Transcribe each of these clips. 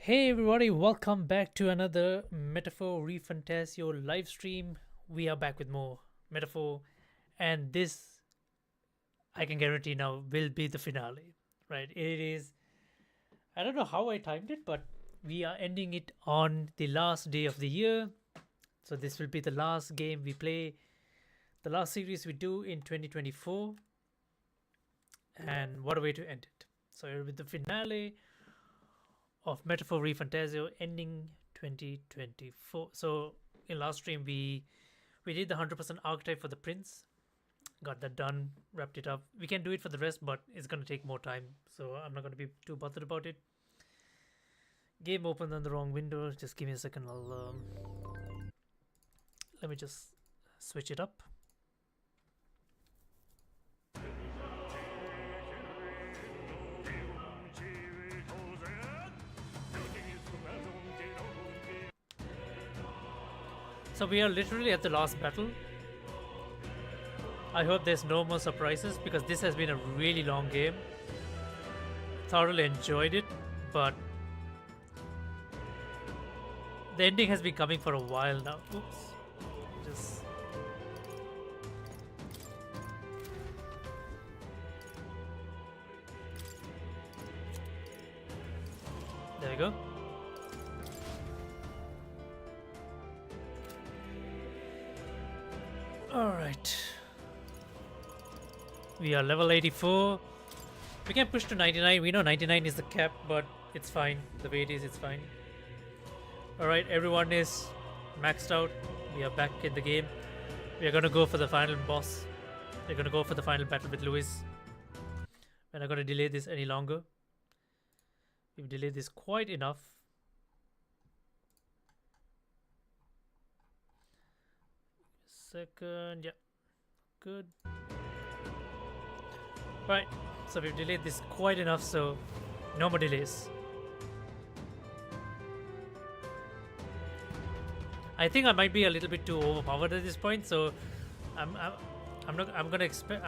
Hey everybody, welcome back to another Metaphor ReFantazio live stream. We are back with more Metaphor, and this I can guarantee now will be the finale. Right? It is. I don't know how I timed it, but we are ending it on the last day of the year. So this will be the last game we play, the last series we do in 2024, and what a way to end it. So it will be the finale of Metaphor ReFantazio ending 2024. So in last stream we did the 100% archetype for the prince, got that done, wrapped it up. We can do it for the rest, but it's going to take more time, so I'm not going to be too bothered about it. Game opened on the wrong window. Just give me a second. I'll let me just switch it up. So we are literally at the last battle. I hope there's no more surprises because this has been a really long game. Thoroughly enjoyed it, but the ending has been coming for a while now. Oops. Just there we go. Alright. We are level 84. We can push to 99. We know 99 is the cap, but it's fine. The way it is, it's fine. Alright, everyone is maxed out. We are back in the game. We are gonna go for the final boss. We're gonna go for the final battle with Lewis. We're not gonna delay this any longer. We've delayed this quite enough. Second, yeah, good. Right, so we've delayed this quite enough, so no more delays. I think I might be a little bit too overpowered at this point, so I'm not gonna expect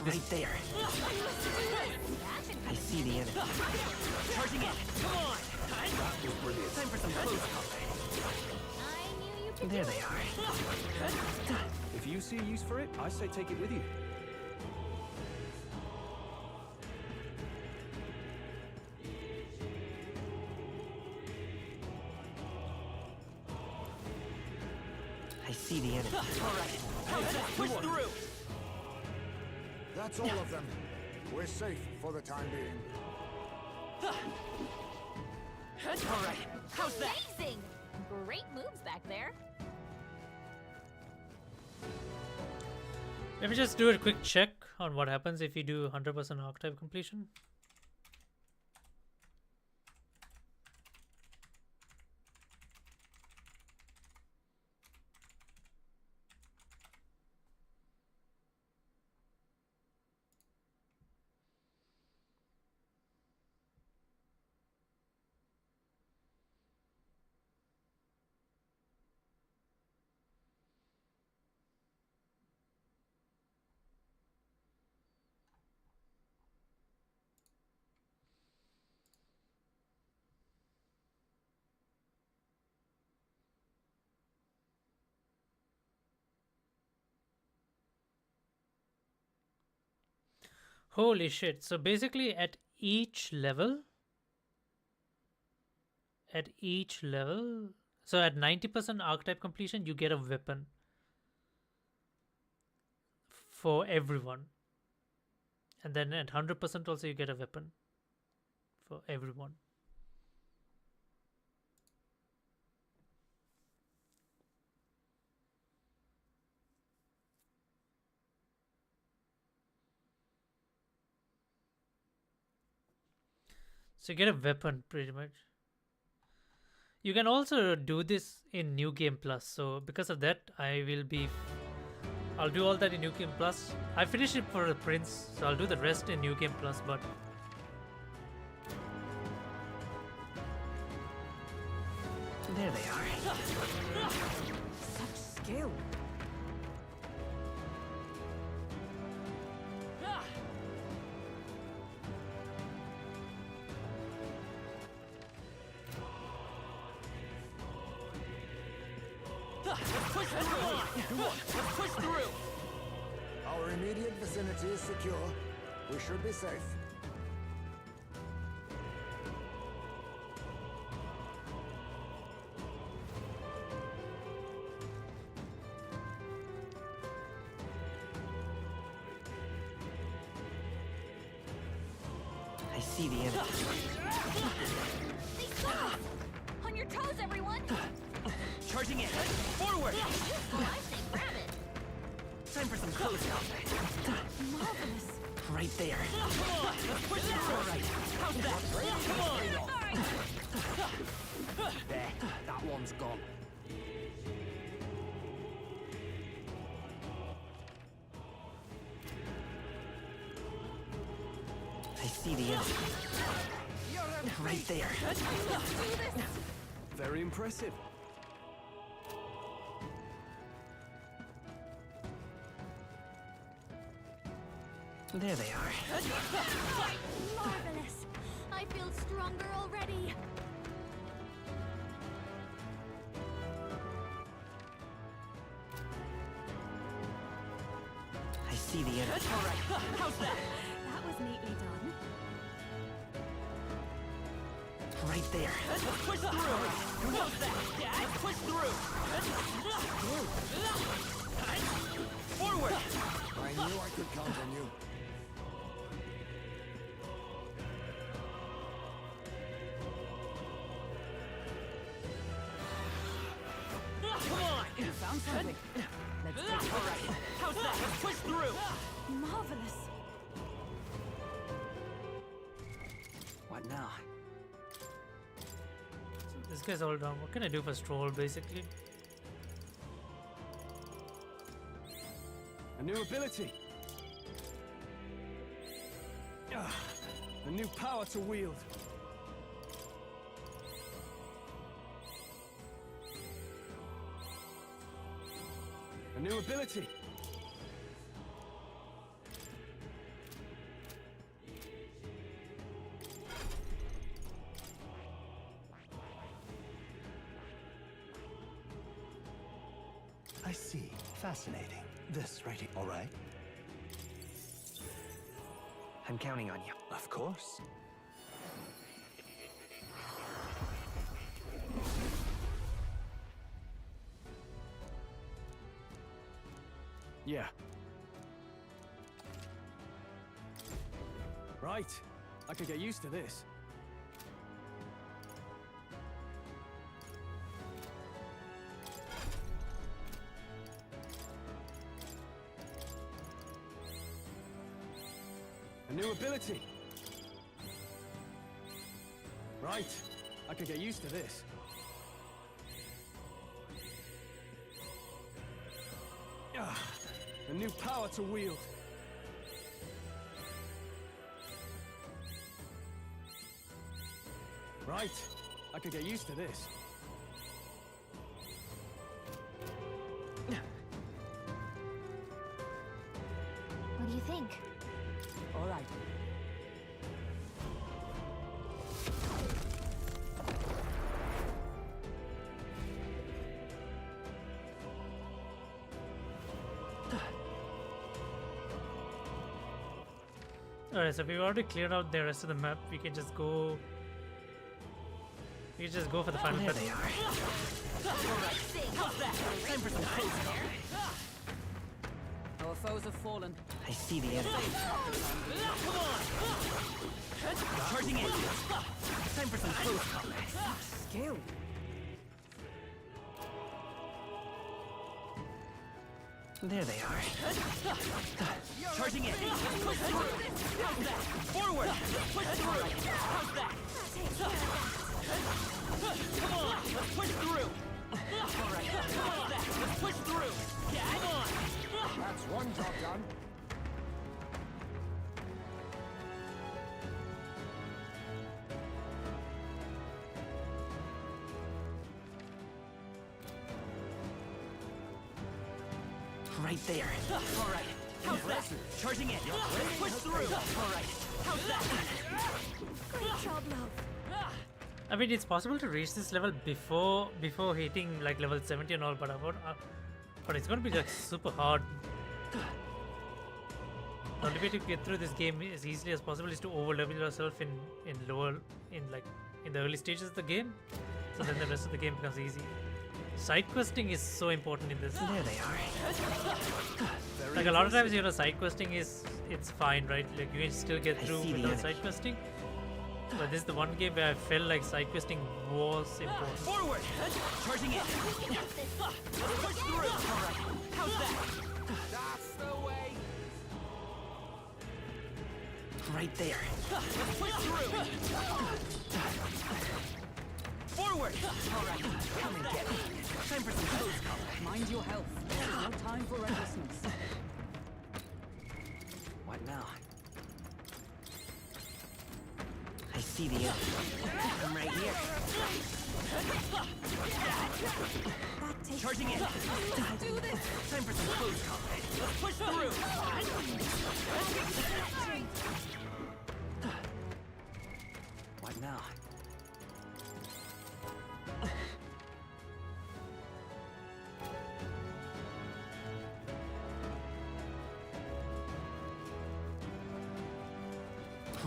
this. Right there. I see the enemy. Charging in. Come on. Time for some close combat. There they are. If you see a use for it, I say take it with you. I see the enemy. All right. Push through. That's all of them. We're safe for the time being. All right. How's that? Amazing! Great moves back there. Let me just do a quick check on what happens if you do 100% archetype completion. Holy shit. So basically at each level, so at 90% archetype completion, you get a weapon for everyone. And then at 100% also you get a weapon for everyone. So you get a weapon pretty much. You can also do this in New Game Plus. So because of that, I'll do all that in New Game Plus. I finished it for the Prince, so I'll do the rest in New Game Plus, but There they are. Such skill. Let's push through. Let's push through. Our immediate vicinity is secure. We should be safe. I see the enemy. These guys! On your toes, everyone! Charging in. Forward. Oh, I say grab it! Time for some close combat. Marvelous! Right there. Come on. Let's push it through. Right. How's that? Come on. There. That one's gone. I see the enemy. Right there. Very impressive. There they are. Marvelous! I feel stronger already! I see the enemy. All right. How's that? That was neatly done. Right there. Let's push through. How's that? Yeah, let's push through. Forward. I knew I could count on you. Come on. You found something. Let's go. All right. How's that? Let's push through. Marvelous! What now? This guy's all down. What can I do for Stroll, basically? A new ability. A new power to wield. A new ability. I see. Fascinating. This rating, all right? I'm counting on you. Of course. Yeah. Right. I could get used to this. A new ability. Right. I could get used to this. A new power to wield. Right. I could get used to this. What do you think? All right. Alright, so we've already cleared out the rest of the map. We can just go. We can just go for the final There battle. they are. How's that? Time for some close combat. Our foes have fallen. I see the enemy. Come on! Charging in. Time for some close combat. Skill. There they are. Charging in. Push through. How's that? Forward. Push through. How's that? Come on. Let's push through. All right. How's that? Let's push through. Yeah, come on. That's one job done. Right there. All right. How's that? Charging in. Let's push through. All right. How's that? Great job, love. I mean, it's possible to reach this level before hitting like level 70 and all, but it's gonna be like super hard. The only way to get through this game as easily as possible is to overlevel yourself in the early stages of the game, so then the rest of the game becomes easy. Side questing is so important in this. There they are. Like a lot of times, side questing it's fine, right? Like you can still get through see the without enemy. side questing. But this is the one game where I felt like side questing was important. Forward! Charging in! Let's push through! Alright, how's that? That's the way. Right there. Let's push through! Forward! Alright, come and get me. Time for some close combat. Mind your health. No time for recklessness. What now? I see the enemy. I'm right here. That takes Charging in. do this. Time for some close combat. Let's push through! What now?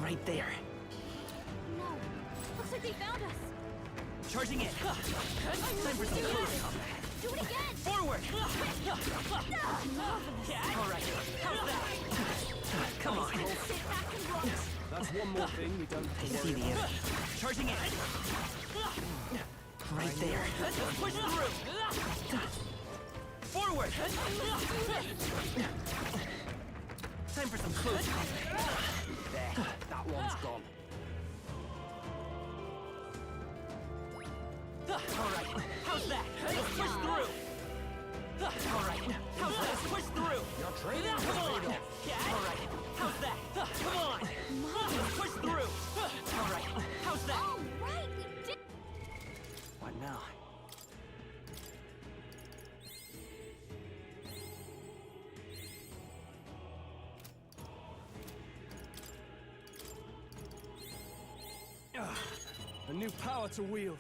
Right there. No. Looks like they found us. Charging in. Time for some close combat. Do it again. Forward! Marvelous. Alright, how's that? Come on. Sit back and watch. That's one more thing we don't I have to see worry the about. enemy. Charging in. Right there. Push through. Forward. Time for some close combat. There, that one's gone. Alright, how's that? Let's push through. Alright, how's that? Let's push through. Your training Come has on. paid off. Alright, how's that? Come on. Let's push through. Alright, how's that? All right, we did. What now? A new power to wield.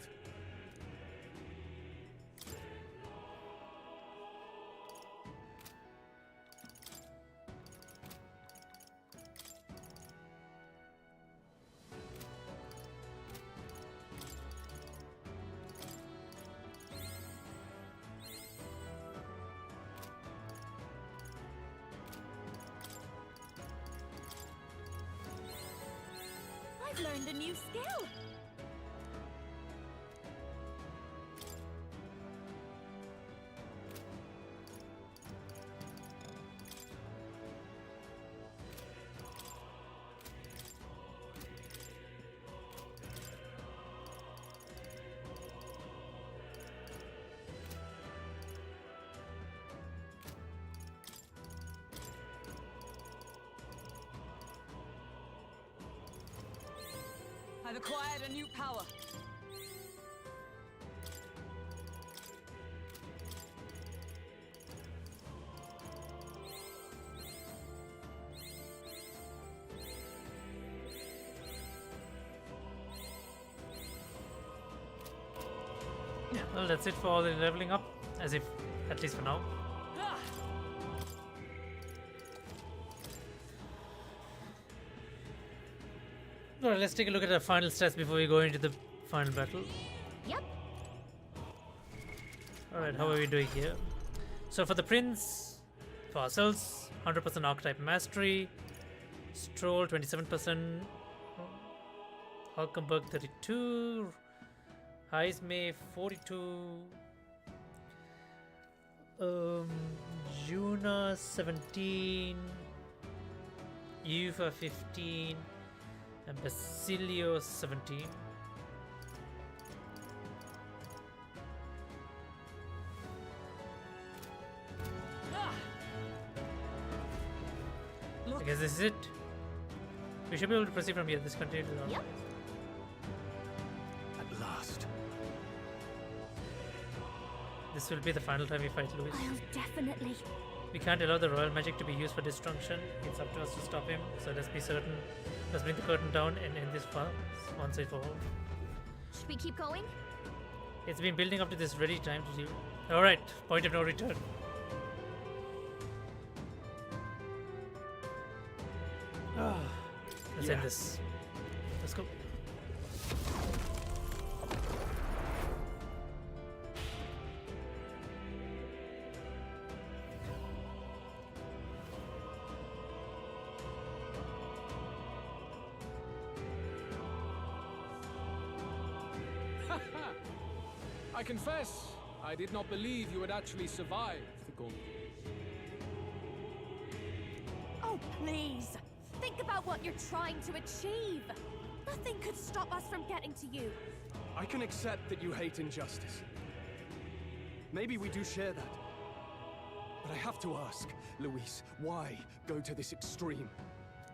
I've learned a new skill. I've acquired a new power. Well, that's it for all the leveling up, as if at least for now. Alright, let's take a look at the final stats before we go into the final battle. Yep. Alright, how are we doing here? So for the Prince, for ourselves, 100% Archetype Mastery, Stroll 27%, Hulkenberg 32, Heismay 42, Juna 17, Yufa 15, and Basilio 17. I guess this is it. We should be able to proceed from here. This continues on. Yep. At last. This will be the final time we fight Louis. I'll definitely. We can't allow the royal magic to be used for destruction. It's up to us to stop him. So let's be certain. Let's bring the curtain down and end this once and for all. Should we keep going? It's been building up to this ready time to see. Alright, point of no return. Let's end this. Let's go. I confess, I did not believe you would actually survive the gauntlet. Oh, please. Think about what you're trying to achieve. Nothing could stop us from getting to you. I can accept that you hate injustice. Maybe we do share that. But I have to ask, Luis, why go to this extreme?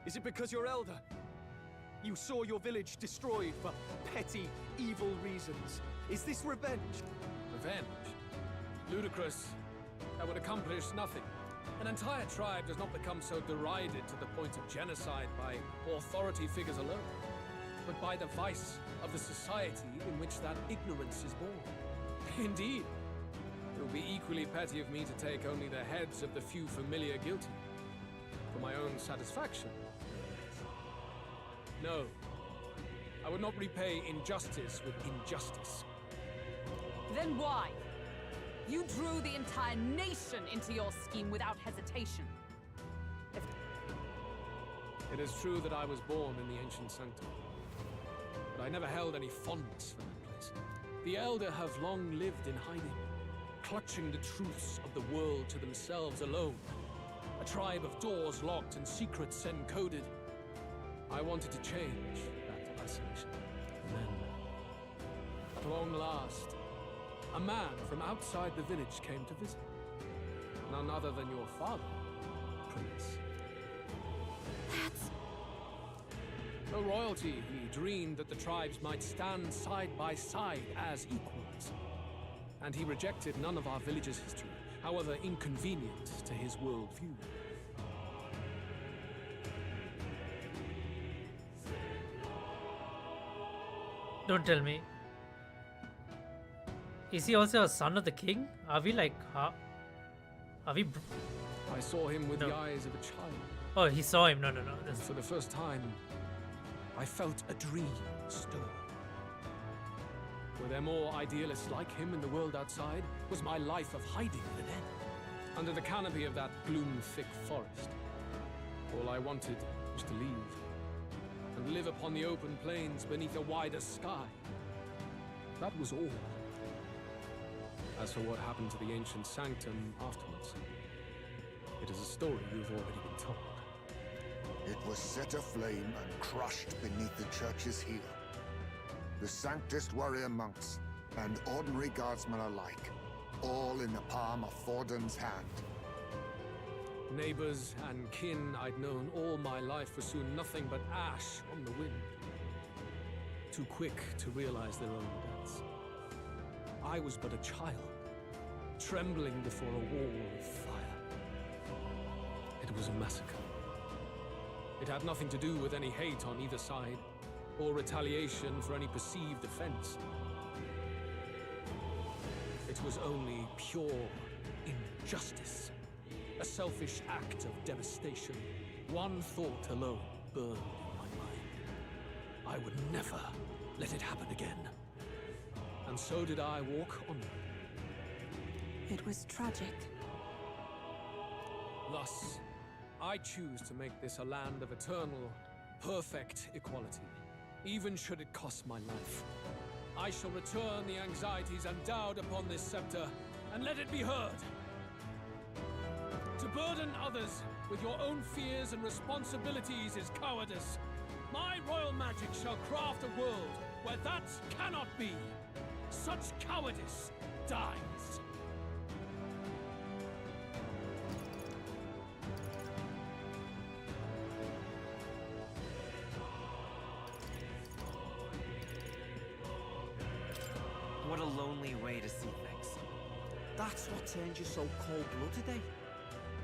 Is it because you're elder? You saw your village destroyed for petty, evil reasons. Is this revenge? Revenge? Ludicrous. That would accomplish nothing. An entire tribe does not become so derided to the point of genocide by authority figures alone, but by the vice of the society in which that ignorance is born. Indeed. It would be equally petty of me to take only the heads of the few familiar guilty. For my own satisfaction. No. I would not repay injustice with injustice. Then why? You drew the entire nation into your scheme without hesitation. It is true that I was born in the ancient sanctum, but I never held any fondness for that place. The Elder have long lived in hiding, clutching the truths of the world to themselves alone. A tribe of doors locked and secrets encoded. I wanted to change that isolation. And then, at long last, a man from outside the village came to visit. None other than your father, Prince. That's... No royalty, he dreamed that the tribes might stand side by side as equals. And he rejected none of our village's history, however inconvenient to his worldview. Don't tell me. Is he also a son of the king? Are we like, are we? I saw him with No. the eyes of a child. Oh, he saw him. No. And for the first time, I felt a dream stir. Were there more idealists like him in the world outside? Was my life of hiding an end? Under the canopy of that gloom-thick forest, all I wanted was to leave and live upon the open plains beneath a wider sky. That was all. As for what happened to the ancient sanctum afterwards, it is a story you've already been told. It was set aflame and crushed beneath the church's heel. The Sanctist warrior monks and ordinary guardsmen alike, all in the palm of Forden's hand. Neighbors and kin I'd known all my life were soon nothing but ash on the wind. Too quick to realize their own deaths. I was but a child, trembling before a wall of fire. It was a massacre. It had nothing to do with any hate on either side, or retaliation for any perceived offense. It was only pure injustice. A selfish act of devastation. One thought alone burned in my mind. I would never let it happen again. And so did I walk onward. It was tragic. Thus, I choose to make this a land of eternal, perfect equality, even should it cost my life. I shall return the anxieties endowed upon this scepter, and let it be heard. To burden others with your own fears and responsibilities is cowardice. My royal magic shall craft a world where that cannot be. Such cowardice dies. What a lonely way to see things. That's what turned you so cold-blooded, eh?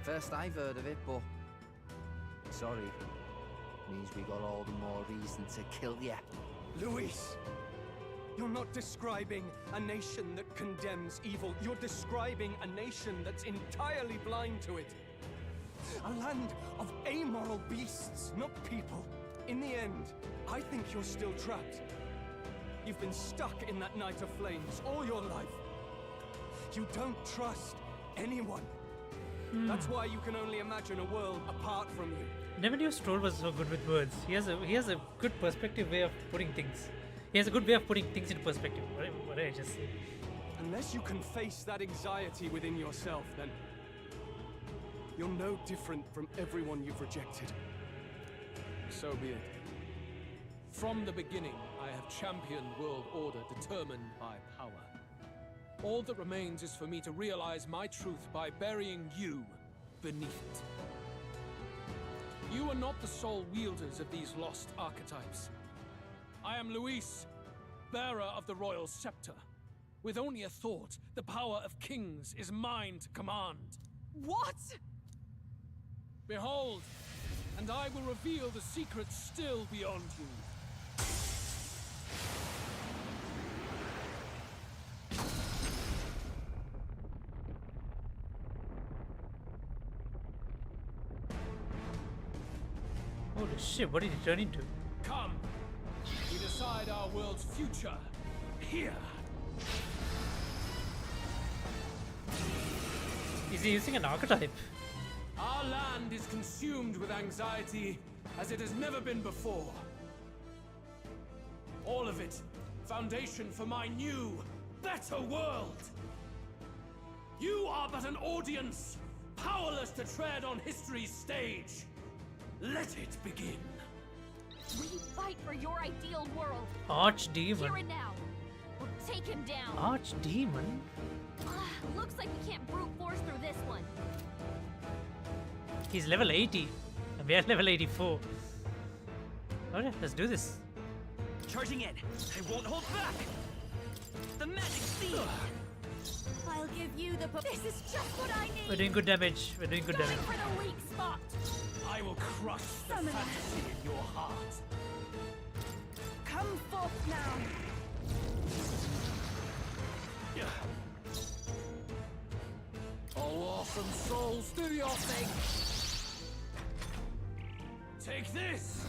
First I've heard of it, but... Sorry. Means we got all the more reason to kill you. Luis, You're not describing a nation that condemns evil. You're describing a nation that's entirely blind to it. A land of amoral beasts, not people. In the end, I think you're still trapped. You've been stuck in that night of flames all your life. You don't trust anyone. That's why you can only imagine a world apart from you. Never knew Stroll was so good with words. He has a good perspective way of putting things. He has a good way of putting things into perspective. What did I just say? Unless you can face that anxiety within yourself, then you're no different from everyone you've rejected. So be it. From the beginning, I have championed world order determined by power. All that remains is for me to realize my truth by burying you beneath it. You are not the sole wielders of these lost archetypes. I am Luis, bearer of the royal scepter. With only a thought, the power of kings is mine to command. What? Behold, and I will reveal the secrets still beyond you. Holy shit, what did he turn into? Come, we decide our world's future here. Is he using an archetype? Our land is consumed with anxiety as it has never been before. All of it, foundation for my new, better world. You are but an audience, powerless to tread on history's stage. Let it begin. We fight for your ideal world. Archdemon. Here and now. We'll take him down. Archdemon? Looks like we can't brute force through this one. He's level 80. And we are level 84. Alright, let's do this. Charging in. I won't hold back. The magic seed. I'll give you the. This is just what I need. We're doing good damage. We're doing good Going damage. for the weak spot. I will crush the Summon. fantasy in your heart. Come forth now. Oh, awesome souls, do your thing! Take this!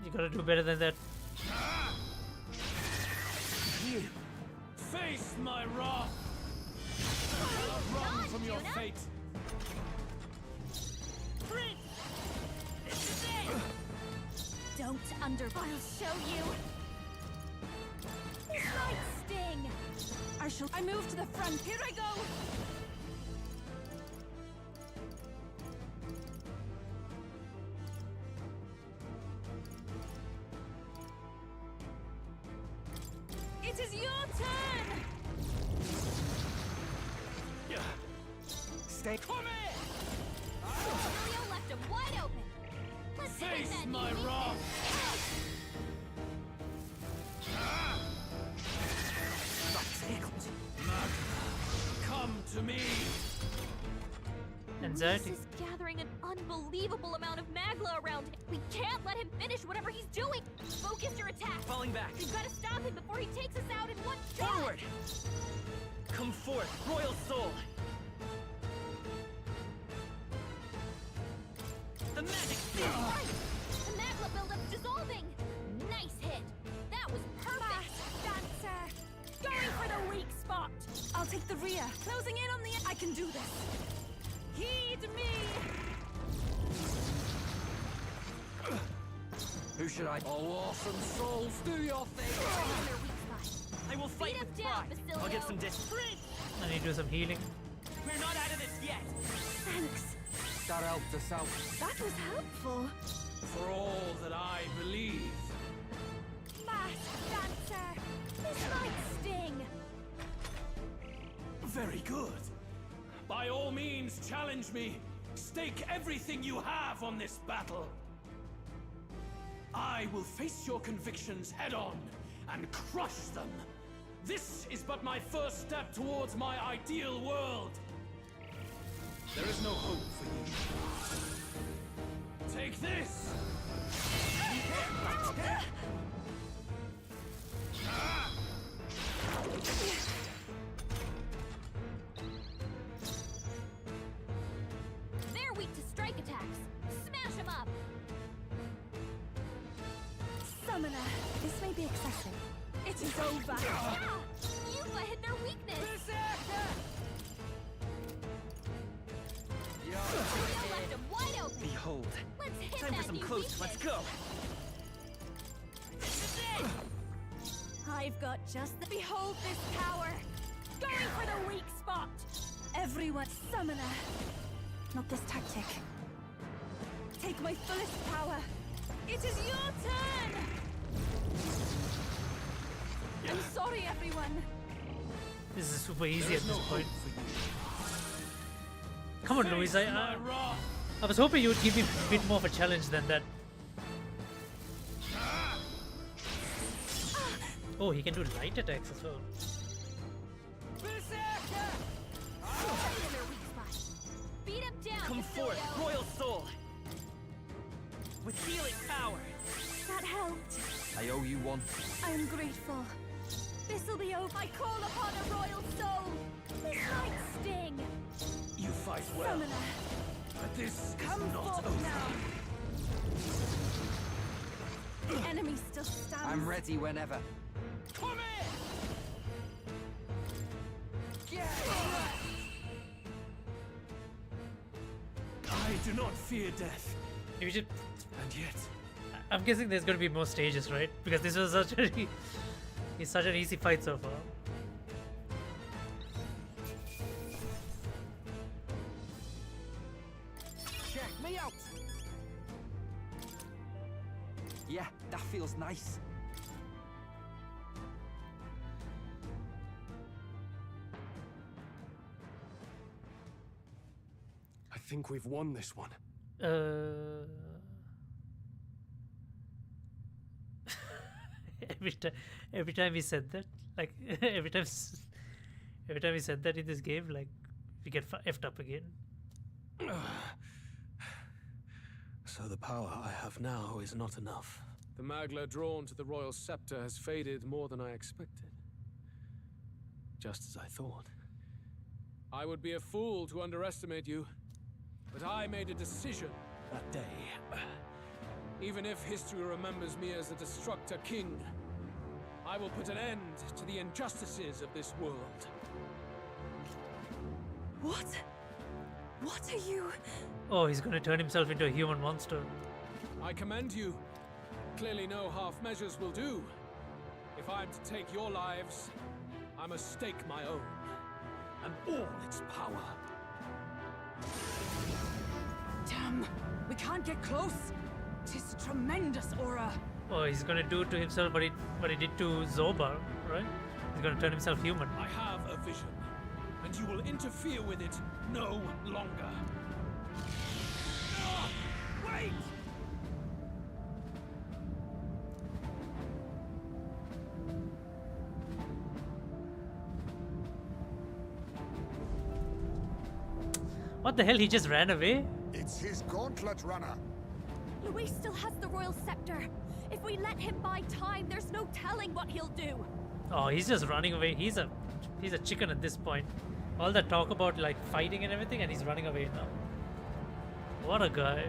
You gotta do better than that. Face my wrath! Run from your fate! This is it. Don't I'll show you. This might sting. I move to the front. Here I go. It is your turn. Stay. Julio left him wide open. Let's Face that my easy. wrath! Come to me! Anxiety. Luis is gathering an unbelievable amount of magla around him. We can't let him finish whatever he's doing. Focus your attack. Falling back. We've got to stop him before he takes us out in one shot. Forward! Come forth, royal soul! The magic seed! Right. The magma buildup's dissolving. Nice hit. That was perfect. Dancer. Going for the weak spot. I'll take the rear. Closing in on the. I can do this. Heed me. Who should I? Oh, awesome souls, do your thing! On their weak spot. I will fight Beat with us down, pride. Basilio. I'll get some discipline. I need to do some healing. We're not out of this yet. Thanks. That helped us out. That was helpful. For all that I believe. Fast dancer. This might sting. Very good. By all means, challenge me. Stake everything you have on this battle. I will face your convictions head on and crush them. This is but my first step towards my ideal world. There is no hope for you. Take this! Summoner, this may be excessive. It is over. You've hit their weakness. You left them wide open. Behold. Let's hit Time for that some new close. weakness. Let's go. I've got just the... Behold this power! Going for the weak spot! Everyone, Summoner! Not this tactic. Take my fullest power! It is your turn! I'm sorry, everyone! This is super easy at this point. Come on, Louise. I was hoping you would give me a bit more of a challenge than that. Oh, he can do light attacks as well. Beat him down! Come forth, royal soul. With healing power. That helped. I owe you one. I'm grateful. This'll be over. I call upon a royal soul. This might sting. You fight well, Summoner, but this come is not forth over. now. The enemy still stands. I'm ready whenever. Come here! I do not fear death, You should, and yet I'm guessing there's going to be more stages, right? Because this was such a it's such an easy fight so far. Check me out. Yeah, that feels nice. I think we've won this one. Every time he said that, like every time he said that in this game, like we get effed up again. so the power I have now is not enough. The Magla drawn to the royal scepter has faded more than I expected. Just as I thought. I would be a fool to underestimate you, but I made a decision that day. Even if history remembers me as the Destructor King, I will put an end to the injustices of this world. What? What are you? Oh, he's going to turn himself into a human monster. I commend you. Clearly no half measures will do. If I'm to take your lives, I must stake my own, and all its power. Damn, we can't get close. Tis a tremendous aura. Oh, he's going to do to himself what he did to Zobar, right? He's going to turn himself human. I have a vision, and you will interfere with it no longer. Ah, wait! What the hell? He just ran away? It's his gauntlet runner. Luis still has the royal scepter. If we let him buy time, there's no telling what he'll do. Oh, he's just running away. He's a chicken at this point. All that talk about like fighting and everything, and he's running away now. What a guy.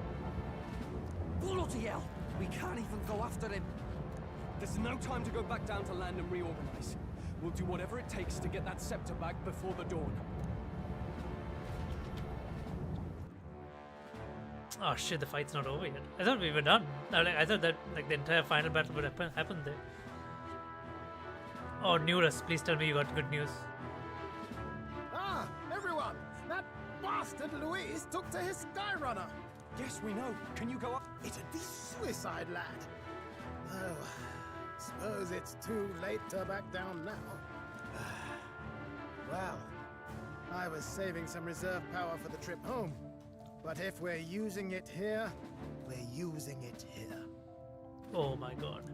Bloody hell! We can't even go after him. There's no time to go back down to land and reorganize. We'll do whatever it takes to get that scepter back before the dawn. Oh shit, the fight's not over yet. I thought we were done. I thought that like the entire final battle would happen there. Oh, Neurus, please tell me you got good news. Ah, everyone! That bastard Luis took to his Skyrunner! Yes, we know. Can you go up? It'd be suicide, lad. Oh, suppose it's too late to back down now. Well, I was saving some reserve power for the trip home. But if we're using it here, we're using it here. Oh my god.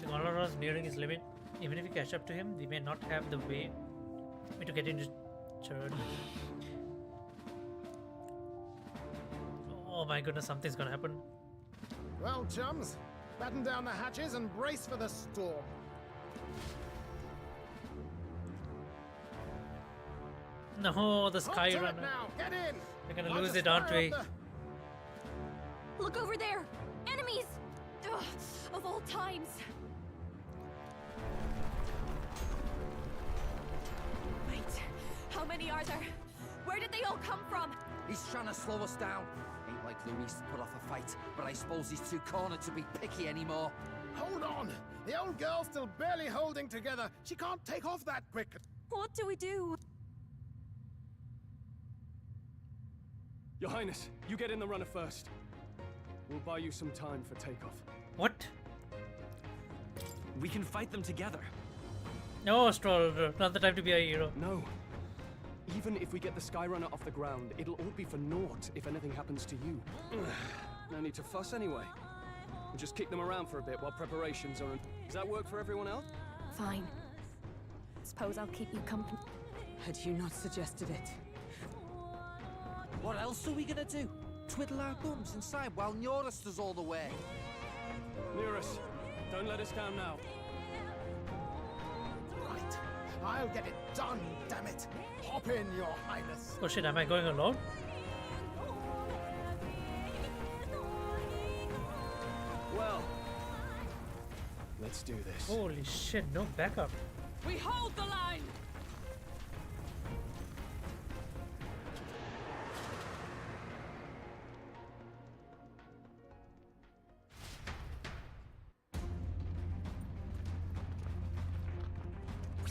The Gondor is nearing his limit. Even if we catch up to him, we may not have the way to get into church. Oh my goodness, something's gonna happen. Well, chums, batten down the hatches and brace for the storm. No, the Skyrunner. Now, get in! We're gonna I'll lose just it, aren't fire we? up Look over there! Enemies! Ugh, of all times! Wait, how many are there? Where did they all come from? He's trying to slow us down. Ain't like Luis to put off a fight, but I suppose he's too cornered to be picky anymore. Hold on! The old girl's still barely holding together. She can't take off that quick. What do we do? Your Highness, you get in the runner first. We'll buy you some time for takeoff. What? We can fight them together. No, Stroll, not the time to be a hero. No. Even if we get the Skyrunner off the ground, it'll all be for naught if anything happens to you. No need to fuss anyway. We'll just kick them around for a bit while preparations are in. Does that work for everyone else? Fine. Suppose I'll keep you company. Had you not suggested it? What else are we gonna do? Twiddle our thumbs inside while Norris does all the way. Nearest, don't let us down now. Right. I'll get it done, damn it. Hop in, Your Highness. Oh shit, am I going alone? Well, let's do this. Holy shit, no backup. We hold the line!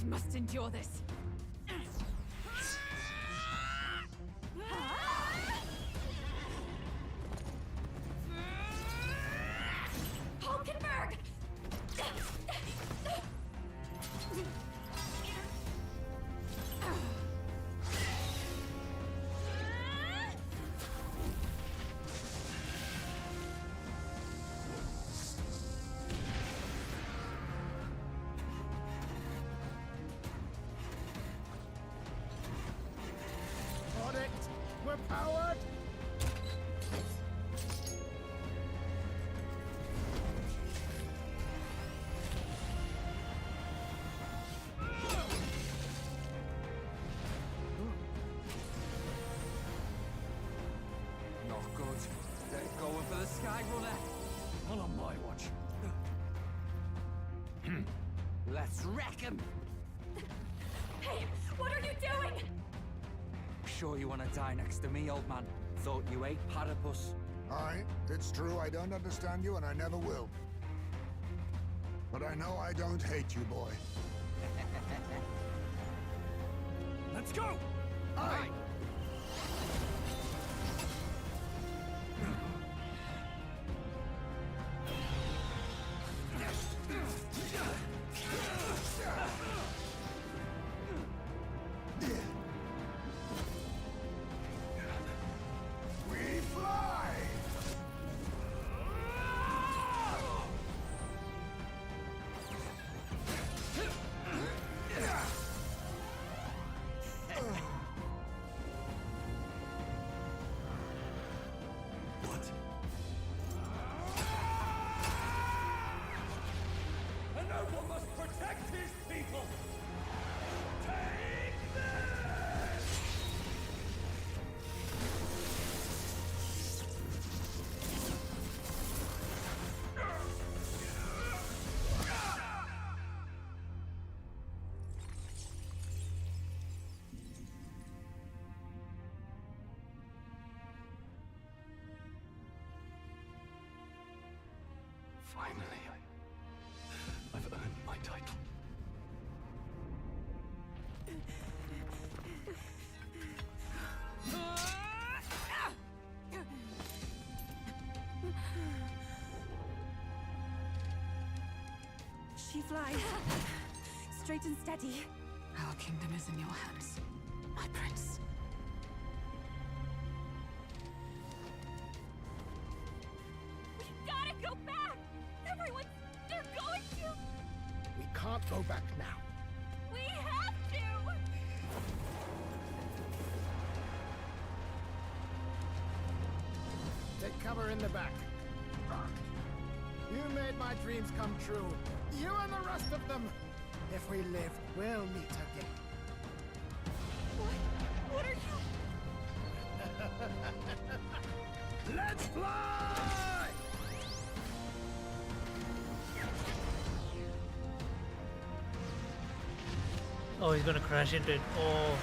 We must endure this. Hulkenberg! On it. We're powered. Not good. They're going for the Skyrunner. Not on my watch. Let's wreck him. Hey, what are you doing? Sure you want to die next to me, old man? Thought you ate platypus. Aye, it's true I don't understand you and I never will. But I know I don't hate you, boy. Let's go! Aye! We fly! What? And no one must protect his people! Take this! Finally, I've earned my title. She flies. Straight and steady. Our kingdom is in your hands, my prince. We gotta go back! Everyone, they're going to! We can't go back now. We have to! Take cover in the back. You made my dreams come true. You and the rest of them. If we live, we'll meet again. What are you... Let's fly! Oh, he's gonna crash into it. Oh.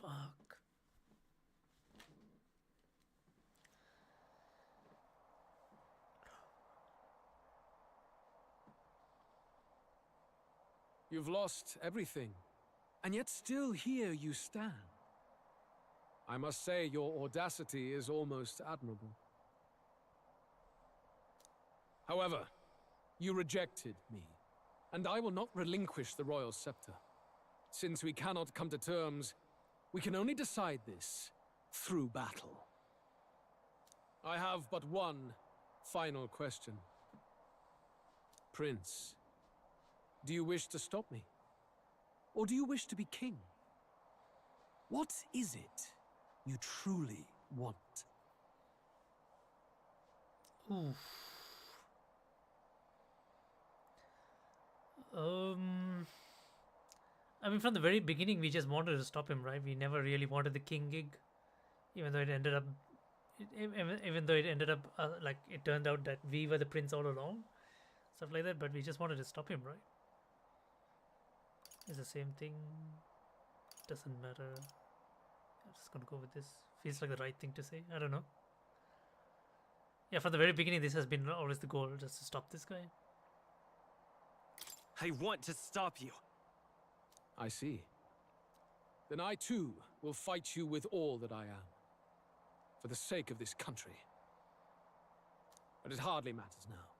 Fuck. You've lost everything, and yet still here you stand. I must say, your audacity is almost admirable. However, you rejected me, and I will not relinquish the royal scepter. Since we cannot come to terms, we can only decide this through battle. I have but one final question. Prince, do you wish to stop me? Or do you wish to be king? What is it you truly want? Oof. I mean, from the very beginning, we just wanted to stop him, right? We never really wanted the king gig, even though it ended up, like it turned out that we were the prince all along, stuff like that. But we just wanted to stop him, right? It's the same thing. Doesn't matter. I'm just gonna go with this. Feels like the right thing to say. I don't know. Yeah, from the very beginning, this has been always the goal, just to stop this guy. I want to stop you. I see. Then I too will fight you with all that I am, for the sake of this country. But it hardly matters now.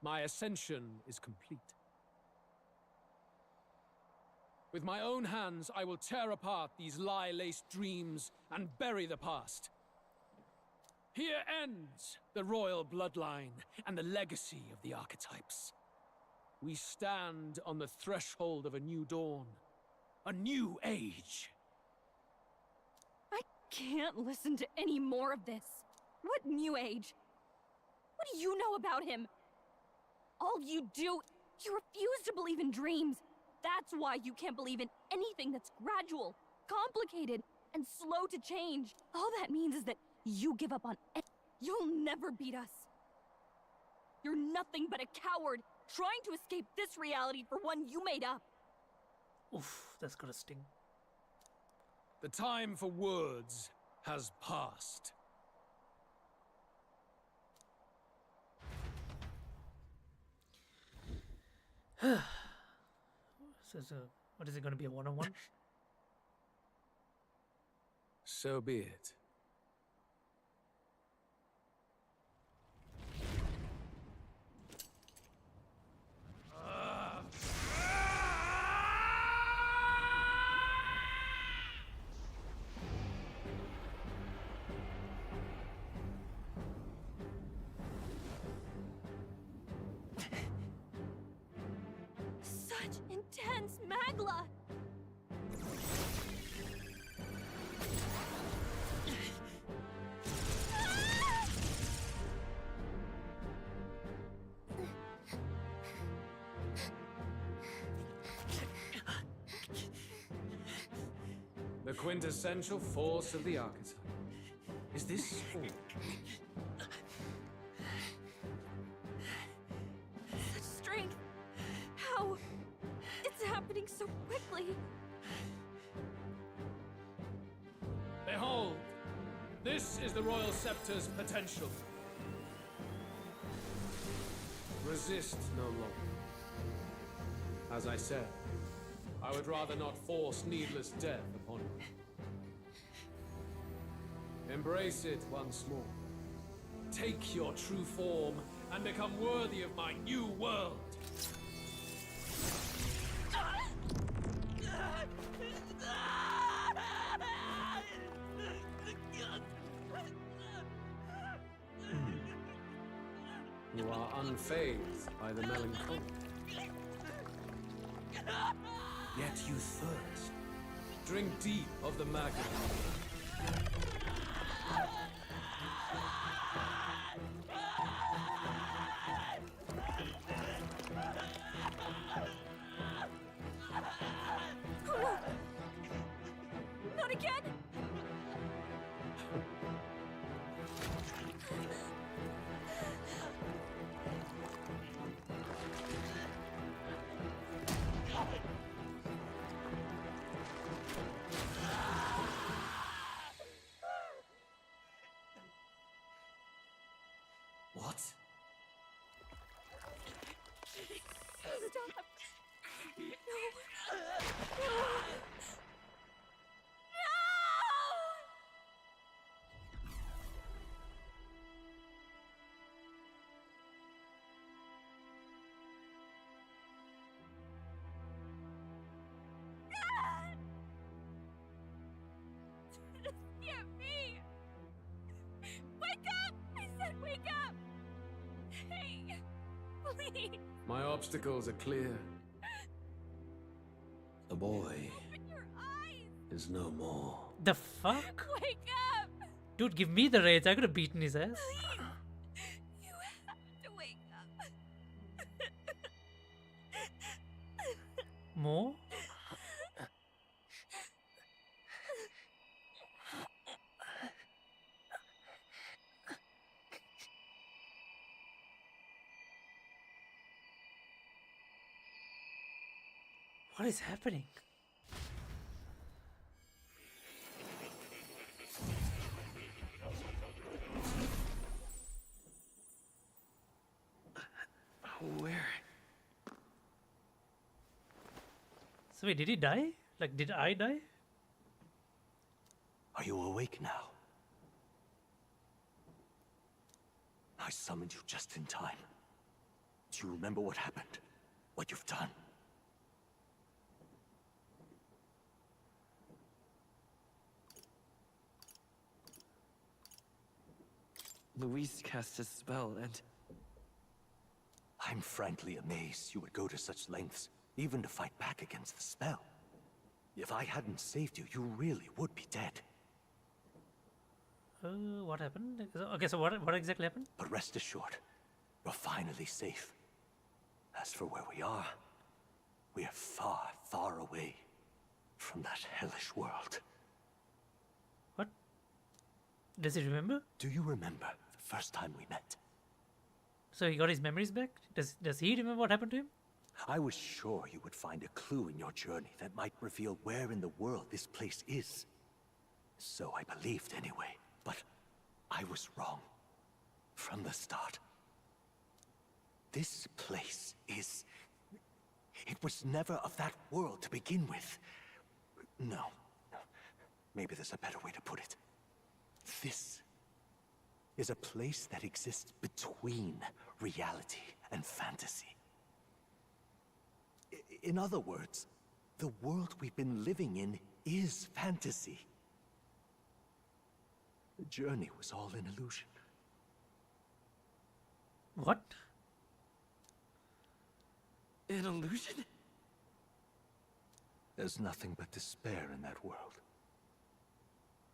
My ascension is complete. With my own hands, I will tear apart these lie-laced dreams and bury the past. Here ends the royal bloodline and the legacy of the archetypes. We stand on the threshold of a new dawn, a new age. I can't listen to any more of this. What new age? What do you know about him? All you refuse to believe in dreams. That's why you can't believe in anything that's gradual, complicated, and slow to change. All that means is that you give up on it. You'll never beat us. You're nothing but a coward, trying to escape this reality for one you made up. Oof, that's gonna sting. The time for words has passed. So, what is it gonna be, a one-on-one? So be it. Such intense magla! The quintessential force of the archetype. Is this all? Such strength! How? It's happening so quickly! Behold! This is the Royal Scepter's potential. Resist no longer. As I said, I would rather not force needless death upon you. Embrace it once more. Take your true form and become worthy of my new world. You are unfazed by the melancholy. Yet you thirst. Drink deep of the magma. Not again! What? Stop! No! No! Hear me! Wake up! I said wake up! Hey! Please! My obstacles are clear. The boy Open your eyes! is no more. The fuck? Wake up! Dude, give me the rage. I could have beaten his ass. Please! You have to wake up! More? What is happening? Where? So wait, did he die? Like, did I die? Are you awake now? I summoned you just in time. Do you remember what happened? What you've done? Luis cast a spell and... I'm frankly amazed you would go to such lengths, even to fight back against the spell. If I hadn't saved you, you really would be dead. What happened? Okay, so what exactly happened? But rest assured, you're finally safe. As for where we are far, far away from that hellish world. What? Does he remember? Do you remember the first time we met? So he got his memories back? Does he remember what happened to him? I was sure you would find a clue in your journey that might reveal where in the world this place is. So I believed anyway, but I was wrong. From the start. This place is... It was never of that world to begin with. No. Maybe there's a better way to put it. This is a place that exists between reality and fantasy. In other words, the world we've been living in is fantasy. The journey was all an illusion. What? An illusion? There's nothing but despair in that world.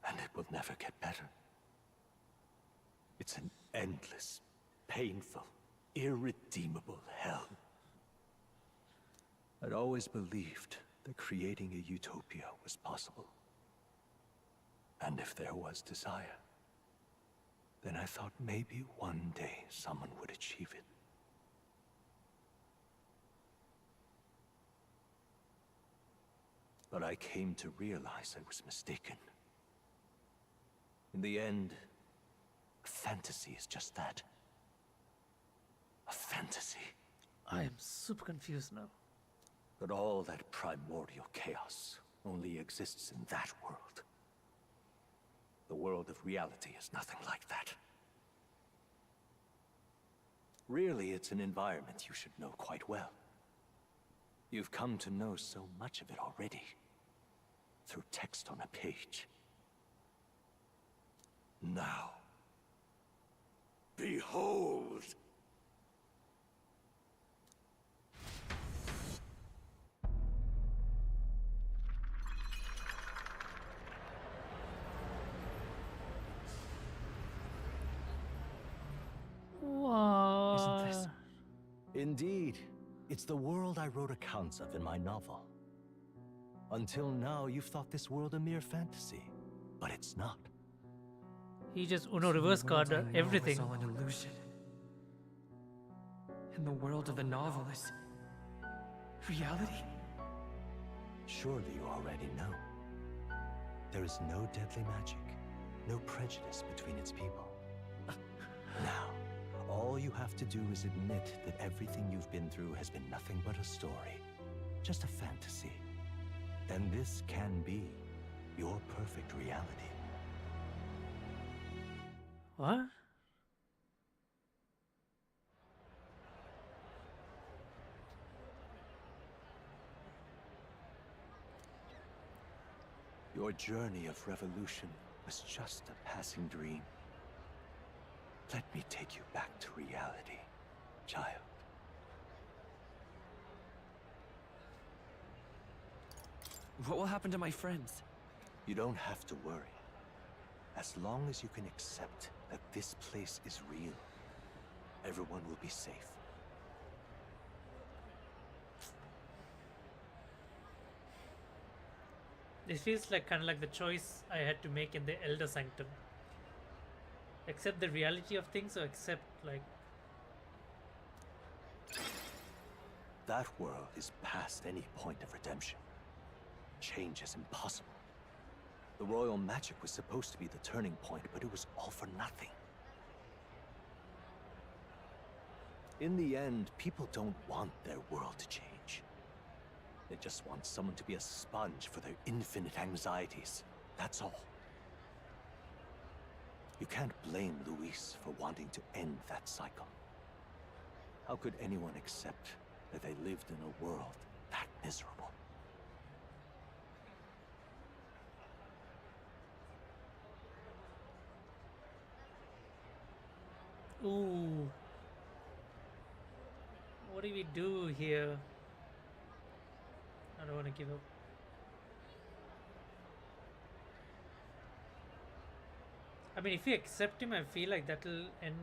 And it will never get better. It's an endless, painful, irredeemable hell. I'd always believed that creating a utopia was possible. And if there was desire, then I thought maybe one day someone would achieve it. But I came to realize I was mistaken. In the end, fantasy is just that. A fantasy. I am super confused now. But all that primordial chaos only exists in that world. The world of reality is nothing like that. Really, it's an environment you should know quite well. You've come to know so much of it already. Through text on a page. Now, behold! Indeed, it's the world I wrote accounts of in my novel. Until now, you've thought this world a mere fantasy, but it's not. He just Uno reverse card everything. It's all an illusion. And the world of the novel is reality? Surely you already know. There is no deadly magic, no prejudice between its people. Now, all you have to do is admit that everything you've been through has been nothing but a story, just a fantasy. Then this can be your perfect reality. What? Your journey of revolution was just a passing dream. Let me take you back to reality, child. What will happen to my friends? You don't have to worry. As long as you can accept that this place is real, everyone will be safe. This feels like kind of like the choice I had to make in the Elder Sanctum. Accept the reality of things or accept like... That world is past any point of redemption. Change is impossible. The royal magic was supposed to be the turning point, but it was all for nothing. In the end, people don't want their world to change. They just want someone to be a sponge for their infinite anxieties. That's all. You can't blame Luis for wanting to end that cycle. How could anyone accept that they lived in a world that miserable? Ooh. What do we do here? I don't want to give up. I mean, if you accept him, I feel like that'll end.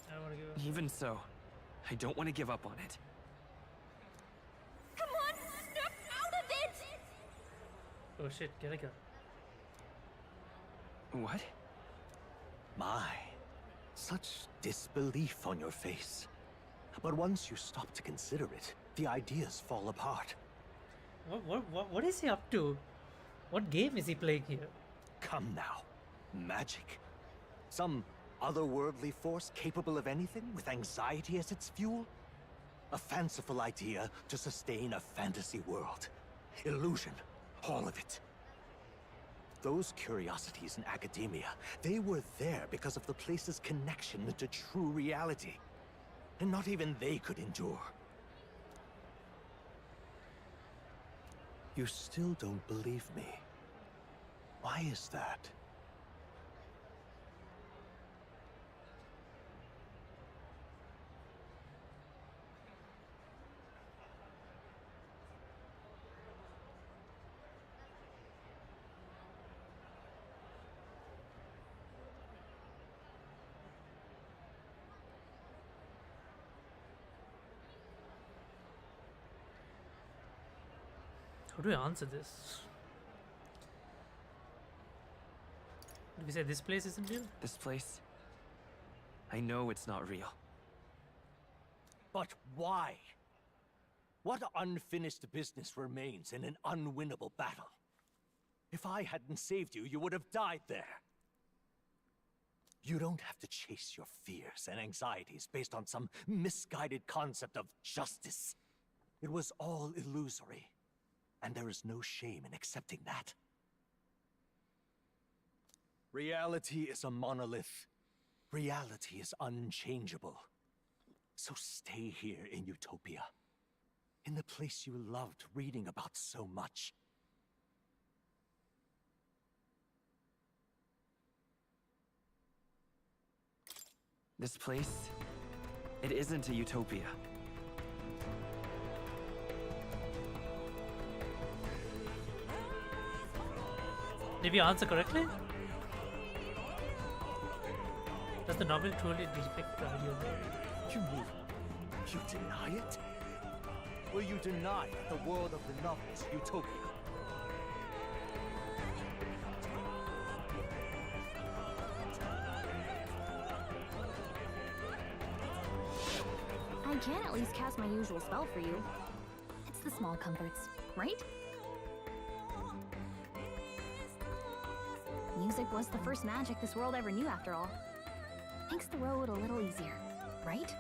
I don't want to give up. Even so, I don't want to give up on it. Come on, snap out of it! Oh shit, Gallagher. What? My, such disbelief on your face. But once you stop to consider it, the ideas fall apart. What is he up to? What game is he playing here? Come now. Magic? Some otherworldly force capable of anything with anxiety as its fuel? A fanciful idea to sustain a fantasy world. Illusion. All of it. Those curiosities in academia, they were there because of the place's connection to true reality. And not even they could endure. You still don't believe me. Why is that? How do I answer this? Did we say this place isn't real? This place? I know it's not real. But why? What unfinished business remains in an unwinnable battle? If I hadn't saved you, you would have died there. You don't have to chase your fears and anxieties based on some misguided concept of justice. It was all illusory. And there is no shame in accepting that. Reality is a monolith. Reality is unchangeable. So stay here in Utopia. In the place you loved reading about so much. This place, it isn't a utopia. Did we answer correctly? Does the novel truly depict the ideal world? You mean you deny it? Will you deny that the world of the novel is utopia? I can at least cast my usual spell for you. It's the small comforts, right? Music was the first magic this world ever knew, after all. Makes the road a little easier, right?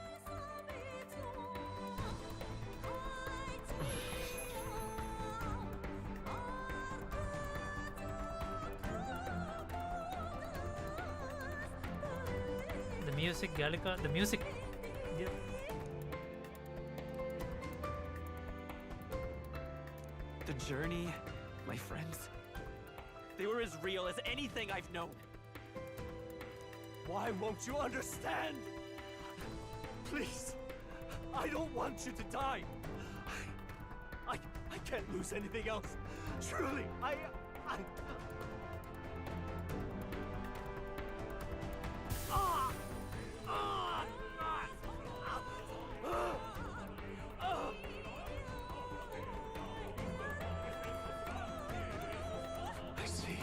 The music, Gallica, the music. Yeah. The journey, my friends, they were as real as anything I've known. Why won't you understand? Please, I don't want you to die. I can't lose anything else. Truly, I... Ah! Ah! Ah! Ah! Ah! I see.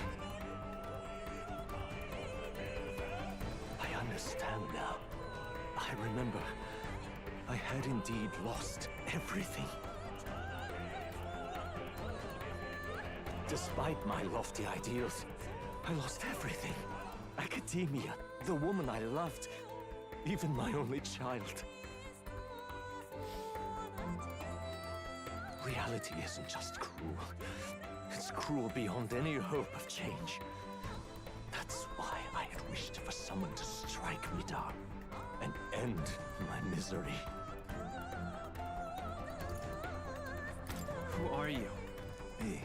I understand now. I remember. I had indeed lost everything. Despite my lofty ideals, I lost everything. Academia, the woman I loved, even my only child. Reality isn't just cruel. It's cruel beyond any hope of change. That's why I had wished for someone to strike me down and end my misery. Who are you? Me.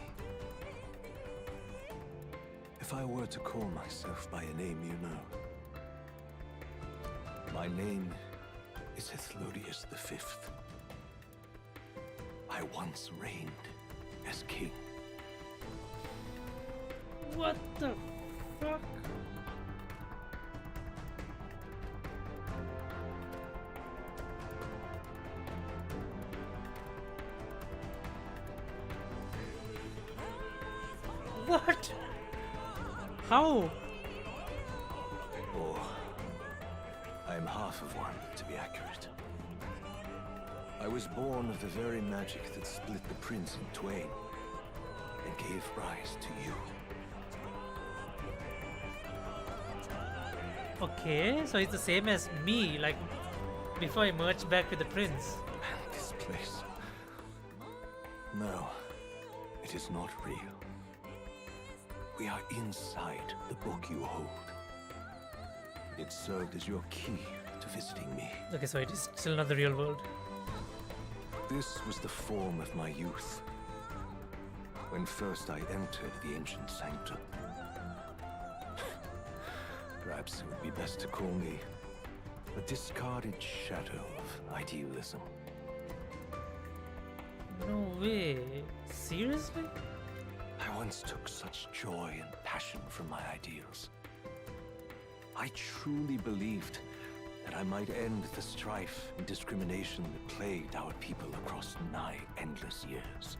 If I were to call myself by a name you know, my name is Hethlodius V. I once reigned as king. What the fuck? What? How? Or I am half of one, to be accurate. I was born of the very magic that split the prince in twain and gave rise to you. Okay, so it's the same as me, like before I merged back with the prince. And this place... No, it is not real. We are inside the book you hold. It served as your key to visiting me. Okay, so it is still not the real world. This was the form of my youth, when first I entered the ancient sanctum. Perhaps it would be best to call me a discarded shadow of idealism. No way. Seriously? I once took such joy and passion from my ideals. I truly believed that I might end the strife and discrimination that plagued our people across nigh endless years.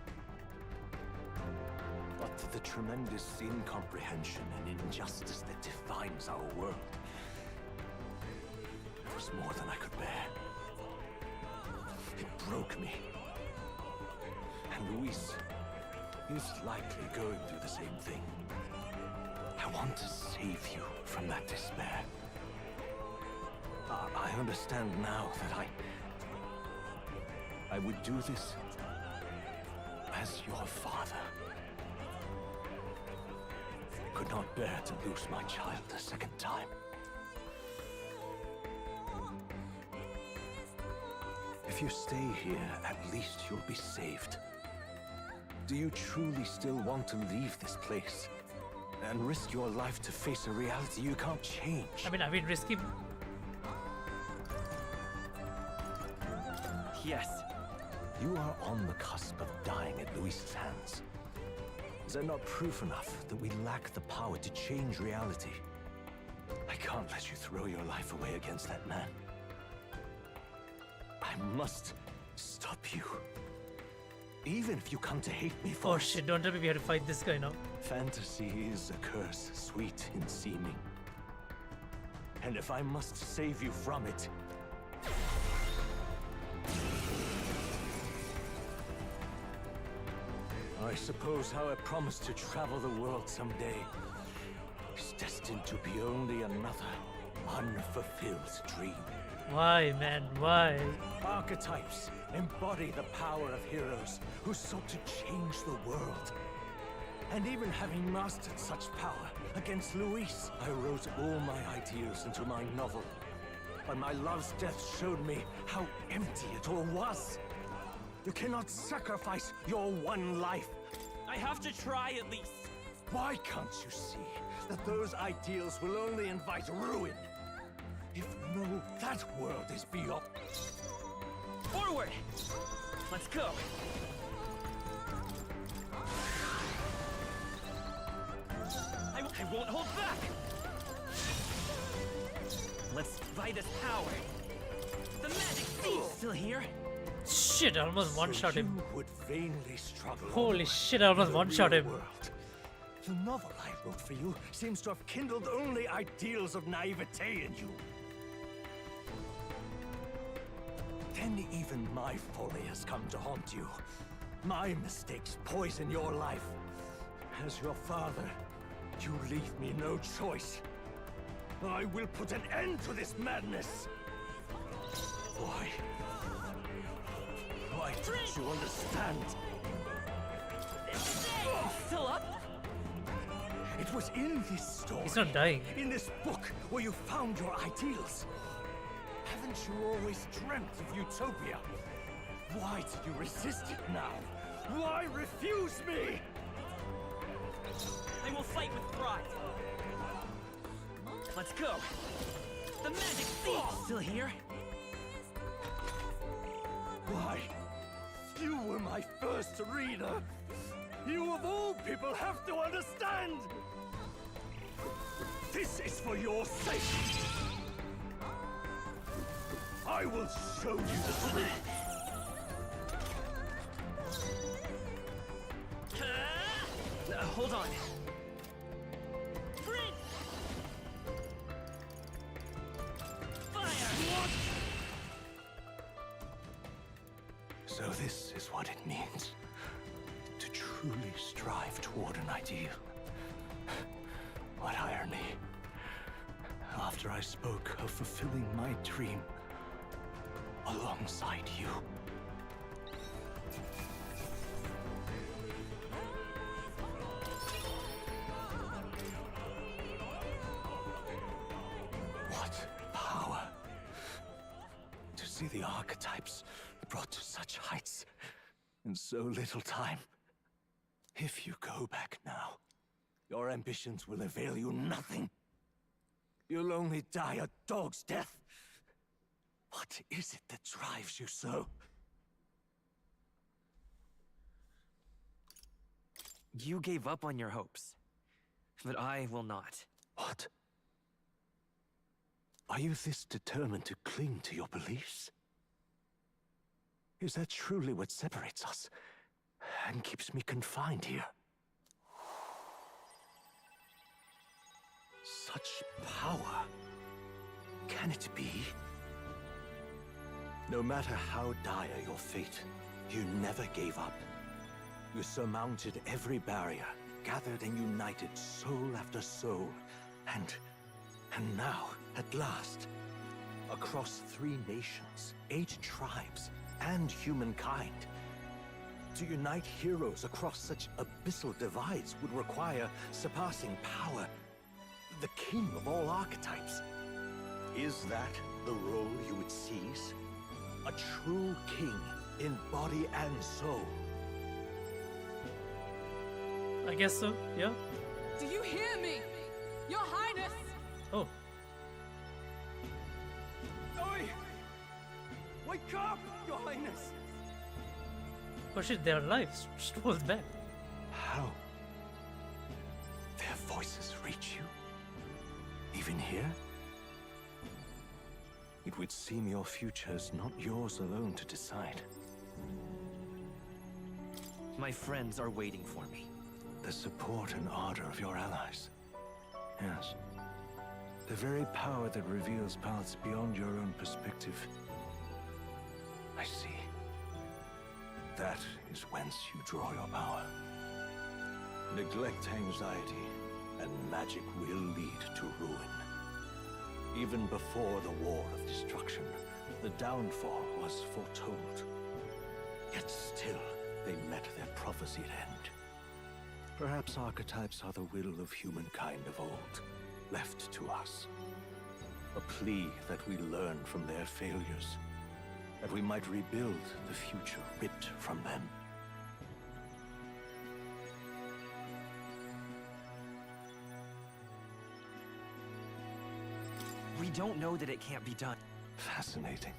But the tremendous incomprehension and injustice that defines our world was more than I could bear. It broke me. And Luis is likely going through the same thing. I want to save you from that despair. I understand now that I would do this as your father. I could not bear to lose my child a second time. If you stay here, at least you'll be saved. Do you truly still want to leave this place and risk your life to face a reality you can't change? I mean, risky. Yes. You are on the cusp of dying at Luis's hands. Is that not proof enough that we lack the power to change reality? I can't let you throw your life away against that man. I must stop you. Even if you come to hate me for Oh it. shit, don't tell me we have to fight this guy now. Fantasy is a curse, sweet in seeming. And if I must save you from it, I suppose how I promised to travel the world someday is destined to be only another unfulfilled dream. Why, man? Why? Archetypes embody the power of heroes who sought to change the world. And even having mastered such power against Luis, I wrote all my ideals into my novel. But my love's death showed me how empty it all was. You cannot sacrifice your one life. I have to try at least. Why can't you see that those ideals will only invite ruin? If no, that world is beyond. Forward! Let's go! I won't hold back! Let's buy this power. The magic thief's still here? Shit, I almost one-shot him. You would vainly struggle. Holy on shit, I almost in the one-shot real him. world. The novel I wrote for you seems to have kindled only ideals of naivete in you. Then even my folly has come to haunt you. My mistakes poison your life. As your father, you leave me no choice. I will put an end to this madness. Why? Why don't you understand? Still up? It was in this story. He's not dying. In this book where you found your ideals. Haven't you always dreamt of utopia? Why do you resist it now? Why refuse me? I will fight with pride. Let's go. The magic thief's still here? Why? You were my first reader. You of all people have to understand. This is for your sake. I will show you the truth. Hold on. Fire! So this is what it means to truly strive toward an ideal. What irony. After I spoke of fulfilling my dream alongside you. What power to see the archetypes brought to such heights in so little time. If you go back now, your ambitions will avail you nothing. You'll only die a dog's death. What is it that drives you so? You gave up on your hopes, but I will not. What? Are you this determined to cling to your beliefs? Is that truly what separates us and keeps me confined here? Such power. Can it be? No matter how dire your fate, you never gave up. You surmounted every barrier, gathered and united soul after soul, and now, at last, across 3 nations, 8 tribes, and humankind. To unite heroes across such abyssal divides would require surpassing power. The king of all archetypes. Is that the role you would seize? A true king in body and soul. I guess so, yeah. Do you hear me? Your Highness! Oh, Oi! Wake up, Your Highness! oh shit, they're alive. Strolls back. How? Their voices reach you? Even here? it would seem your future is not yours alone to decide. My friends are waiting for me. The support and ardor of your allies. Yes. The very power that reveals paths beyond your own perspective. I see. That is whence you draw your power. Neglect anxiety, and magic will lead to ruin. Even before the War of Destruction, the downfall was foretold. Yet still, they met their prophesied end. Perhaps archetypes are the will of humankind of old, left to us. A plea that we learn from their failures, that we might rebuild the future ripped from them. We don't know that it can't be done. Fascinating.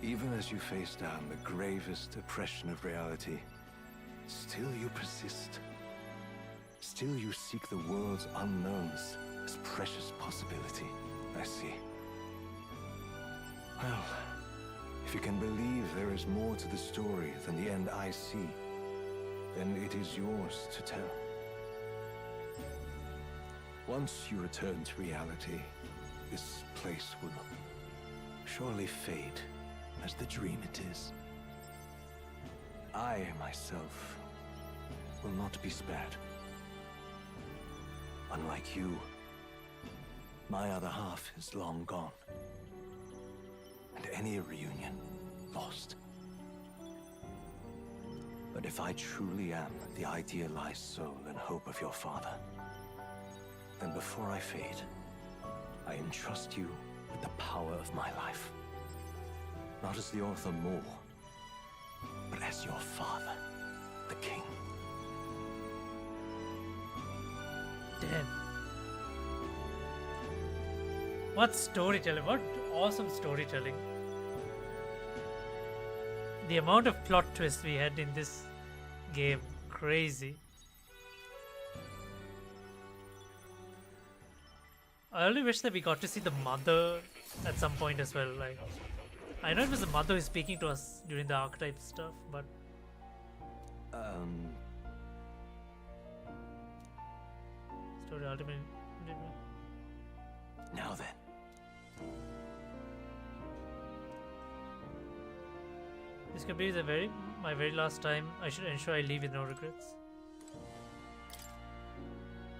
Even as you face down the gravest oppression of reality, still you persist. Still you seek the world's unknowns as precious possibility. I see. Well, if you can believe there is more to the story than the end I see, then it is yours to tell. Once you return to reality, this place will surely fade as the dream it is. I, myself, will not be spared. Unlike you, my other half is long gone. And any reunion, lost. But if I truly am the idealized soul and hope of your father, then before I fade, I entrust you with the power of my life. Not as the author Moore, but as your father, the king. Damn. What storytelling, what awesome storytelling. The amount of plot twists we had in this game, crazy. I only wish that we got to see the mother at some point as well. Like, I know it was the mother who's speaking to us during the archetype stuff, but story ultimately. Now then. This could be my very last time. I should ensure I leave with no regrets.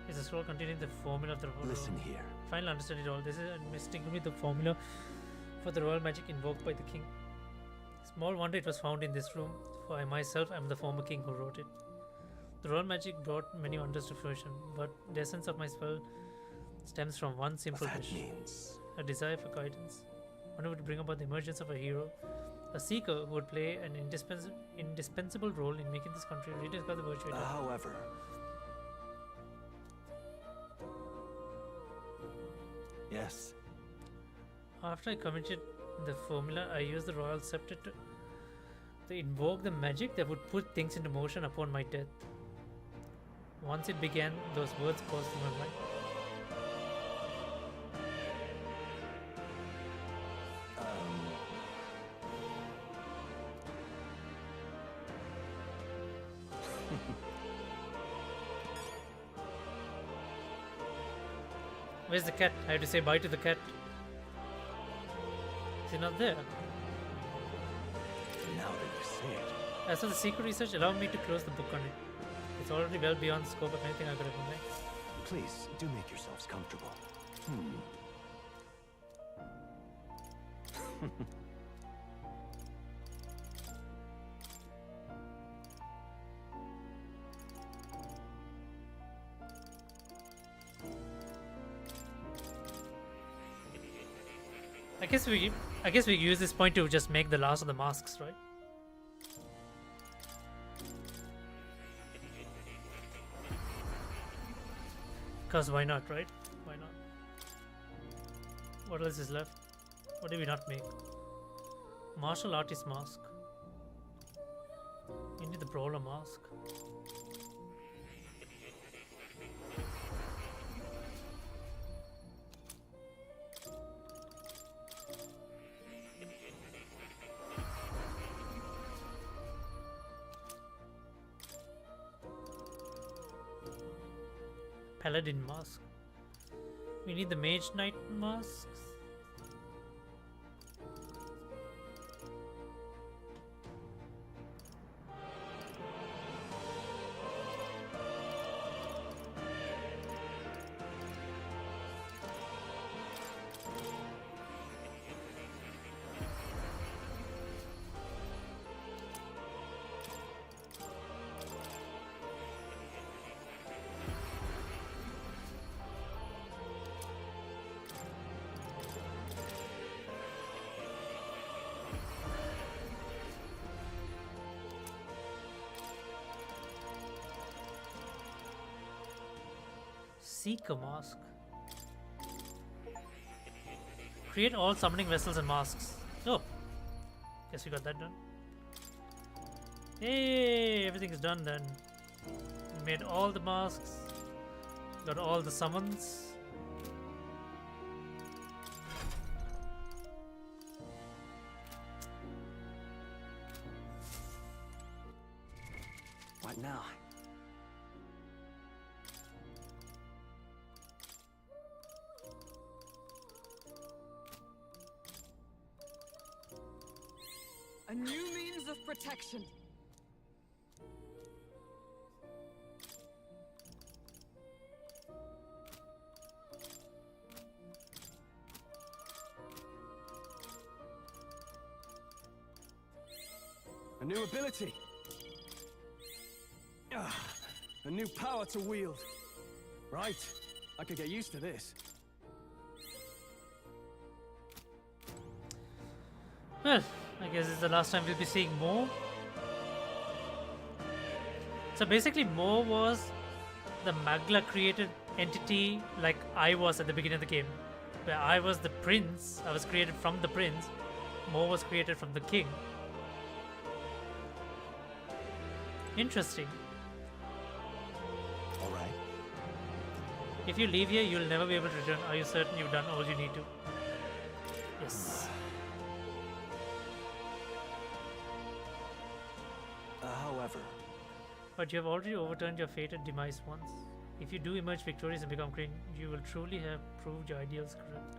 Is the scroll containing the formula of the royal? Listen here. Finally understood it all. This is distinctly the formula for the royal magic invoked by the king. Small wonder it was found in this room, for I myself am the former king who wrote it. The royal magic brought many wonders to fruition, but the essence of my spell stems from one simple wish. A desire for guidance. One who would bring about the emergence of a hero. A seeker who would play an indispensable role in making this country rediscover the virtue. However, yes. After I committed the formula, I used the royal scepter to invoke the magic that would put things into motion upon my death. Once it began, those words coursed through my mind. Where's the cat? I have to say bye to the cat. Is he not there? Now that you say it. As for the secret research, allow me to close the book on it. It's already well beyond the scope of anything I could have done next. Please, do make yourselves comfortable. I guess we use this point to just make the last of the masks, right? Because why not, right? Why not? What else is left? What did we not make? Martial artist mask. We need the brawler mask. Paladin mask. We need the Mage Knight masks. Seeker mask. Create all summoning vessels and masks. Oh, guess we got that done. Hey, everything's done then. We made all the masks. Got all the summons. What now? A new means of protection. A new ability. A new power to wield. Right. I could get used to this. Well, I guess it's the last time we'll be seeing Mo. So basically Mo was the Magla created entity like I was at the beginning of the game. Where I was the prince, I was created from the prince. Mo was created from the king. Interesting. Alright. If you leave here, you'll never be able to return. Are you certain you've done all you need to? Yes. However, But you have already overturned your fated demise once. If you do emerge victorious and become king, you will truly have proved your ideals correct.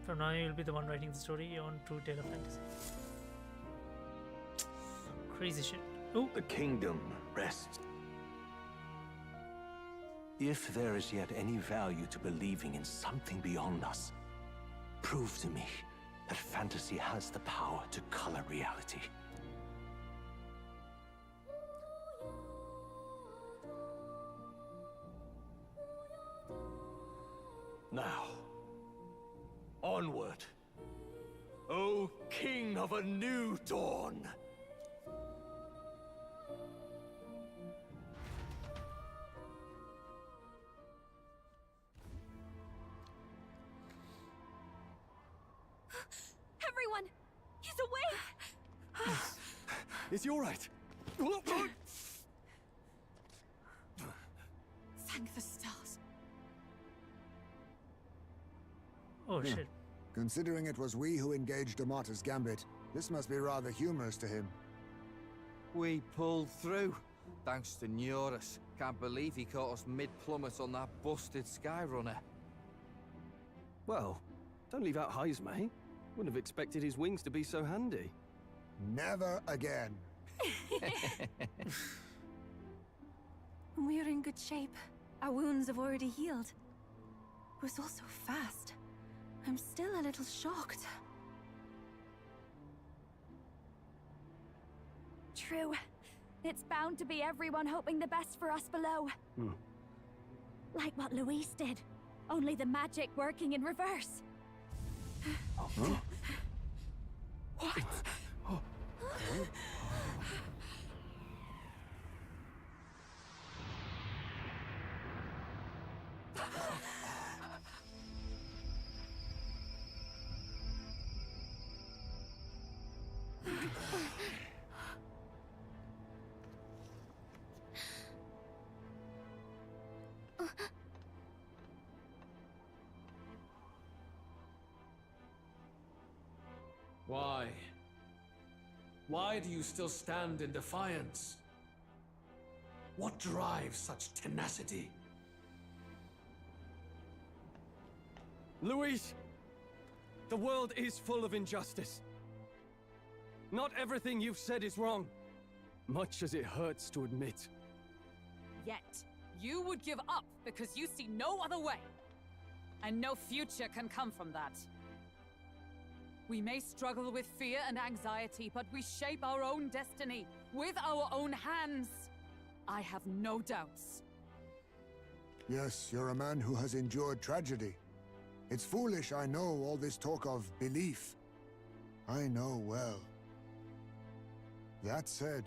From now, you'll be the one writing the story, your own true tale of fantasy. Crazy shit. Oh, the kingdom rests. If there is yet any value to believing in something beyond us, prove to me that fantasy has the power to color reality. Now, onward, O King of a new dawn! Everyone! He's awake! Is he all right? Thank the stars. oh shit. Considering it was we who engaged Amata's gambit, this must be rather humorous to him. We pulled through, thanks to Neurus. Can't believe he caught us mid-plummet on that busted Skyrunner. Well, don't leave out Heis, mate. Wouldn't have expected his wings to be so handy. Never again. We're in good shape. Our wounds have already healed. It was all so fast. I'm still a little shocked. True. It's bound to be everyone hoping the best for us below. Like what Luis did. Only the magic working in reverse. What? Why? Why do you still stand in defiance? What drives such tenacity? Luis, the world is full of injustice. Not everything you've said is wrong, much as it hurts to admit. Yet, you would give up because you see no other way. And no future can come from that. We may struggle with fear and anxiety, but we shape our own destiny with our own hands. I have no doubts. Yes, you're a man who has endured tragedy. It's foolish, I know, all this talk of belief. I know well. That said,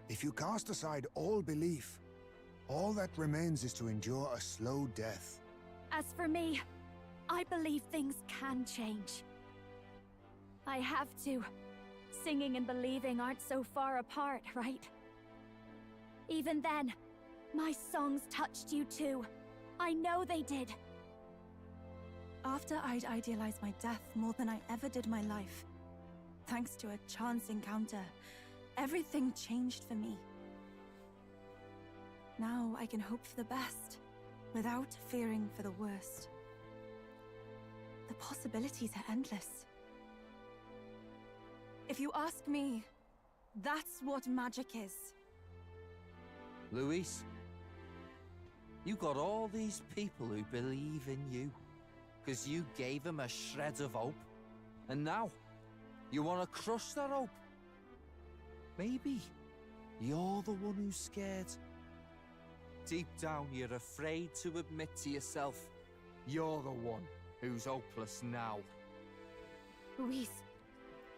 if you cast aside all belief, all that remains is to endure a slow death. As for me, I believe things can change. I have to. Singing and believing aren't so far apart, right? Even then, my songs touched you too. I know they did. After I'd idealized my death more than I ever did my life, thanks to a chance encounter, everything changed for me. Now I can hope for the best, without fearing for the worst. The possibilities are endless. If you ask me, that's what magic is. Luis, you got all these people who believe in you, because you gave them a shred of hope. And now, you want to crush that hope. Maybe you're the one who's scared. Deep down, you're afraid to admit to yourself, you're the one who's hopeless now. Luis,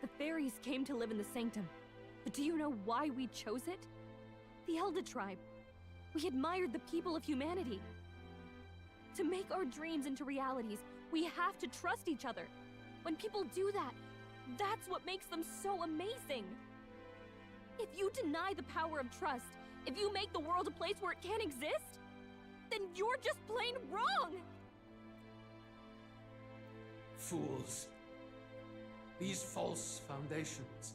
the fairies came to live in the Sanctum. But do you know why we chose it? The Elder Tribe. We admired the people of humanity. To make our dreams into realities, we have to trust each other. When people do that, that's what makes them so amazing. If you deny the power of trust, if you make the world a place where it can't exist, then you're just plain wrong! Fools. These false foundations.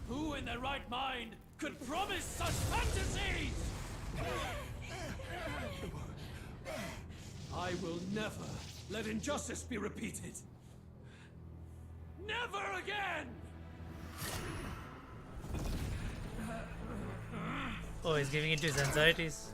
Who in their right mind could promise such fantasies? I will never let injustice be repeated. Never again! Oh, he's giving into his anxieties.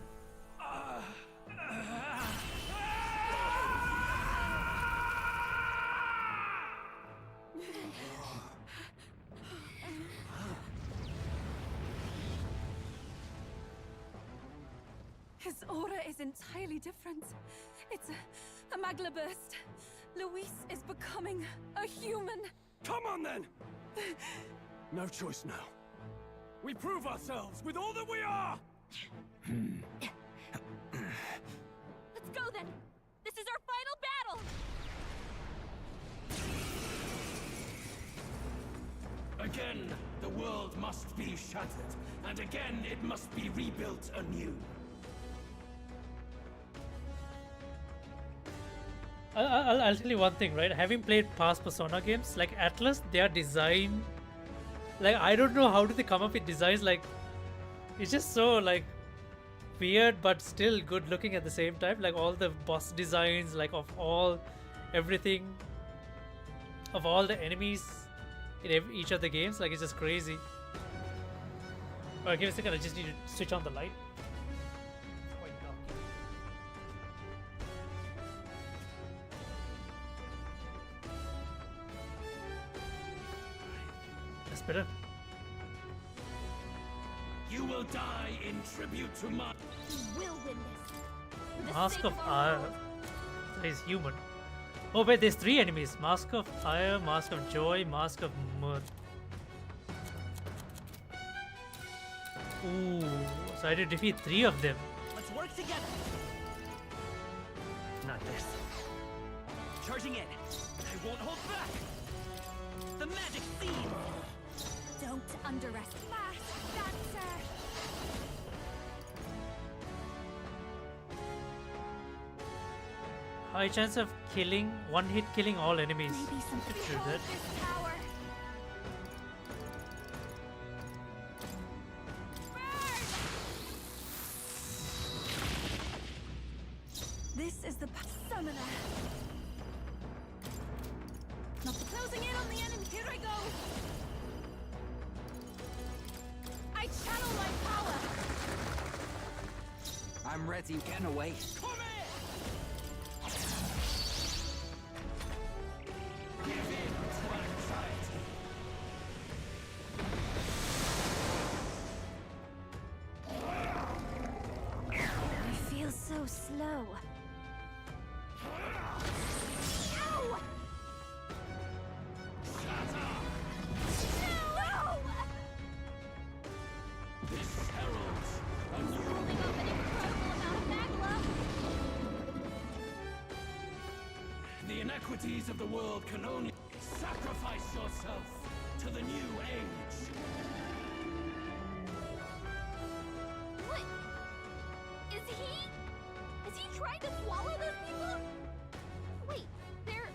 His aura is entirely different. It's a magla burst. Luis is becoming a human. Come on then! No choice now. We prove ourselves with all that we are! Let's go then! This is our final battle! Again, the world must be shattered, and again it must be rebuilt anew. I'll tell you one thing, right? Having played past Persona games, like Atlas, they are designed... Like, I don't know how do they come up with designs, like... It's just so, like... weird, but still good looking at the same time. Like, all the boss designs, like, of all... everything... of all the enemies in each of the games. Like, it's just crazy. Alright, give me a second, I just need to switch on the light. It's quite dark. That's better. You will die in tribute to my... We will win this. For the Mask sake of our Fire. world. He's human. Oh wait, there's 3 enemies. Mask of Fire, Mask of Joy, Mask of Mirth. Ooh, so I had to defeat 3 of them. Let's work together. Not this. Charging in. I won't hold back. The magic seed. Don't underestimate. Fast dancer! High chance of killing, one hit killing all enemies. Maybe something Should do hold that. this power. This is the summoner. Not closing in on the enemy. Here I go. I channel my power. I'm ready. Getting away. Come here! Give in to anxiety. I feel so slow. Ow! No! This heralds a He's new holding up an incredible amount of magma. The inequities of the world can only sacrifice yourself to the new age. What? Is he trying to swallow those people? Wait, they're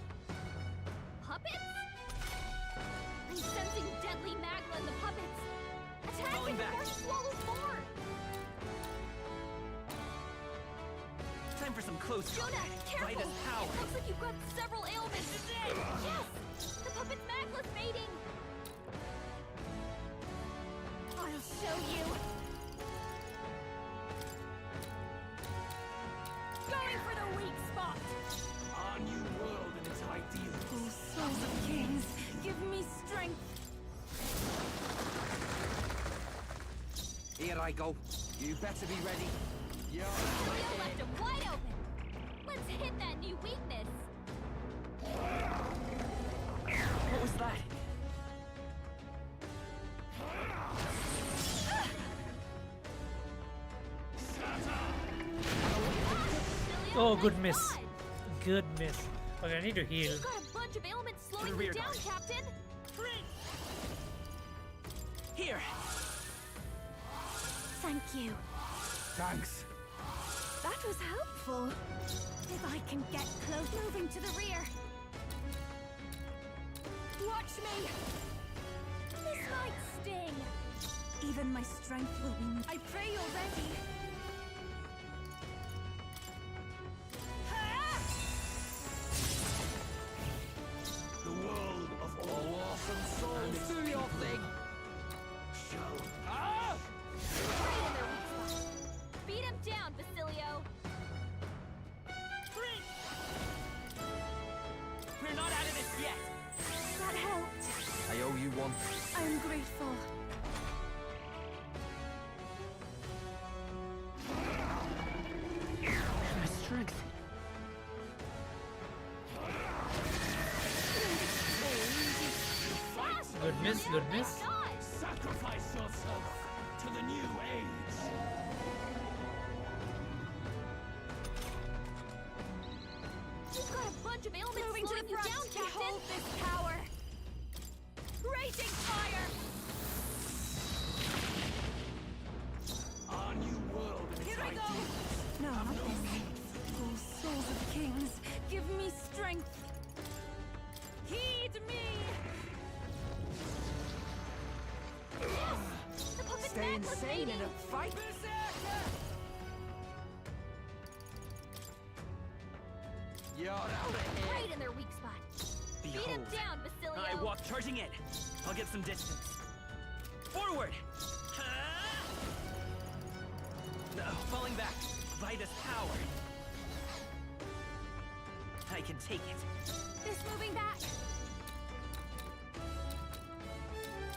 puppets? I'm sensing deadly magma in the puppets. Attack Falling him back. before he swallows more. Time for some close Jonah, combat. careful! Vida's power. It looks like you've got several ailments. Yes! The puppet's magma's mating. I'll show you. Going for the weak spot. Our new world and its ideals. Oh, souls of kings, give me strength. Here I go. You better be ready. You're Julio left him wide open. Let's hit that new weakness. What was that? Oh, good miss. Good miss. Okay, I need to heal. You've got a bunch of ailments slowing you rear down, guard. Captain. Here. Thank you. Thanks. That was helpful. If I can get close, moving to the rear. Watch me. This might sting. Even my strength will be. I pray you're ready. The world of all awesome souls. Do your thing. Shall. Ah! Right in their weak spot. Beat him down, Basilio. We're not out of this yet. That helped. I owe you one. I'm grateful. My strength. Good miss, good miss. Sacrifice yourself to the new age. You've got a bunch of ailments Moving to slowing the you front. down, Captain. Behold this power. Raging fire. Our new world and its Here I go. ideals. No, not this. Oh, souls of kings, give me strength. Heed me. The puppet's Stay magma's insane mating. in a fight. You're out of here. Right in their weak spot. Beat him Behold. down, Basilio. I walk charging in. I'll get some distance. Forward! No, falling back. Vida's power. I can take it. This moving back.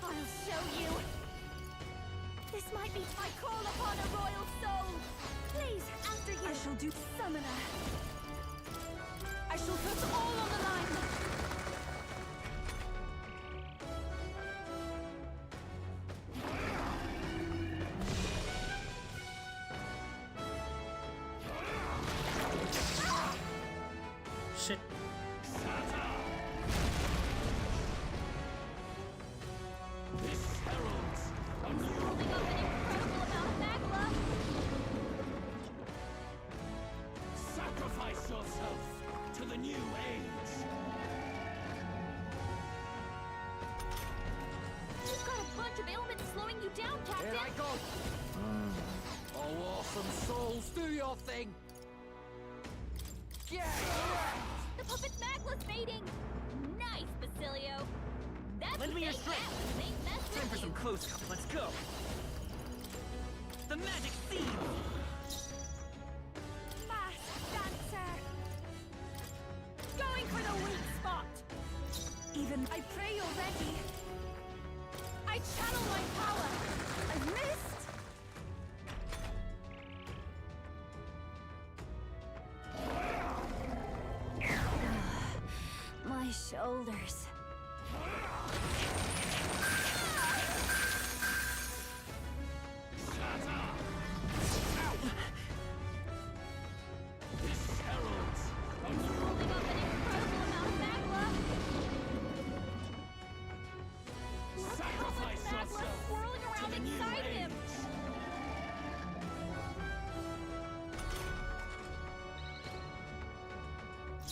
I'll show you. This might be. I call upon a royal soul. Please, after you. I shall do summoner. I shall put all on the line. Shit. This heralds a He's new holding up an incredible amount of magma. sacrifice yourself to the new age. You've got a bunch of ailments slowing you down, Captain. Here I go. Oh, awesome souls, do your thing. The puppet's magla's fading! Nice, Basilio! That's Lend the me your thing, strength. Atlas ain't messing Time for with some you. close combat. Let's go. The magic seed. Mask dancer! Going for the weak spot! Even I pray you're ready. I channel my power. I've missed. My shoulders. Holding up an incredible amount of magla. Look how much magla swirling around inside him.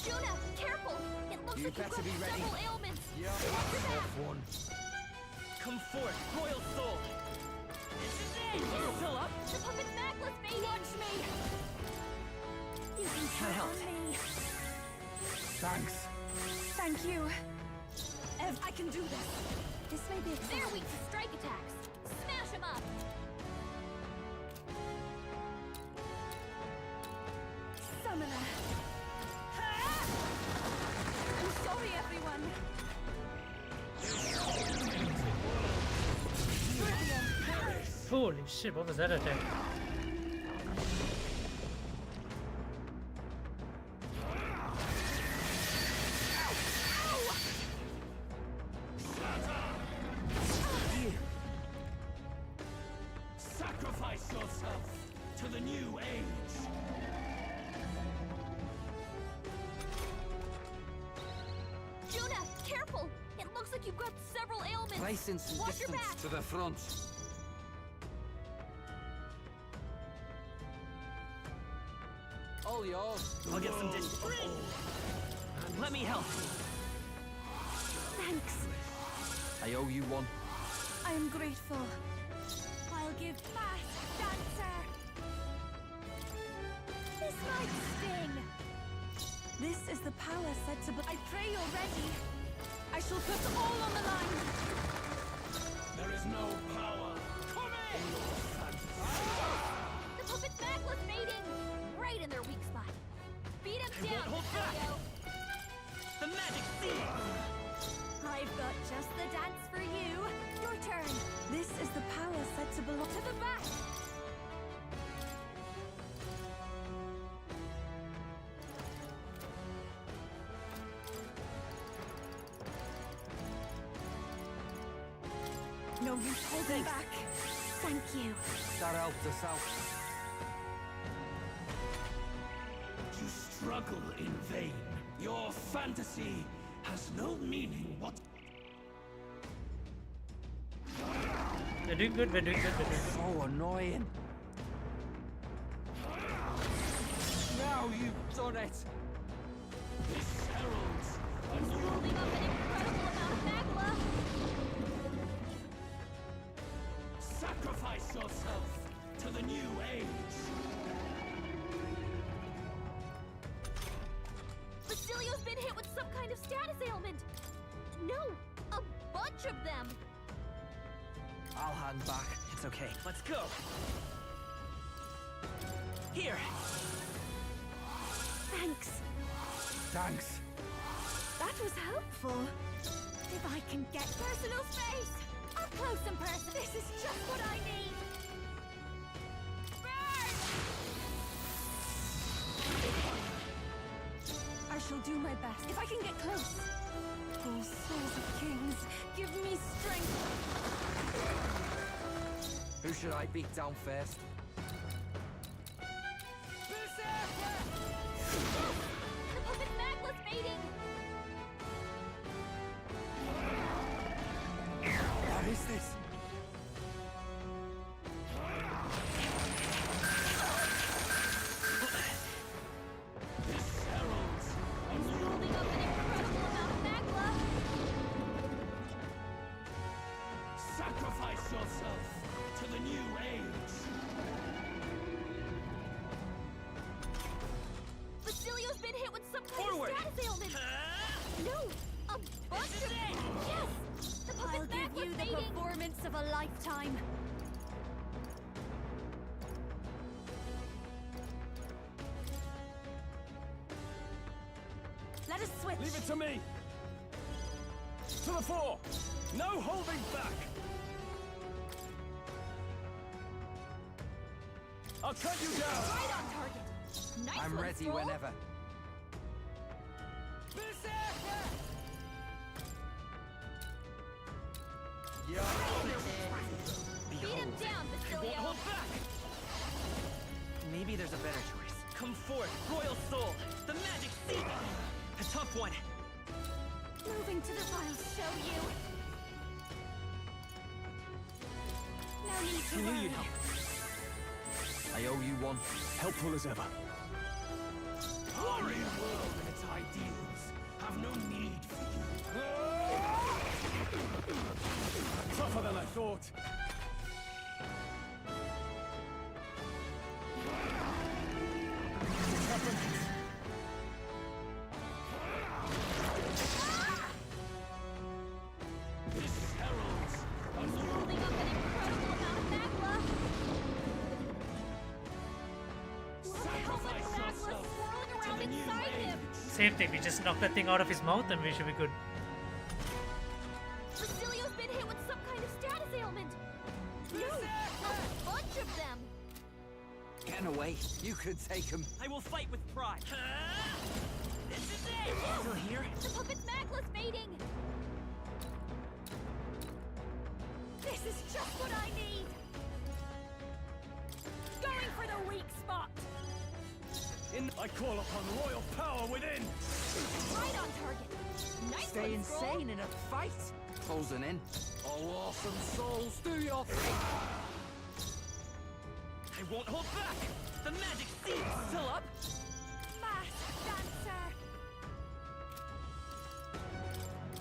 Juna, careful! It looks You like you've better got be ready. several ailments. Yeah, Watch your back. tough one. Come forth, royal soul. This is it. You're still up. The puppet's magla's fading. Watch me. You can Can I help? count on me. Thanks. Thank you. Ev, I can do this. This may be They're weak to strike attacks. Smash them up. Summoner. Ha! I'm sorry, everyone. Holy shit, what was that attack? Sacrifice yourself to the new age. Juna, careful! It looks like you've got several ailments. Placing some Watch your distance back. to the front. All yours. I'll get some distance. Let me help. Thanks. I owe you one. I am grateful. I'll give Mask Dancer. This might sting. This is the power said to be. I pray you're ready. I shall put all on the line. There is no power. Come in! The puppet's magla's fading. Right in their weak spot. Beat him I down, won't hold back. Basilio. The magic seed. I've got just the dance for you. Your turn. This is the power said to belong to the back. No use holding back. Thank you. That helped us out. You struggle in vain. Your fantasy has no meaning what. We're doing good, we're doing good, we're doing good. So annoying. Now you've done it. This heralds a new Holding up an incredible amount of magla. sacrifice yourself to the new age. Basilio's been hit with some kind of status ailment. No, a bunch of them. I'll hand back. It's okay. Let's go. Here. Thanks. Thanks. That was helpful. If I can get personal space. Up close and personal. This is just what I need. Burn! I shall do my best. If I can get close. Oh, souls of kings, give me strength. Who should I beat down first? The puppet's magla's fading. What is this? This heralds a new Holding up an incredible amount of magla. sacrifice yourself to the new age. Basilio's been hit with chance of a lifetime. Let us switch. Leave it to me! To the fore! No holding back! I'll cut you down! Right on target. Nice I'm one, ready Scroll. whenever. Beat him down, Basilio. Hold back! Maybe there's a better choice. Come forth, Royal Soul! The magic seed! A tough one! Moving to the I'll show you. No need to I knew worry. you'd help. I owe you one. Helpful as ever. Warrior world and its ideals have no need for you. Tougher than I thought. What's happened? This heralds He's holding up an incredible amount of magma. Look how much magma swirling around inside him. Same thing, we just knock that thing out of his mouth and we should be good. Basilio's been hit with some kind of status ailment. No, a bunch of them. Getting away. You could take him. I will fight with pride. This is it! Still here? The puppet's magma's mating. This is just what I need. Going for the weak spot. I call upon royal power within! Right on target. Nice Stay one, Scroll. insane in a fight. Closing in. Oh, awesome souls, do your thing. I won't hold back! The magic seed still up! Fast dancer.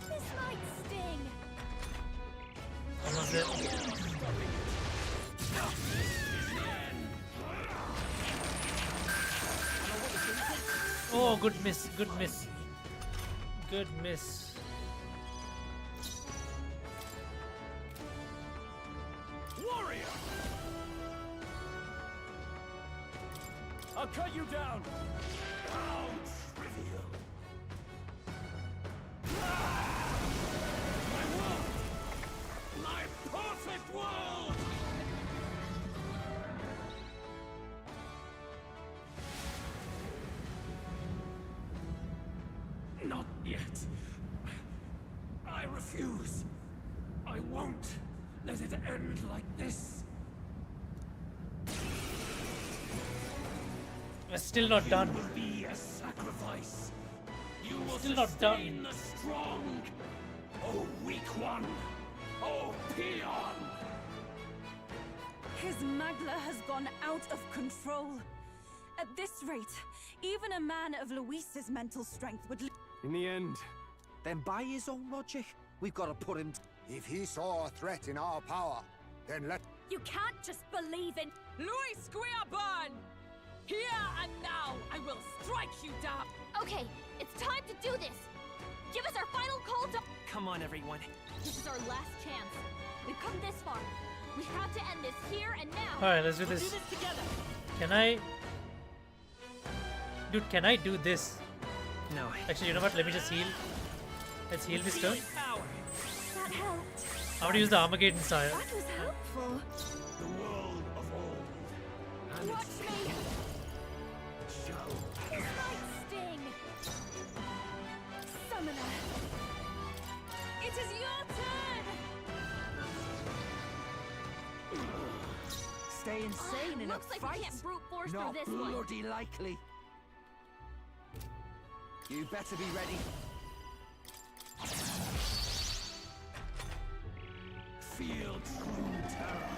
This might sting. Almost there. Oh, good miss, good miss. Good miss. Warrior! I'll cut you down! how trivial. My world! My perfect world! Not yet. I refuse. I won't let it end like this. We're still not done. You will be a sacrifice. You will Still not sustain done. the strong. Oh, weak one. Oh, peon. His magla has gone out of control. At this rate, even a man of Luis's mental strength would. In the end, Then by his own logic, we've got to put him. If he saw a threat in our power, then let... You can't just believe in. Luis Squeaburn! Here and now, I will strike you down! Okay, it's time to do this. Give us our final call to. Come on, everyone. This is our last chance. We've come this far. We have to end this here and now. Alright, let's do We'll do this. this together! Can I... Dude, can I do this? No. Actually, you know what? Let me just heal. Let's heal this turn. Power. That helped. I'm gonna use the Armageddon style. That was helpful. The world of old. And Watch its me. shall This might sting. Summoner. It is your turn. Stay insane in a Looks like fight. we can't brute force Not through this one. bloody likely. You better be ready. feel true terror.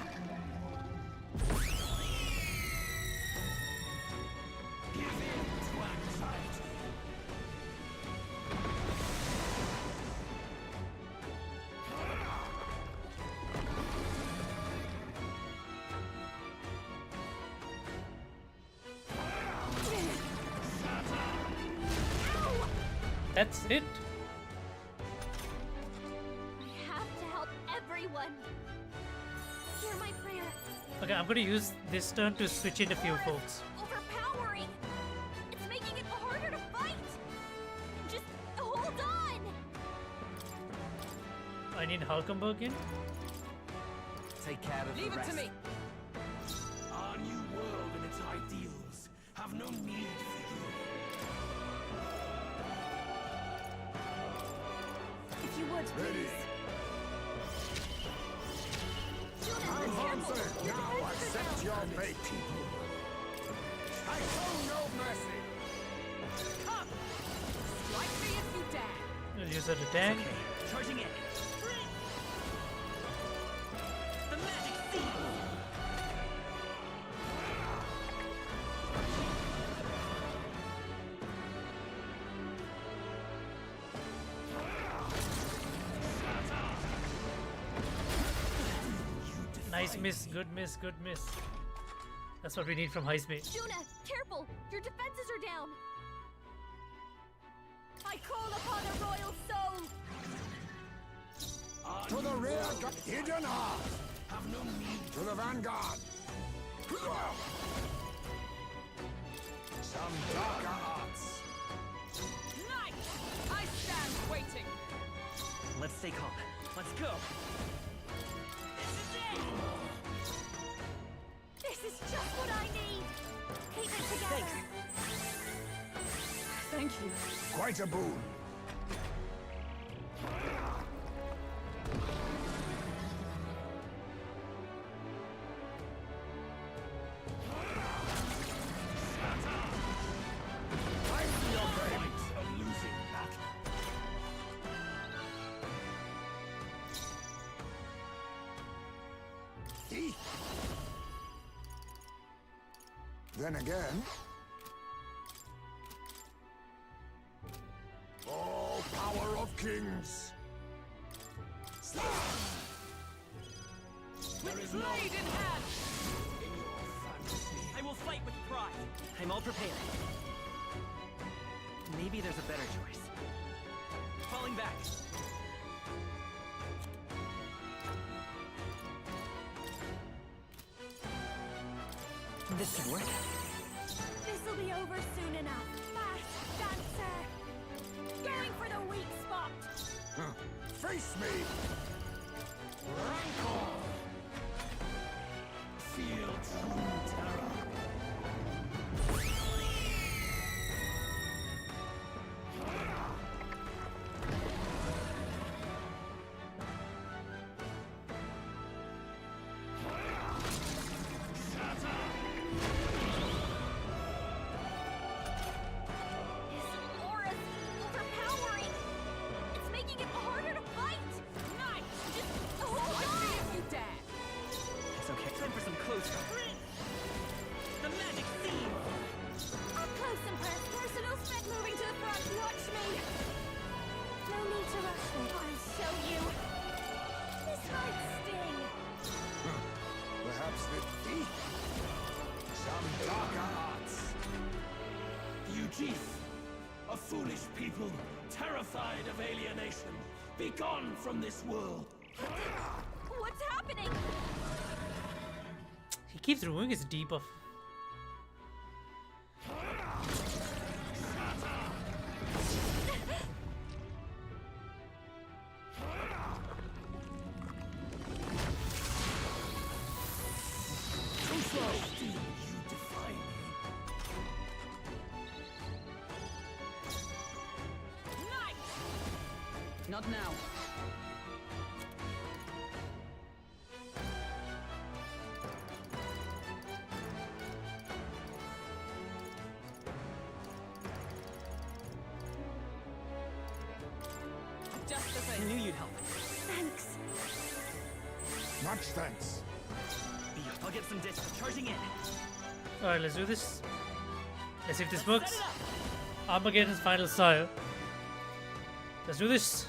Give in to anxiety. That's it. I have to help everyone. Okay, I'm gonna use this turn to switch in a few folks. Overpowering! It's making it harder to fight! Just hold on! I need Hulkenberg in. Take care of Leave the it rest. to me. Our new world and its ideals have no need for you. If you would, please. Alfonso, now accept your fate. I show no mercy. Come! Strike me if you dare! I'll use that attack. Okay, charging in. The magic seed! Nice miss, good miss, good miss. That's what we need from high speed. Juna, careful! Your defenses are down! I call upon a royal soul! To the rear, hidden heart. Have no need. To the vanguard. Some darker arts. Knight! I stand waiting! Let's stay calm. Let's go. This is just what I need! Keep it together! Thank you. Quite a boon. I see your point of losing battle. Then again, all power of kings. With blade in hand! I will fight with pride. I'm all prepared. Maybe there's a better choice. Falling back. This should work. This'll be over soon enough. Fast dancer! Going for the weak spot! Face me! Rancor! Feel true terror. His aura's overpowering! It's making it harder to fight! Knight! Just hold Strike me on! if you dare! It's okay. Time for some close combat. The magic seed! Up close and personal set moving to the front. Watch me! No need to rush me. I'll show you. This might sting. Perhaps the thief? Some darker arts. You chief, a foolish people, terrified of alienation, be gone from this world. What's happening? He keeps removing his debuff. Too slow. Still, you defy me. Knight! Not now. Just the I same. knew you'd help. Thanks. Much thanks. I'll get some discs. Charging in. Alright, let's do this. Let's see if this Let's works. set it up. Armageddon's final style. Let's do this.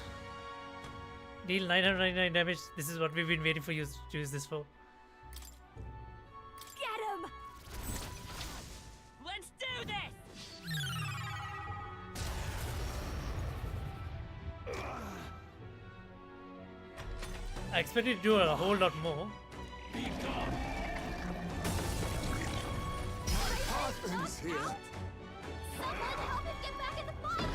Deal 999 damage. This is what we've been waiting for you to use this for. Get him! Let's do this! I expected to do a whole lot more. Be gone. Something's here. Out? Someone help him get back in the fight!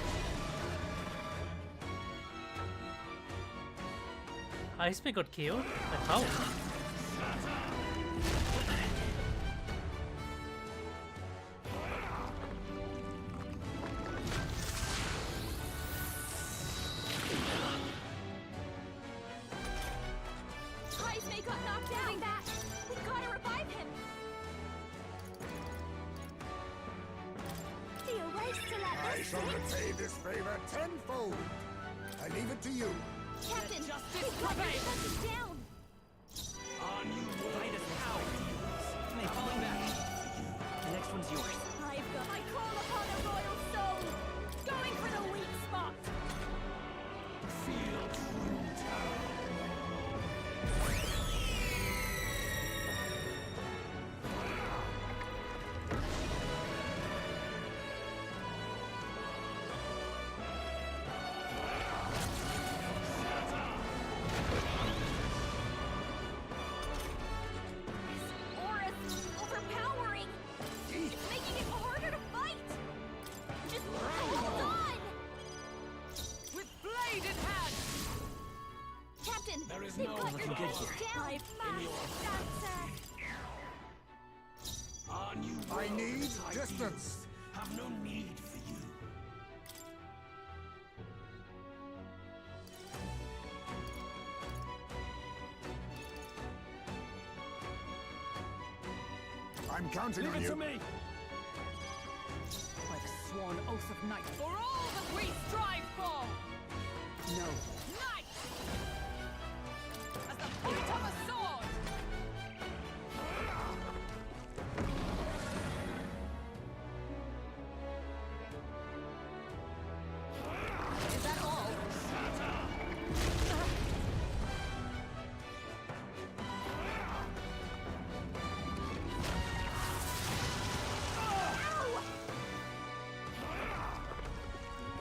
Iceman got killed? Like how? Heismay got knocked down! Back. We gotta revive him! Do you wish to let I this shall sit? repay this favor tenfold. I leave it to you. Captain, Justice we've got to prevail. shut this down! On you by this power. They falling back. The next one's yours. I call upon a royal soul! Going for the weak spot! Feel true terror. Aura's overpowering! It's making it harder to fight! Just hold on! With blade in hand! Captain, There is they've no got looking your good forces here. down! On you. I need world's distance. ideals have no need for you. I'm counting Leave on it you. to me! By the sworn oath of night, for all that we strive for! No. Night! As the point of a sword! Is that all?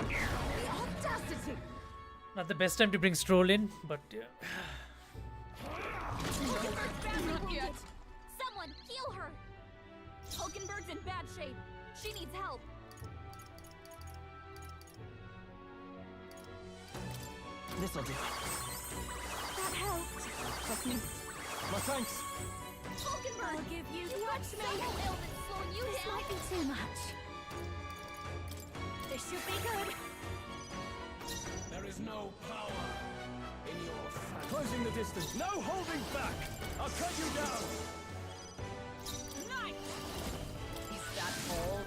The audacity! Not the best time to bring Stroll in, but Not yet! Someone heal her! Hulkenberg's in bad shape. She needs help. This'll do. That helped. Trust me. My thanks. Hulkenberg! I'll give you touch me! Several ailments slowing you down! Might be too much. This should be good. There is no power in your fantasy. Closing the distance. No holding back! I'll cut you down! Night! Is that all?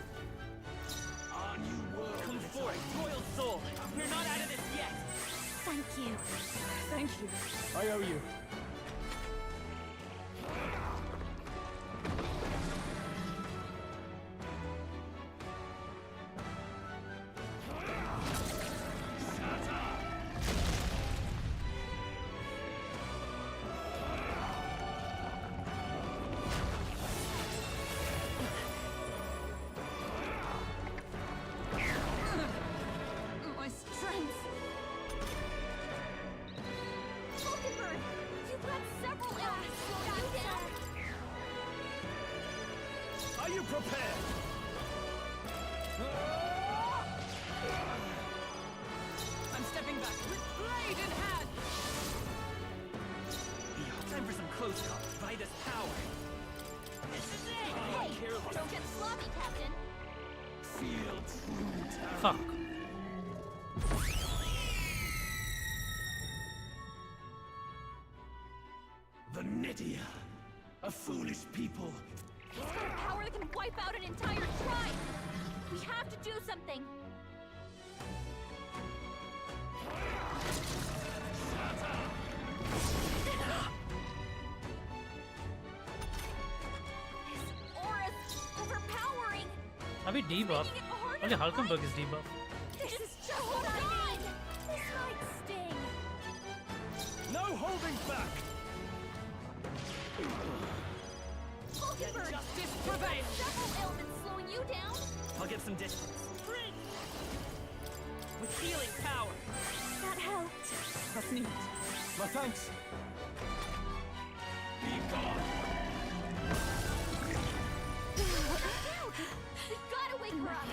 On you world. Come forth, royal soul. We're not out of this yet. Thank you. Thank you. I owe you. My strength. Hulkenberg! You've got several ailments slowing you down! Are you prepared? I'm stepping back with blade in hand. Time for some close calls by this power. This is it. Hey! Don't get sloppy, Captain! Feel true terror. fuck. The Nidia. A foolish people. He's got a power that can wipe out an entire tribe! We have to do something! His aura's overpowering! Are we debuffed? Making it harder Only to Hulkenberg fight. is debuffed. This is just hold on! This might sting! No holding back! Hulkenberg! Justice prevails. Several ailments slowing you down! I'll get some distance. With healing power. That helped. Trust me. My thanks. Be gone. We gotta wake her up!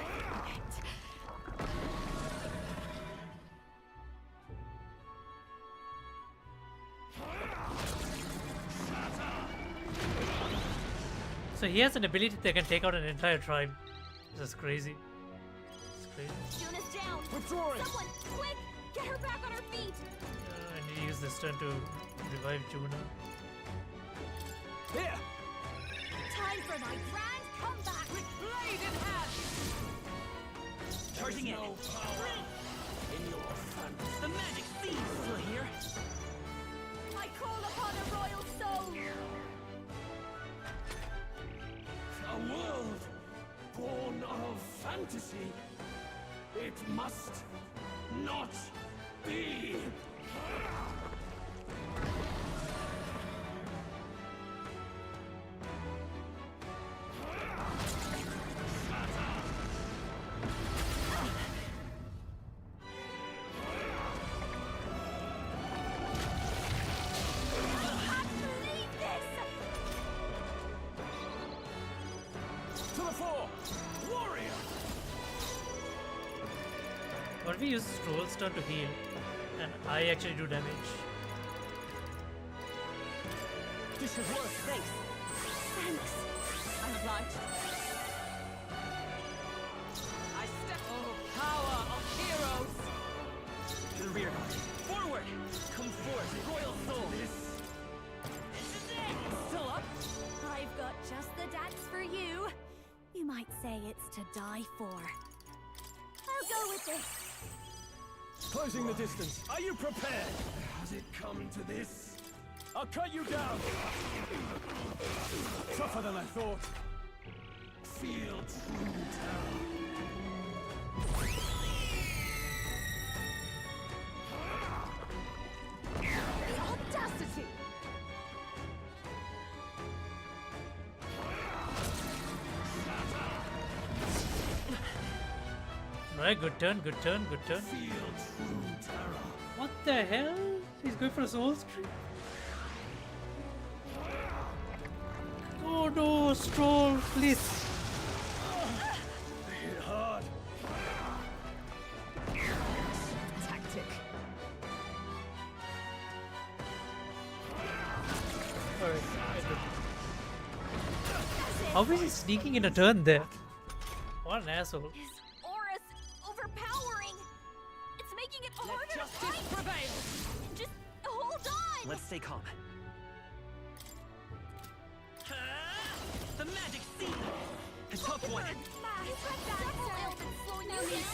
So he has an ability that can take out an entire tribe. This is crazy. It's crazy. Juna's down! Withdrawing! Someone, quick! Get her back on her feet! I need to use this turn to revive Juna. Here! Time for my grand comeback! With blade in hand! Charging in. No power in your fantasy. The magic seed's still here. I call upon a royal soul! A world born of fantasy. It must not be. To the fore! Warrior! What if we use Stroll's turn to heal and I actually do damage? This is worth Thanks. Thanks. I'm obliged. I step. Oh, power of heroes! To the rear guard. Forward! Come forth, royal soul! It's still up? I've got just the dance for you. You might say it's to die for. I'll go with this. Closing the distance. Are you prepared? Has it come to this? I'll cut you down. Tougher than I thought. Feel true terror. The audacity! Right, good turn, good turn, good turn. Feel true terror. What the hell? He's going for a soul stream. Oh no, Stroll, please. Hit hard. Tactic. Alright, how is he sneaking in a turn there? What an asshole. His aura's overpowering. It's making it harder Let to justice fight. prevail! Just hold on. Let's stay calm. The magic seed! A tough one! Can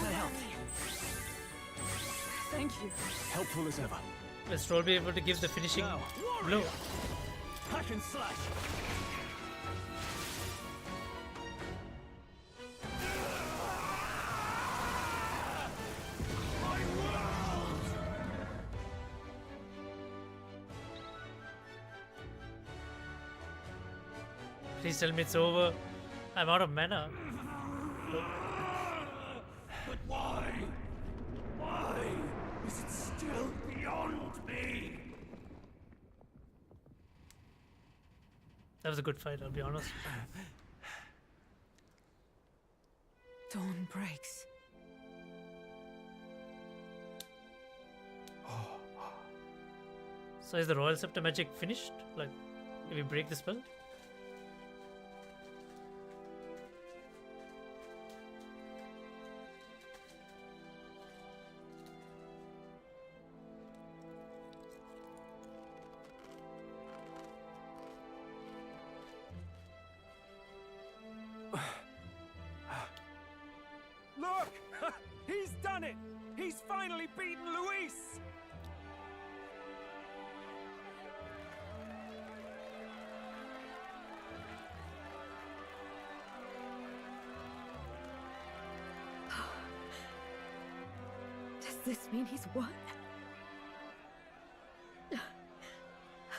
I help? Thank you. Helpful as ever. Will Stroll be able to give the finishing Now, blow? Hack and slash. My world! Please tell me it's over. I'm out of mana. But why? Why is it still beyond me? That was a good fight, I'll be honest. Dawn breaks. So is the Royal Scepter magic finished? Like, if we break the spell? Look! He's done it! He's finally beaten Luis! Does this mean he's won?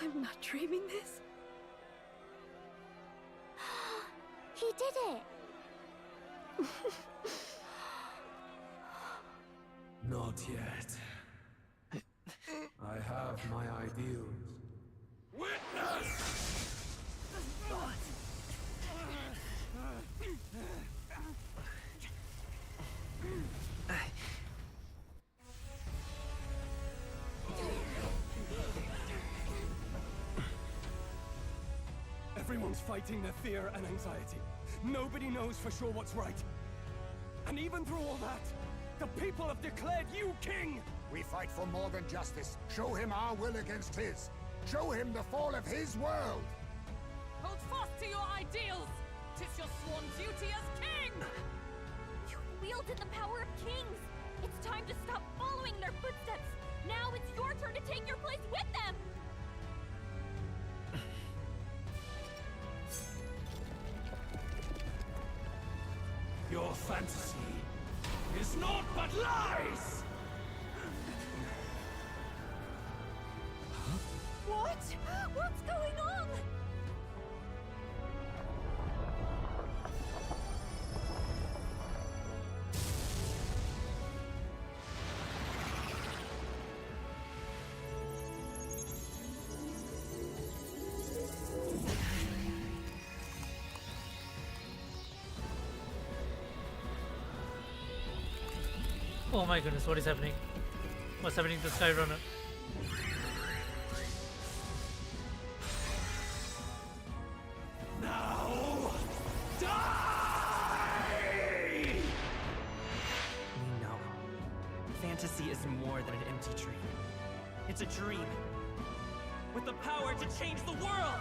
I'm not dreaming this. He did it. Not yet. I have my ideals. Witness! Everyone's fighting their fear and anxiety. Nobody knows for sure what's right. And even through all that, the people have declared you king! We fight for more than justice. Show him our will against his. Show him the fall of his world! Hold fast to your ideals! 'Tis your sworn duty as king! You've wielded the power of kings! It's time to stop following their footsteps! Now it's your turn to take your place with them! Your fantasy is naught but lies! What? What's going on? Oh my goodness, what is happening? What's happening to Skyrunner? Now, die! We know. Fantasy is more than an empty dream. It's a dream with the power to change the world!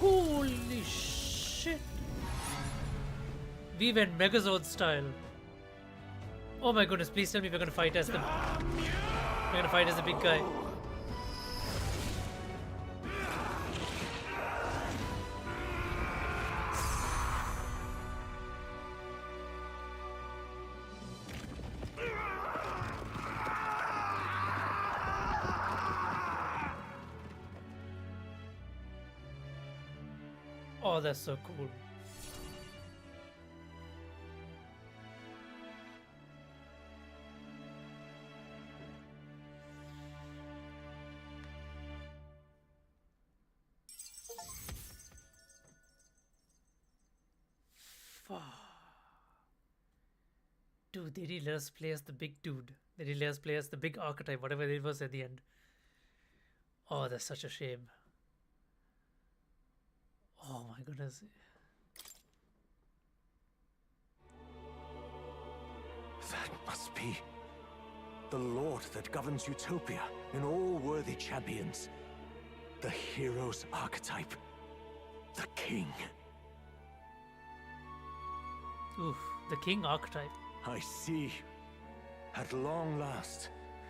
Holy shit! We went Megazord style. Oh my goodness, please tell me we're gonna fight as the... We're gonna fight as the big guy. Oh, that's so cool. Dude, they really let us play as the big dude. They really let us play as the big archetype, whatever it was at the end. Oh, that's such a shame. Oh my goodness. That must be the Lord that governs Utopia in all worthy champions. The hero's archetype. The king. Oof, the king archetype. I see. At long last,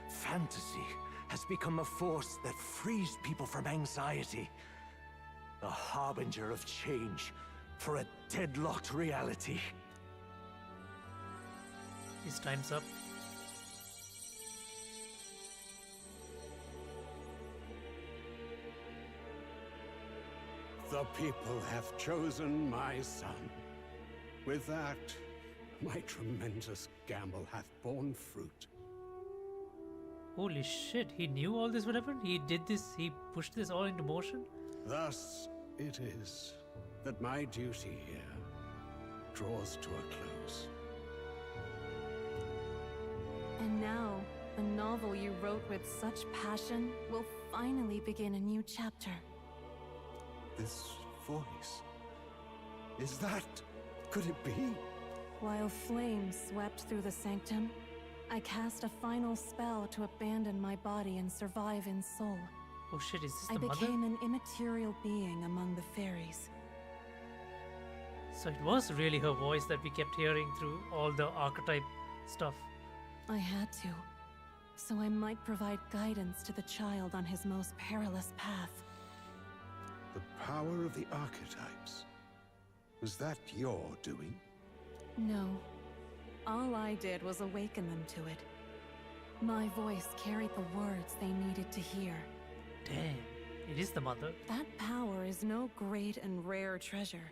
fantasy has become a force that frees people from anxiety. A harbinger of change for a deadlocked reality. His time's up. The people have chosen my son. With that, my tremendous gamble hath borne fruit. Holy shit, he knew all this would happen? He did this, he pushed this all into motion? Thus it is that my duty here draws to a close. And now, the novel you wrote with such passion will finally begin a new chapter. This voice... is that... could it be? While flames swept through the sanctum, I cast a final spell to abandon my body and survive in soul. Oh shit, is this I the mother? became an immaterial being among the fairies. So it was really her voice that we kept hearing through all the archetype stuff. I had to, so I might provide guidance to the child on his most perilous path. The power of the archetypes. Was that your doing? No. All I did was awaken them to it. My voice carried the words they needed to hear. Damn, it is the mother. That power is no great and rare treasure.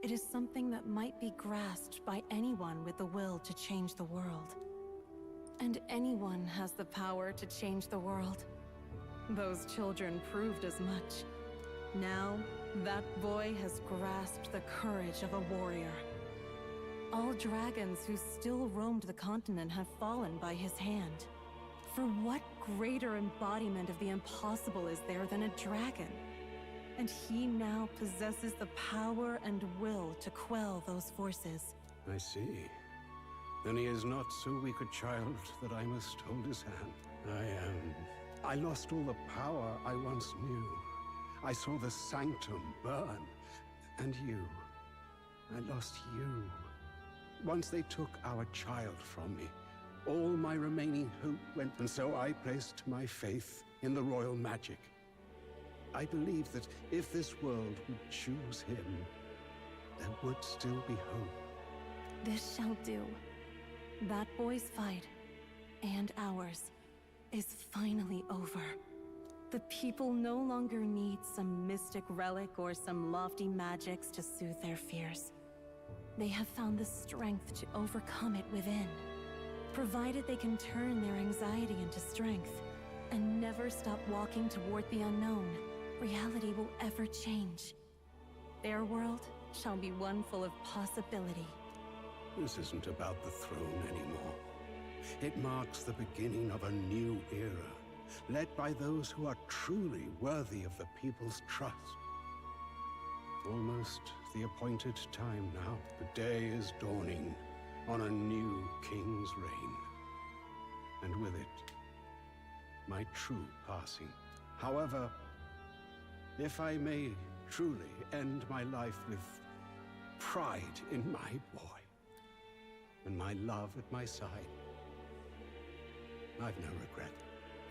It is something that might be grasped by anyone with the will to change the world. And anyone has the power to change the world. Those children proved as much. Now, that boy has grasped the courage of a warrior. All dragons who still roamed the continent have fallen by his hand. For what greater embodiment of the impossible is there than a dragon? And he now possesses the power and will to quell those forces. I see. Then he is not so weak a child that I must hold his hand. I lost all the power I once knew. I saw the sanctum burn. And you. I lost you. Once they took our child from me. All my remaining hope went, and so I placed my faith in the royal magic. I believed that if this world would choose him, there would still be hope. This shall do. That boy's fight, and ours, is finally over. The people no longer need some mystic relic or some lofty magics to soothe their fears. They have found the strength to overcome it within. Provided they can turn their anxiety into strength and never stop walking toward the unknown, reality will ever change. Their world shall be one full of possibility. This isn't about the throne anymore. It marks the beginning of a new era, led by those who are truly worthy of the people's trust. Almost the appointed time now. The day is dawning on a new king's reign. And with it, my true passing. However, if I may truly end my life with pride in my boy, and my love at my side, I've no regret.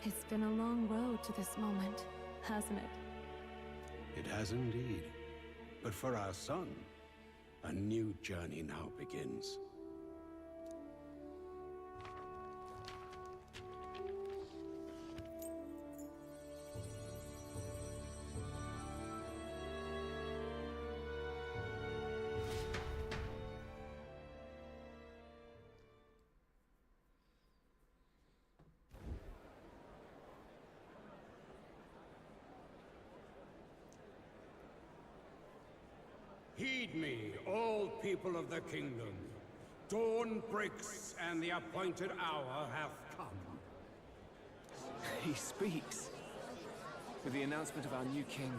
It's been a long road to this moment, hasn't it? It has indeed. But for our son, a new journey now begins. Heed me, all people of the kingdom. Dawn breaks, and the appointed hour hath come. He speaks. With the announcement of our new king,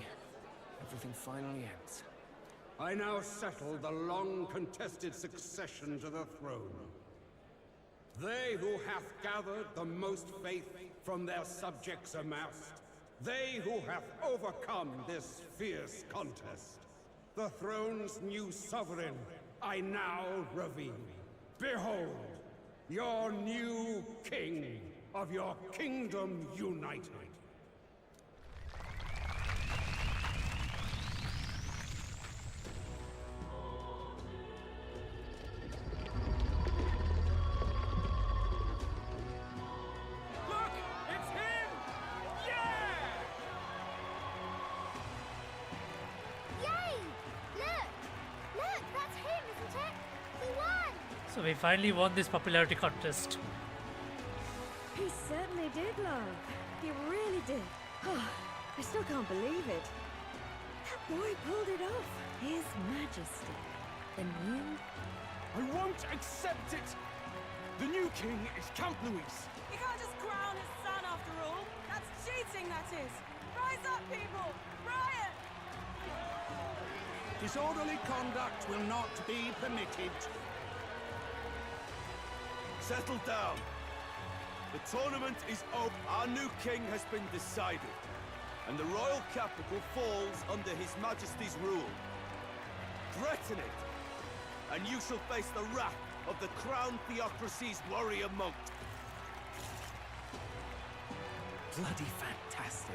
everything finally ends. I now settle the long-contested succession to the throne. They who hath gathered the most faith from their subjects amassed, they who hath overcome this fierce contest, the throne's new sovereign, I now reveal. Behold, your new king of your kingdom united. So we finally won this popularity contest. He certainly did, love. He really did. Oh, I still can't believe it. That boy pulled it off. His Majesty. The new... I won't accept it! The new king is Count Luis. You can't just crown his son after all. That's cheating, that is. Rise up, people! Riot! Disorderly conduct will not be permitted. Settle down. The tournament is over. Our new king has been decided, and the royal capital falls under His Majesty's rule. Threaten it, and you shall face the wrath of the crown theocracy's warrior monk. Bloody fantastic.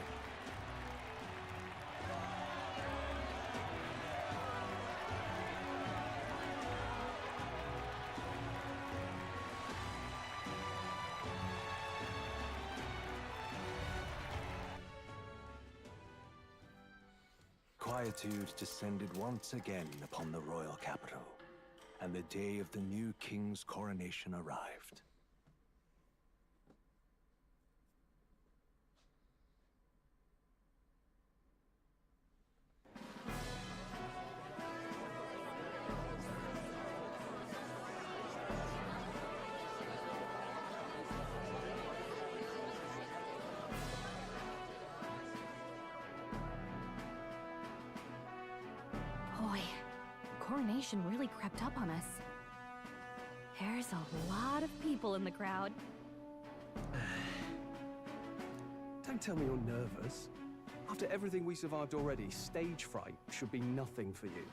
Quietude descended once again upon the royal capital, and the day of the new king's coronation arrived. Boy, coronation really crept up on us. There's a lot of people in the crowd. Don't tell me you're nervous. After everything we survived already, stage fright should be nothing for you.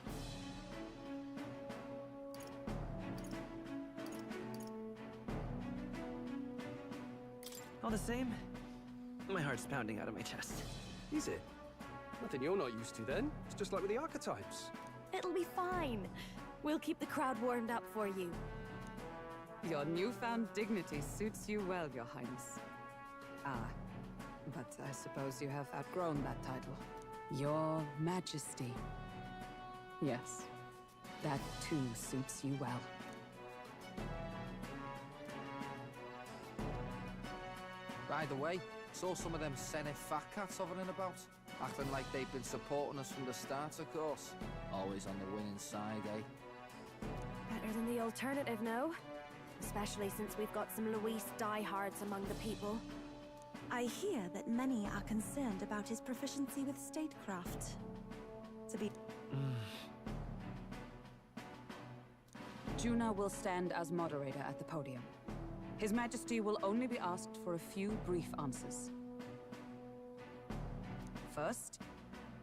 All the same, my heart's pounding out of my chest. Is it? Nothing you're not used to then. It's just like with the archetypes. It'll be fine. We'll keep the crowd warmed up for you. Your newfound dignity suits you well, Your Highness. Ah, but I suppose you have outgrown that title. Your Majesty. Yes, that too suits you well. By the way, saw some of them Senate fat cats hovering about, acting like they've been supporting us from the start, of course. Always on the winning side, eh? Better than the alternative, no? Especially since we've got some Luis diehards among the people. I hear that many are concerned about his proficiency with statecraft. To be... Juna will stand as moderator at the podium. His Majesty will only be asked for a few brief answers. First,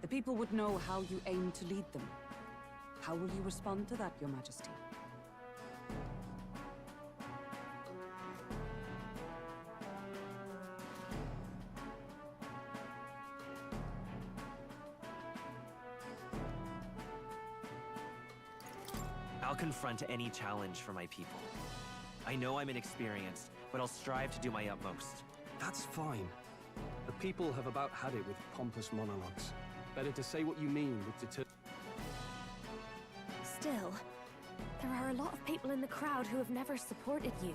the people would know how you aim to lead them. How will you respond to that, Your Majesty? I'll confront any challenge for my people. I know I'm inexperienced, but I'll strive to do my utmost. That's fine. The people have about had it with pompous monologues. Better to say what you mean with Still, there are a lot of people in the crowd who have never supported you.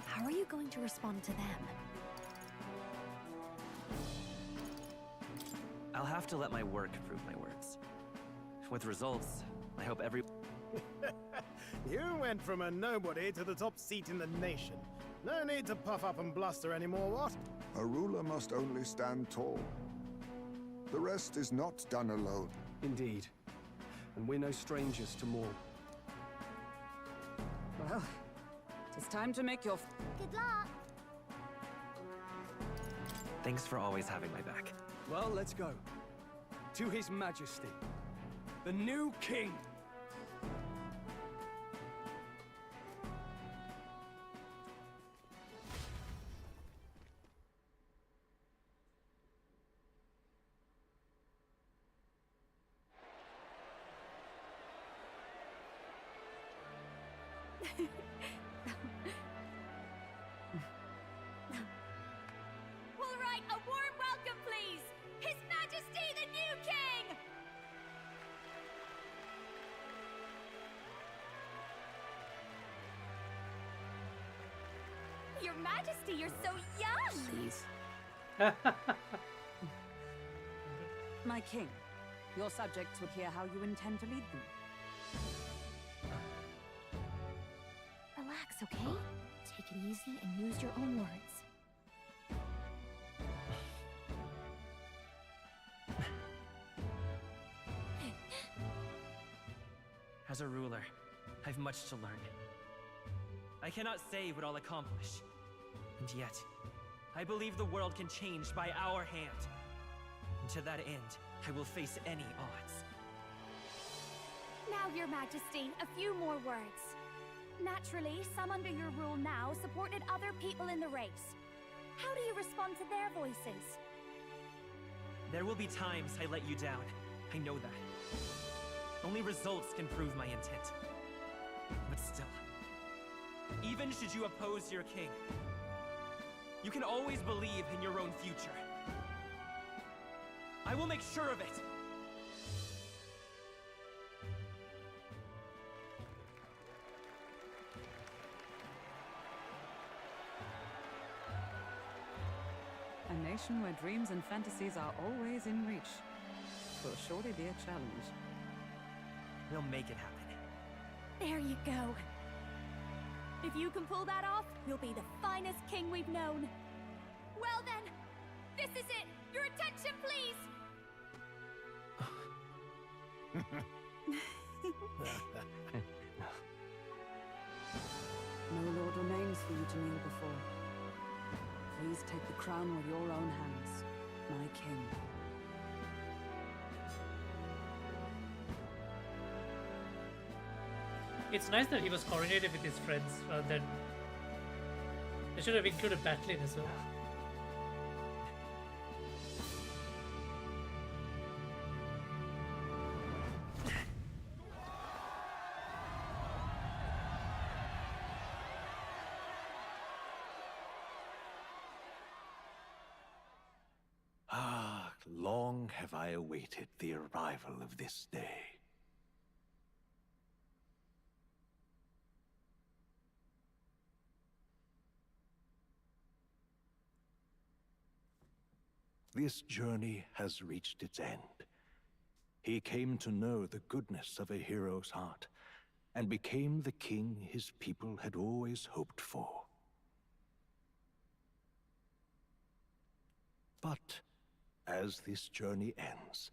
How are you going to respond to them? I'll have to let my work prove my words. With results, I hope every... You went from a nobody to the top seat in the nation. No need to puff up and bluster anymore, what? A ruler must only stand tall. The rest is not done alone. Indeed. And we're no strangers to more. Well, it's time to make your... Good luck! Thanks for always having my back. Well, let's go. To His Majesty, the new king! All right, a warm welcome, please! His Majesty the new king! Your Majesty, you're so young! Please. My king, your subjects would hear how you intend to lead them. Relax, okay? Take it easy and use your own words. As a ruler, I've much to learn. I cannot say what I'll accomplish. And yet, I believe the world can change by our hand. And to that end, I will face any odds. Now, Your Majesty, a few more words. Naturally, some under your rule now supported other people in the race. How do you respond to their voices? There will be times I let you down. I know that. Only results can prove my intent. But still, even should you oppose your king, you can always believe in your own future. I will make sure of it. A nation where dreams and fantasies are always in reach will surely be a challenge. We'll make it happen. There you go. If you can pull that off, you'll be the finest king we've known. Well then, this is it. Your attention, please. No lord remains for you to kneel before. Please take the crown with your own hands, my king. It's nice that he was coordinated with his friends rather than. They should have included battling as well. Ah, long have I awaited the arrival of this day. This journey has reached its end. He came to know the goodness of a hero's heart, and became the king his people had always hoped for. But as this journey ends,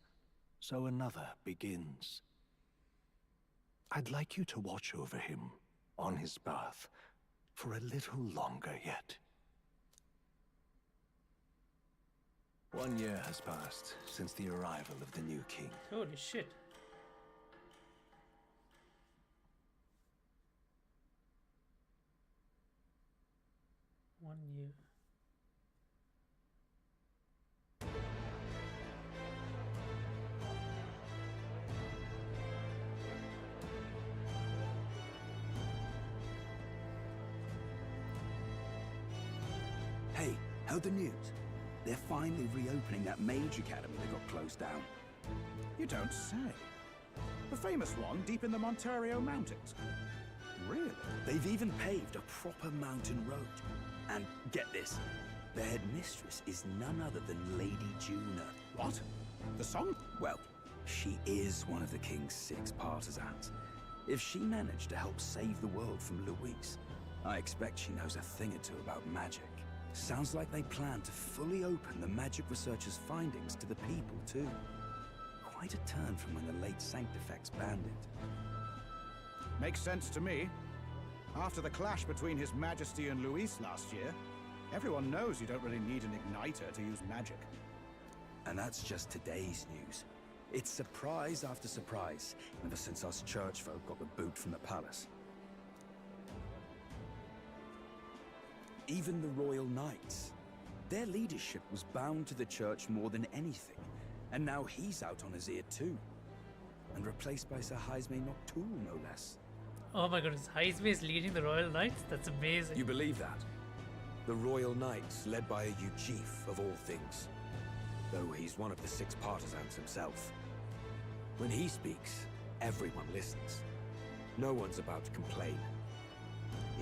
so another begins. I'd like you to watch over him on his path for a little longer yet. 1 year has passed since the arrival of the new king. Holy shit. One year. Hey, heard the news? They're finally reopening that mage academy that got closed down. You don't say. The famous one deep in the Montario Mountains. Really? They've even paved a proper mountain road. And get this, the headmistress is none other than Lady Juna. What? The song? Well, she is one of the king's 6 partisans. If she managed to help save the world from Luis, I expect she knows a thing or two about magic. Sounds like they plan to fully open the magic researchers' findings to the people, too. Quite a turn from when the late Sanctifex banned it. Makes sense to me. After the clash between His Majesty and Luis last year, everyone knows you don't really need an igniter to use magic. And that's just today's news. It's surprise after surprise, ever since us church folk got the boot from the palace. Even the Royal Knights. Their leadership was bound to the church more than anything, and now he's out on his ear too. And replaced by Sir Jaime Noctul, no less. Oh my goodness, Jaime is leading the Royal Knights? That's amazing. You believe that? The Royal Knights, led by a Uchief of all things. Though he's one of the 6 partisans himself. When he speaks, everyone listens. No one's about to complain.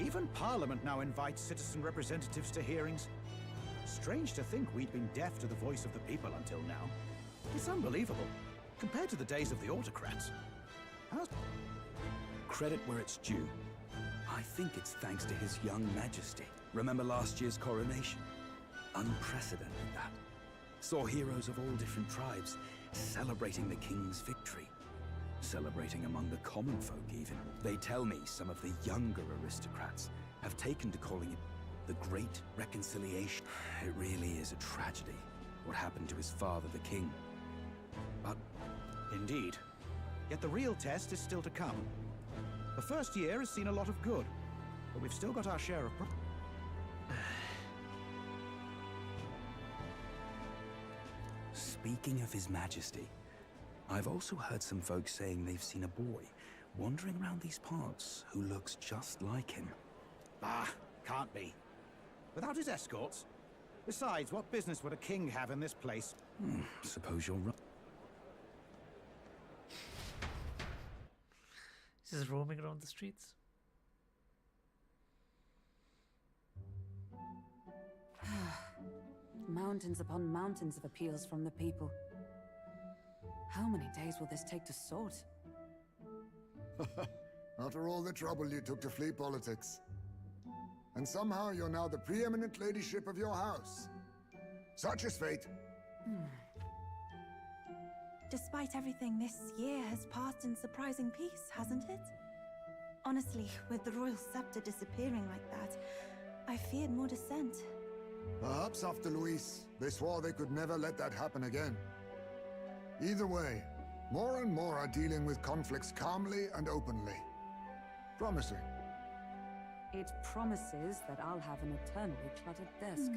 Even Parliament now invites citizen representatives to hearings. Strange to think we'd been deaf to the voice of the people until now. It's unbelievable, compared to the days of the autocrats. How's... Credit where it's due. I think it's thanks to His young majesty. Remember last year's coronation? Unprecedented, that. Saw heroes of all different tribes celebrating the king's victory. Celebrating among the common folk, even. They tell me some of the younger aristocrats have taken to calling it the Great Reconciliation. It really is a tragedy, what happened to his father, the king. But... Indeed. Yet the real test is still to come. The first year has seen a lot of good, but we've still got our share of... Speaking of His Majesty, I've also heard some folks saying they've seen a boy wandering around these parts who looks just like him. Ah, can't be. Without his escorts? Besides, what business would a king have in this place? Suppose you're right. He's just roaming around the streets. Mountains upon mountains of appeals from the people. How many days will this take to sort? After all the trouble you took to flee politics. And somehow you're now the preeminent ladyship of your house. Such is fate. Despite everything, this year has passed in surprising peace, hasn't it? Honestly, with the royal scepter disappearing like that, I feared more dissent. Perhaps after Luis, they swore they could never let that happen again. Either way, more and more are dealing with conflicts calmly and openly. Promising. It promises that I'll have an eternally cluttered desk.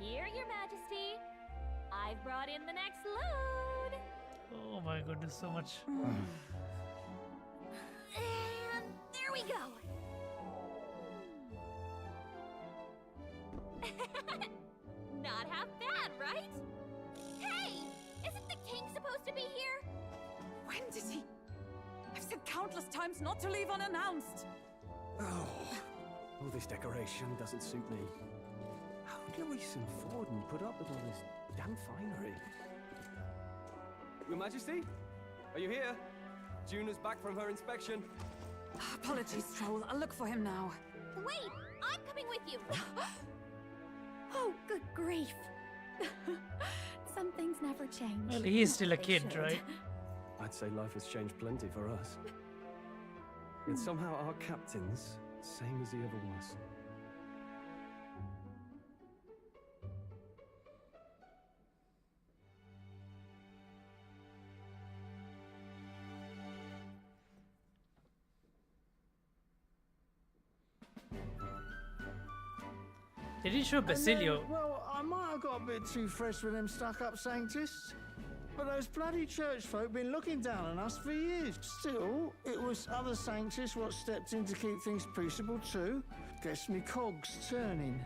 Here, Your Majesty. I've brought in the next load. Oh my goodness, so much. And there we go. Not half bad, right? Hey! Isn't the king supposed to be here? When did he? I've said countless times not to leave unannounced. Oh, all this decoration doesn't suit me. How would Luis and Forden put up with all this damn finery? Your Majesty? Are you here? Juna's back from her inspection. Apologies, Troll. I'll look for him now. Wait! I'm coming with you! Oh, good grief. Some things never change. Well, he is still a kid, They should. right? I'd say life has changed plenty for us. Yet somehow our captain's same as he ever was. They didn't show Basilio. Well, I might have got a bit too fresh with them stuck-up sanctists. But those bloody church folk been looking down on us for years. Still, it was other sanctists what stepped in to keep things peaceable too. Guess me cogs turning.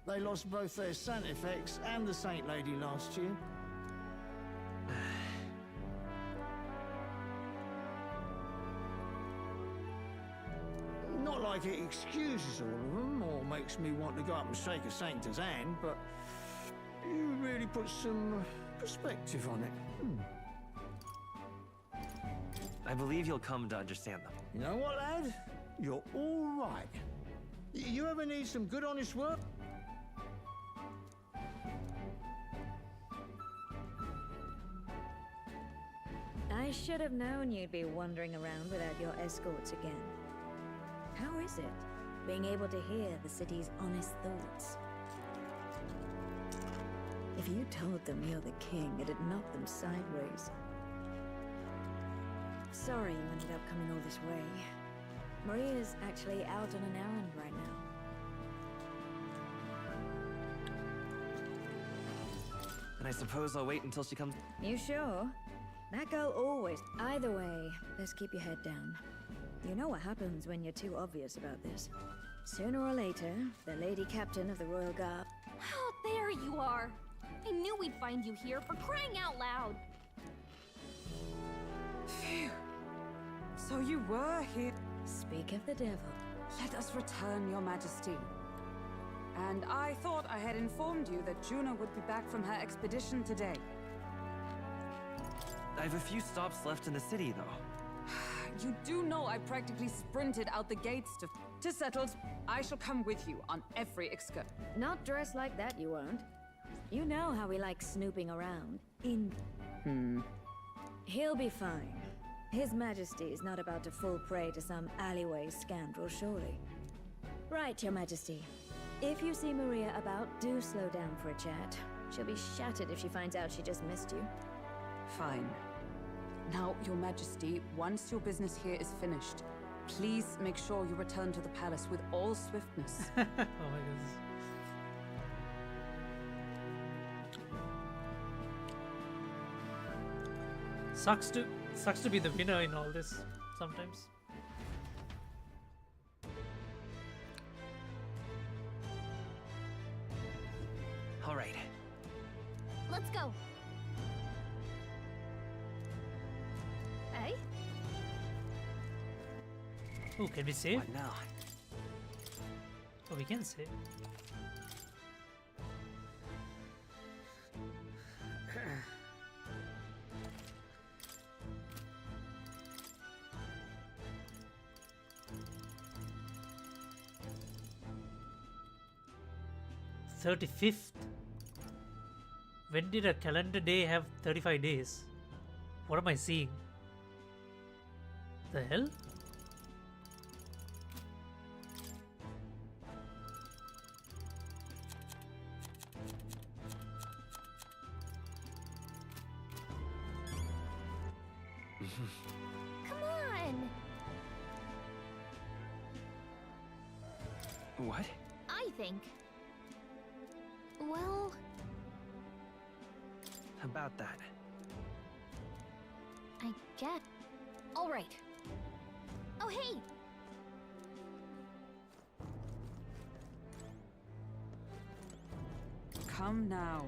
They lost both their Santifex and the Saint Lady last year. Not like it excuses all of them or makes me want to go up and shake a sanctor's hand, but you really put some perspective on it. I believe you'll come to understand them. You know what, lad? You're all right. You ever need some good, honest work? I should have known you'd be wandering around without your escorts again. How is it, being able to hear the city's honest thoughts? If you told them you're the king, it'd knock them sideways. Sorry you ended up coming all this way. Maria's actually out on an errand right now. And I suppose I'll wait until she comes. You sure? That girl always... Either way, let's keep your head down. You know what happens when you're too obvious about this. Sooner or later, the Lady Captain of the Royal Guard... Oh, there you are! I knew we'd find you here, for crying out loud! Phew. So you were here. Speak of the devil. Let us return, Your Majesty. And I thought I had informed you that Juna would be back from her expedition today. I have a few stops left in the city, though. You do know I practically sprinted out the gates to settle. I shall come with you on every excursion. Not dressed like that, you won't. You know how we like snooping around. He'll be fine. His Majesty is not about to fall prey to some alleyway scoundrel, surely. Right, Your Majesty. If you see Maria about, do slow down for a chat. She'll be shattered if she finds out she just missed you. Fine. Now, Your Majesty, once your business here is finished, please make sure you return to the palace with all swiftness. Oh my goodness. Sucks to be the winner in all this sometimes. All right. Let's go. Hey? Oh, can we save? What now? Oh, we can save. $35th. When did a calendar day have 35 days? What am I seeing? The hell? Come on! What? I think. Well, About that. I get. All right. Oh, hey! Come now.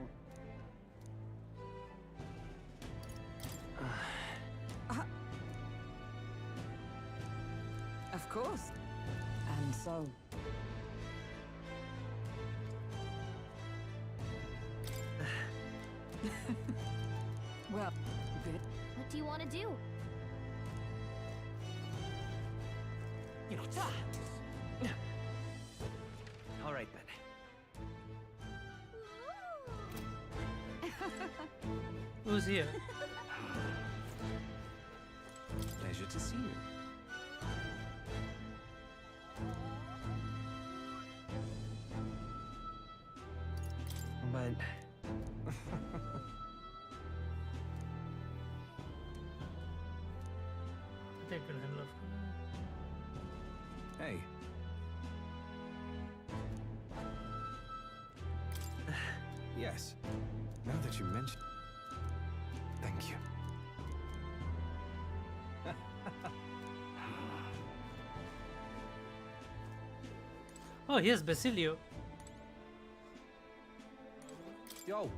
Of course. And so. Well, good. What do you want to do? You know, all right then. Who's here? Pleasure to see you. But I think we'll handle it. Hey. yes, now that you mention, thank you. Oh, here's Basilio. Yo.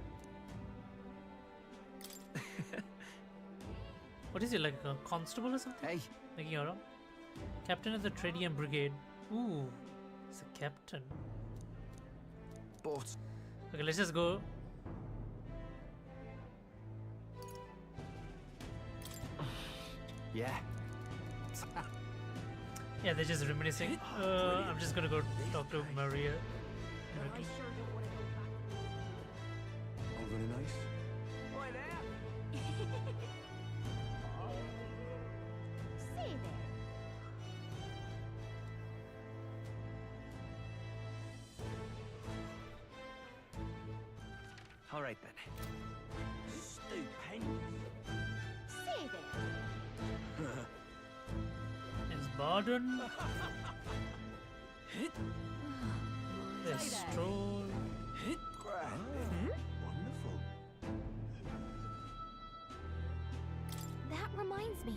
What is he, like a constable or something? Hey. Making around? Captain of the Tredian Brigade. Ooh, he's a captain. But Okay, let's just go. yeah. Yeah, they're just reminiscing. I'm just gonna go talk to Maria. All very nice. Say there. All right then. Stupendous. Say there. There's Barden. There's Stroll. Wonderful. That reminds me.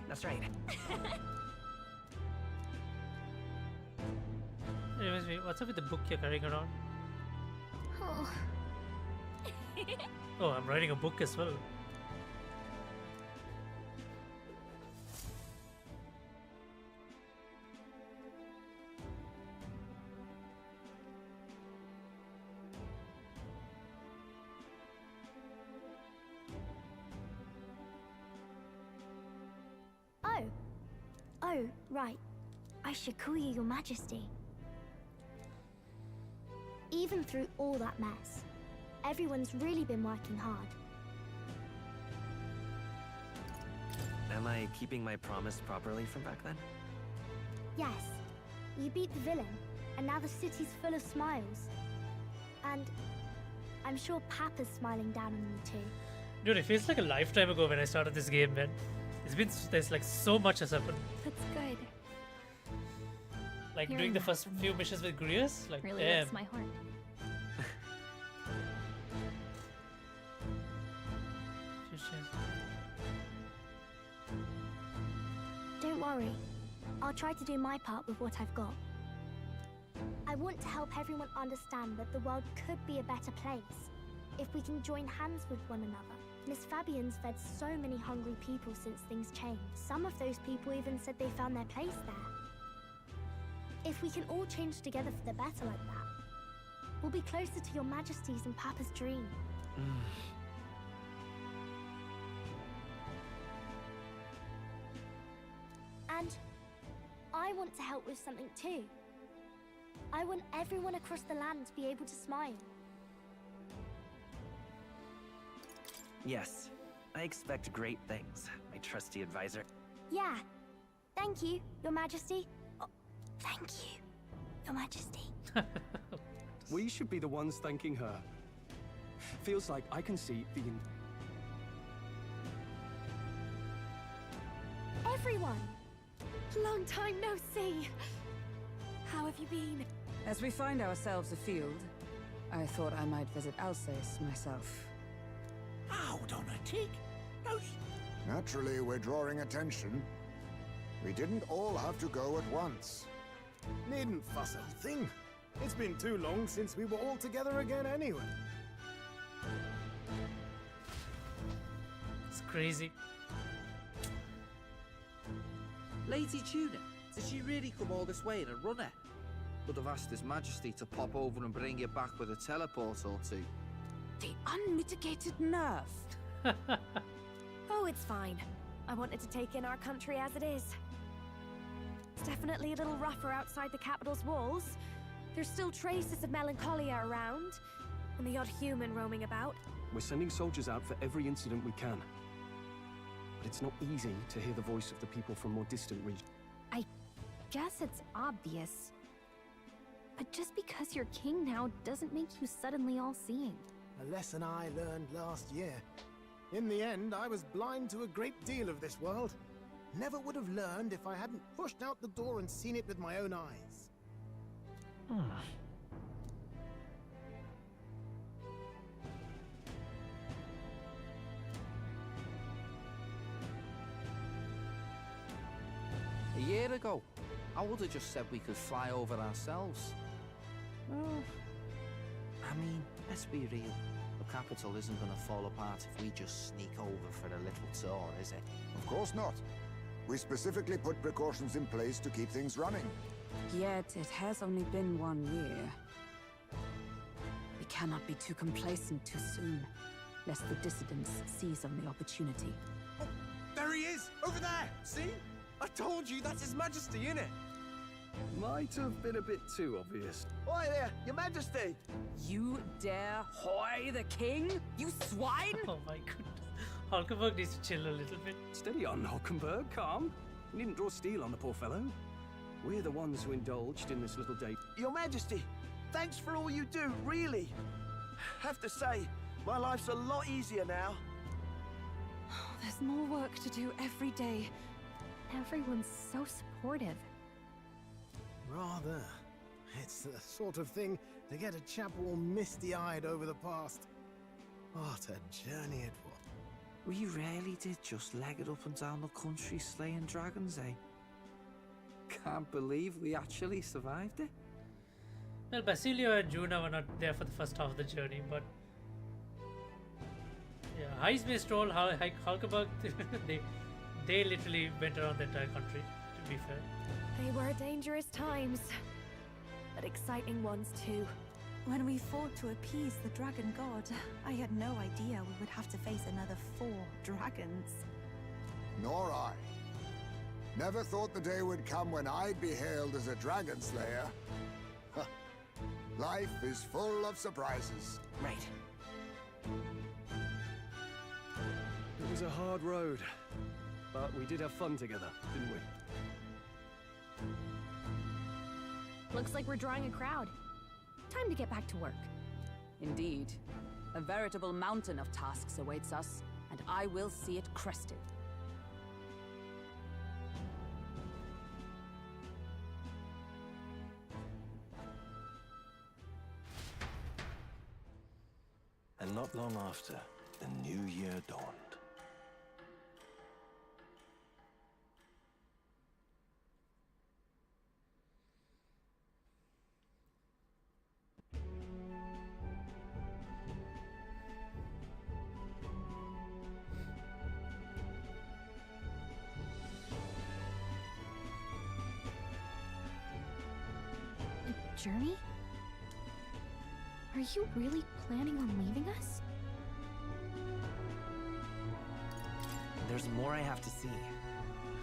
That's right. Anyways, wait, what's up with the book you're carrying around? Oh. Oh, I'm writing a book as well. Oh. Oh, right. I should call you Your Majesty. Even through all that mess, everyone's really been working hard. Am I keeping my promise properly from back then? Yes, you beat the villain, and now the city's full of smiles. And I'm sure Papa's smiling down on you too. Dude, it feels like a lifetime ago when I started this game, man. There's like so much has happened. That's good. Like Hearing doing the that first from few you missions with Grius, like really damn. lifts my heart. Don't worry. I'll try to do my part with what I've got. I want to help everyone understand that the world could be a better place if we can join hands with one another. Miss Fabian's fed so many hungry people since things changed. Some of those people even said they found their place there. If we can all change together for the better like that, we'll be closer to Your Majesty's and Papa's dream. And I want to help with something too. I want everyone across the land to be able to smile. Yes, I expect great things, my trusty advisor. Yeah. Thank you, Your Majesty. Oh, thank you, Your Majesty. We should be the ones thanking her. Feels like I can see the... Everyone! Long time no see. How have you been? As we find ourselves afield, I thought I might visit Alsace myself. Hold on a tick. Naturally, we're drawing attention. We didn't all have to go at once. Needn't fuss, old thing. It's been too long since we were all together again anyway. It's crazy. Lady Tuna, did she really come all this way in a runner? Would have asked His Majesty to pop over and bring you back with a teleport or two. The unmitigated nerve. Oh, it's fine. I wanted to take in our country as it is. It's definitely a little rougher outside the capital's walls. There's still traces of melancholia around, and the odd human roaming about. We're sending soldiers out for every incident we can. But it's not easy to hear the voice of the people from more distant regions. I guess it's obvious. But just because you're king now doesn't make you suddenly all-seeing. A lesson I learned last year. In the end, I was blind to a great deal of this world. Never would have learned if I hadn't pushed out the door and seen it with my own eyes. A year ago, I would have just said we could fly over ourselves. Well, I mean, let's be real. The capital isn't going to fall apart if we just sneak over for a little tour, is it? Of course not. We specifically put precautions in place to keep things running. Yet it has only been 1 year. We cannot be too complacent too soon, lest the dissidents seize on the opportunity. Oh, there he is! Over there! See? I told you, that's His Majesty, innit? Might have been a bit too obvious. Oi there, Your Majesty! You dare hoy the king? You swine! Oh my goodness. Hulkenberg needs to chill a little bit. Steady on, Hulkenberg, calm. You needn't draw steel on the poor fellow. We're the ones who indulged in this little date. Your Majesty, thanks for all you do, really. Have to say, my life's a lot easier now. There's more work to do every day. Everyone's so supportive. Rather. It's the sort of thing to get a chap all misty-eyed over the past. What a journey it was. We really did just leg it up and down the country slaying dragons, eh? Can't believe we actually survived it. Well, Basilio and Juna were not there for the first half of the journey, but yeah, Heis may stroll, Hulkenberg, they literally went around the entire country, to be fair. They were dangerous times, but exciting ones too. When we fought to appease the dragon god, I had no idea we would have to face another 4 dragons. Nor I. Never thought the day would come when I'd be hailed as a dragon slayer. Life is full of surprises. Right. It was a hard road, but we did have fun together, didn't we? Looks like we're drawing a crowd. Time to get back to work. Indeed. A veritable mountain of tasks awaits us, and I will see it crested. And not long after, the new year dawned. Journey? Are you really planning on leaving us? There's more I have to see.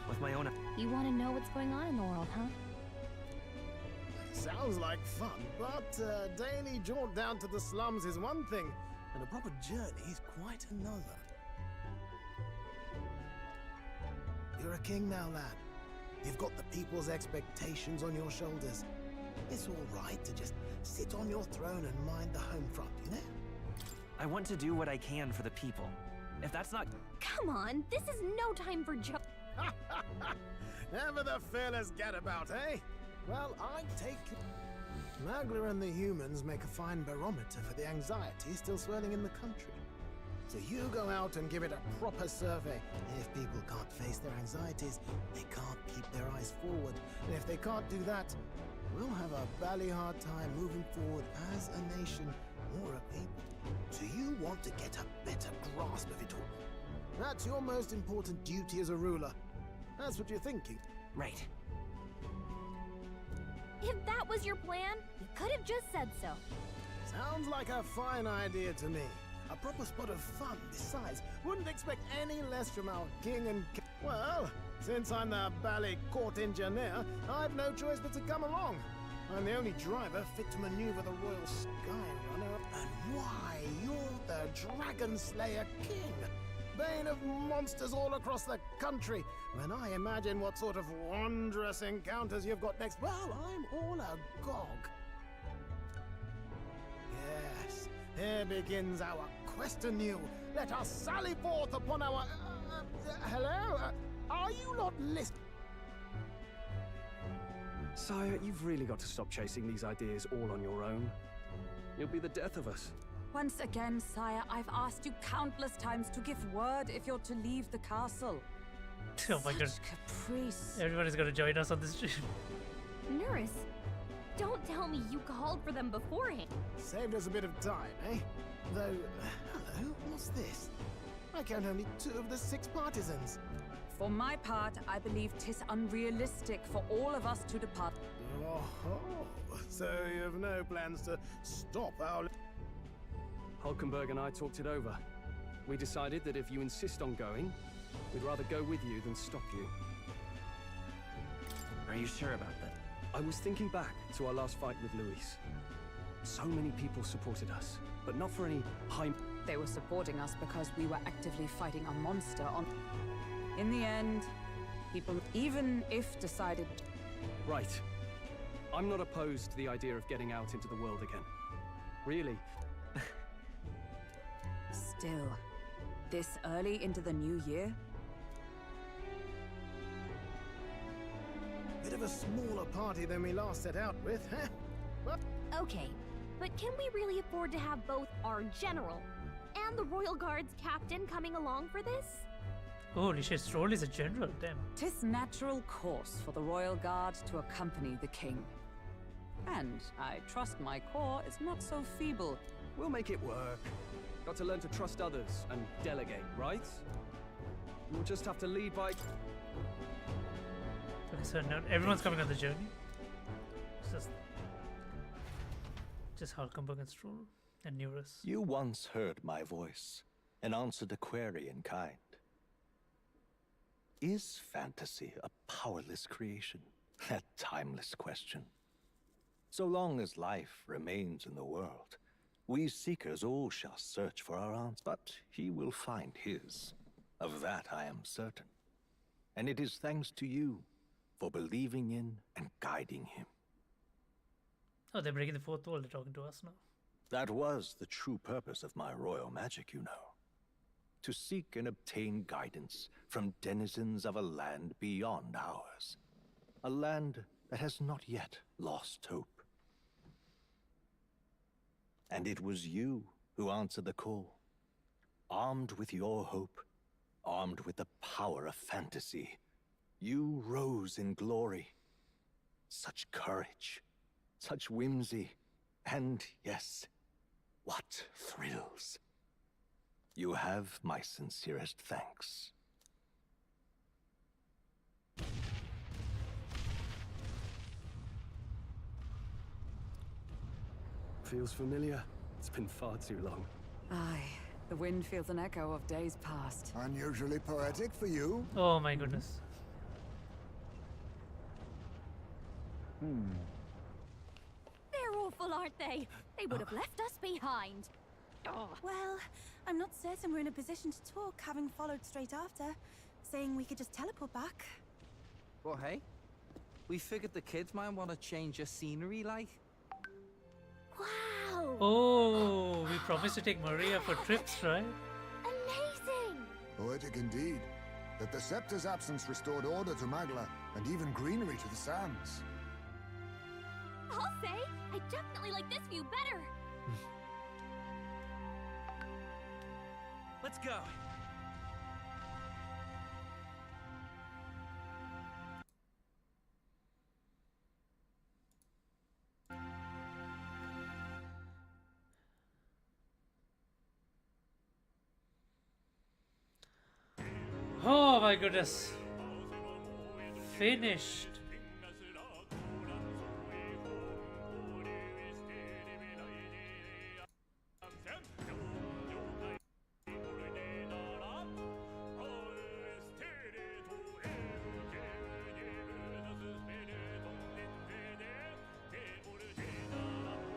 With my own... You want to know what's going on in the world, huh? Sounds like fun, but a daily jaunt down to the slums is one thing, and a proper journey is quite another. You're a king now, lad. You've got the people's expectations on your shoulders. It's all right to just sit on your throne and mind the home front, you know? I want to do what I can for the people. If that's not... Come on, this is no time for joke. Ever the fearless gadabout, eh? Well, I take it. Magla and the humans make a fine barometer for the anxiety still swirling in the country. So you go out and give it a proper survey. If people can't face their anxieties, they can't keep their eyes forward. And if they can't do that, we'll have a bally hard time moving forward as a nation or a people. So you want to get a better grasp of it all. That's your most important duty as a ruler. That's what you're thinking. Right. If that was your plan, you could have just said so. Sounds like a fine idea to me. A proper spot of fun, besides. Wouldn't expect any less from our king and... Well, since I'm the bally court engineer, I've no choice but to come along. I'm the only driver fit to maneuver the Royal Skyrunner. And why, you're the Dragon Slayer King! Bane of monsters all across the country. When I imagine what sort of wondrous encounters you've got next, well, I'm all agog. Yes, here begins our quest anew. Let us sally forth upon our... hello? Are you not listening? Sire, you've really got to stop chasing these ideas all on your own. You'll be the death of us. Once again, sire, I've asked you countless times to give word if you're to leave the castle. Oh my god. Caprice. Everybody's gonna join us on this trip. Nurse, don't tell me you called for them beforehand. Saved us a bit of time, eh? Though, hello, what's this? I count only 2 of the 6 partisans. For my part, I believe 'tis unrealistic for all of us to depart. Oh, so you have no plans to stop our... Hulkenberg and I talked it over. We decided that if you insist on going, we'd rather go with you than stop you. Are you sure about that? I was thinking back to our last fight with Luis. So many people supported us, but not for any high... They were supporting us because we were actively fighting a monster on... In the end, people, even if decided... Right. I'm not opposed to the idea of getting out into the world again. Really. Still, this early into the new year? Bit of a smaller party than we last set out with, huh? Well, Okay, but can we really afford to have both our general and the Royal Guard's captain coming along for this? Holy shit, Stroll is a general, damn. 'Tis natural course for the Royal Guard to accompany the king. And I trust my corps is not so feeble. We'll make it work. Got to learn to trust others and delegate, right? We'll just have to lead by... Okay, so now everyone's coming on the journey. It's just Hulkenberg and Stroll and Neurus. You once heard my voice and answered a query in kind. Is fantasy a powerless creation? That timeless question. So long as life remains in the world, we seekers all shall search for our answer, but he will find his. Of that I am certain. And it is thanks to you for believing in and guiding him. Oh, they're breaking the fourth wall, they're talking to us now. That was the true purpose of my royal magic, you know. To seek and obtain guidance from denizens of a land beyond ours. A land that has not yet lost hope. And it was you who answered the call. Armed with your hope, armed with the power of fantasy, you rose in glory. Such courage, such whimsy, and yes, what thrills. You have my sincerest thanks. Feels familiar. It's been far too long. Aye, the wind feels an echo of days past. Unusually poetic for you. Oh my goodness. They're awful, aren't they? They would have left us behind. Oh. Well, I'm not certain we're in a position to talk, having followed straight after, saying we could just teleport back. Well, hey, we figured the kids might want to change your scenery, like. Wow! Oh, we promised to take Maria for trips, right? Amazing! Poetic indeed. That the scepter's absence restored order to Magla, and even greenery to the sands. I'll say, I definitely like this view better. Let's go. Oh my goodness. Finished.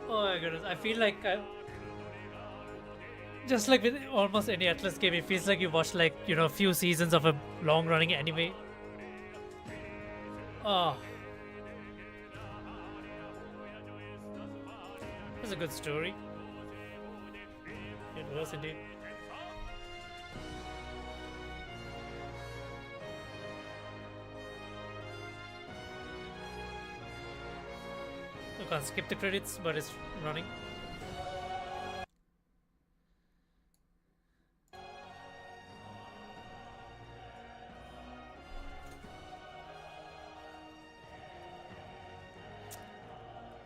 Oh my goodness, I feel like just like with almost any Atlas game, it feels like you watched like, you know, a few seasons of a long running anime. Oh. It's a good story. It was indeed. You can't skip the credits, but it's running.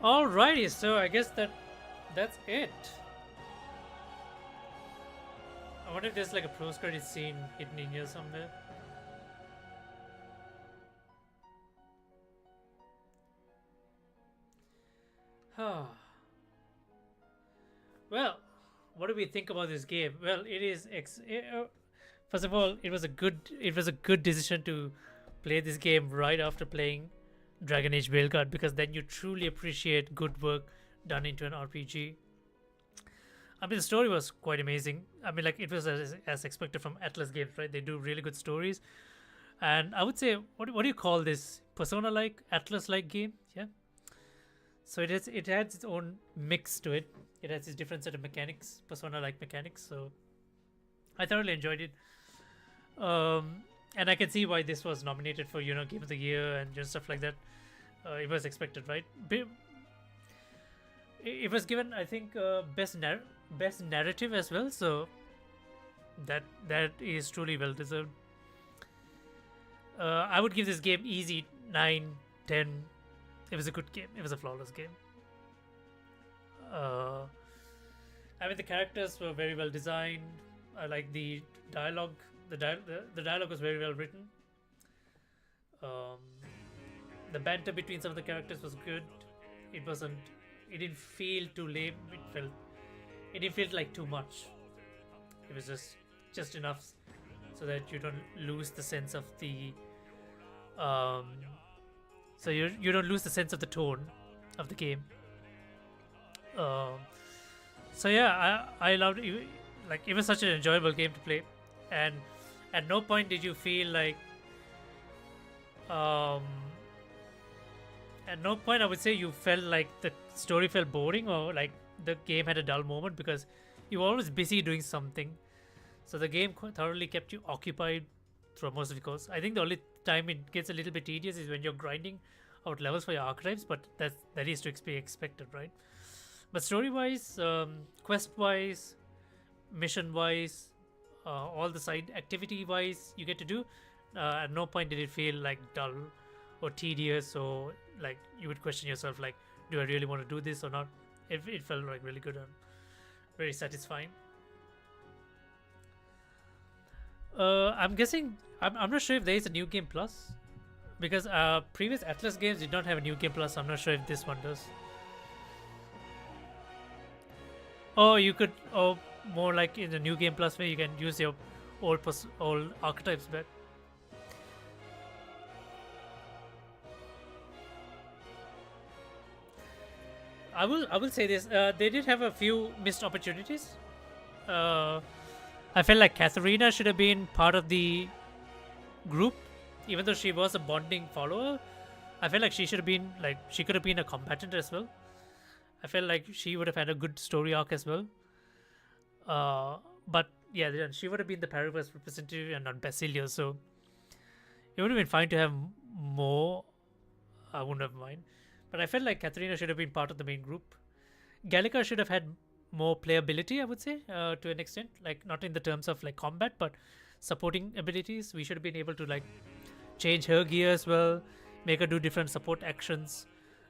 Alrighty, so I guess that's it. I wonder if there's like a post-credit scene hidden in here somewhere. Well, what do we think about this game? Well, it is first of all, it was a good decision to play this game right after playing Dragon Age Veilguard, because then you truly appreciate good work done into an RPG. I mean, the story was quite amazing. I mean, like, it was as expected from Atlas games, right? They do really good stories. And I would say, what do you call this? Persona-like, Atlas-like game? Yeah. So it has its own mix to it. It has its different set of mechanics, Persona-like mechanics. So I thoroughly enjoyed it. And I can see why this was nominated for, you know, Game of the Year and just stuff like that. It was expected, right? It was given, I think, best narrative as well. So that is truly well deserved. I would give this game easy 9, 10. It was a good game. It was a flawless game. I mean, the characters were very well designed. I like the dialogue. The dialogue was very well written. The banter between some of the characters was good. It didn't feel too lame. It didn't feel like too much. It was just enough so that you don't lose the sense of the so you don't lose the sense of the tone of the game. So yeah, I loved it. Like, it was such an enjoyable game to play, and at no point did you feel like at no point I would say you felt like the story felt boring or like the game had a dull moment, because you were always busy doing something. So the game thoroughly kept you occupied through most of the course. I think the only time it gets a little bit tedious is when you're grinding out levels for your archetypes, but that is to be expected, right? But story-wise, quest-wise, mission-wise, all the side activity-wise you get to do, at no point did it feel like dull or tedious, or like you would question yourself, like, do I really want to do this or not? It felt like really good and very satisfying. I'm guessing, I'm not sure if there is a new game plus, because previous Atlas games did not have a new game plus. I'm not sure if this one does. Oh, you could, more like in the new game plus where you can use your old archetypes back. I will say this. They did have a few missed opportunities. I felt like Katharina should have been part of the group, even though she was a bonding follower. I felt like she should have been like she could have been a combatant as well. I felt like she would have had a good story arc as well. But yeah, then she would have been the Paraverse representative and not Basilio, so it would have been fine to have more. I wouldn't have mind. But I felt like Katharina should have been part of the main group. Gallica should have had more playability, I would say, to an extent. Like, not in the terms of like combat, but supporting abilities. We should have been able to like change her gear as well, make her do different support actions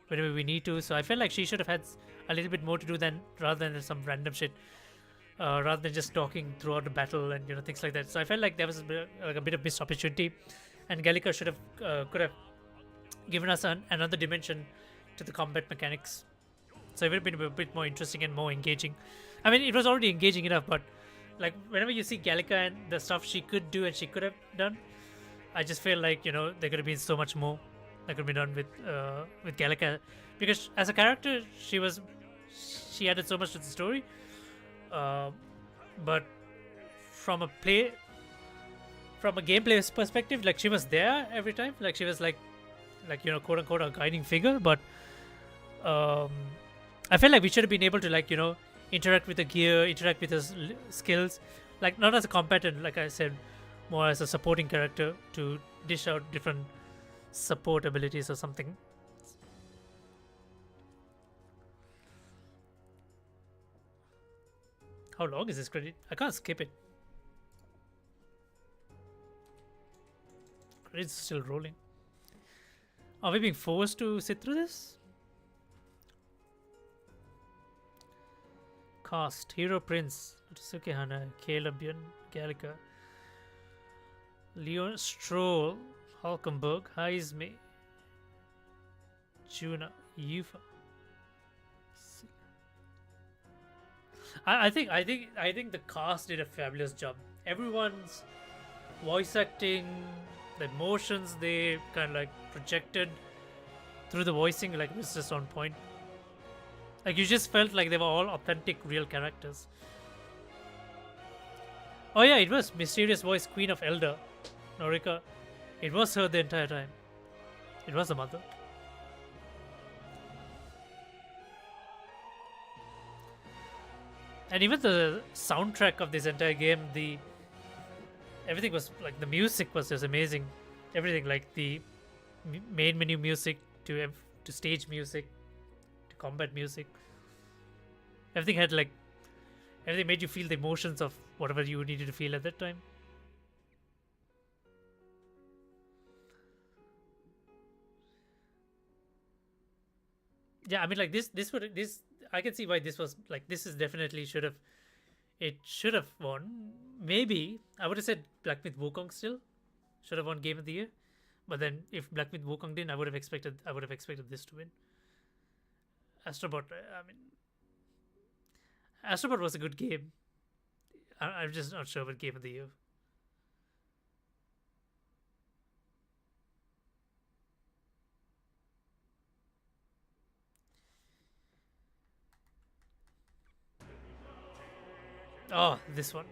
whenever we need to. So I felt like she should have had a little bit more to do than rather than some random shit. Rather than just talking throughout the battle and things like that. So I felt like there was a bit of missed opportunity, and Gallica should have could have given us another dimension to the combat mechanics. So it would have been a bit more interesting and more engaging. I mean, it was already engaging enough, but like whenever you see Gallica and the stuff she could do and she could have done, I just feel like there could have been so much more that could be done with Gallica, because as a character she added so much to the story. But from a gameplay perspective, like she was there every time, like she was like quote unquote a guiding figure. But I felt like we should have been able to like interact with the gear, interact with his skills, like not as a combatant, like I said, more as a supporting character to dish out different support abilities or something. How long is this credit? I can't skip it. Credits still rolling. Are we being forced to sit through this? Cast: Hero Prince, Suke Hana, Caleb Yun, Gallica, Leon Stroll, Hulkenberg, Heisme, Juna, Yufa. I think the cast did a fabulous job. Everyone's voice acting, the emotions they kind of like projected through the voicing, like, was just on point. Like, you just felt like they were all authentic, real characters. Oh yeah, it was mysterious voice Queen of Elder, Norika. It was her the entire time. It was the mother. And even the soundtrack of this entire game, everything was like, the music was just amazing. Everything, like the main menu music to stage music to combat music. Everything made you feel the emotions of whatever you needed to feel at that time. Yeah, I mean, like this I can see why this was like, this is definitely should have won. Maybe I would have said Black Myth Wukong still should have won Game of the Year, but then if Black Myth Wukong didn't, I would have expected this to win. Astrobot, I mean, Astrobot was a good game. I'm just not sure about Game of the Year. Oh, this one.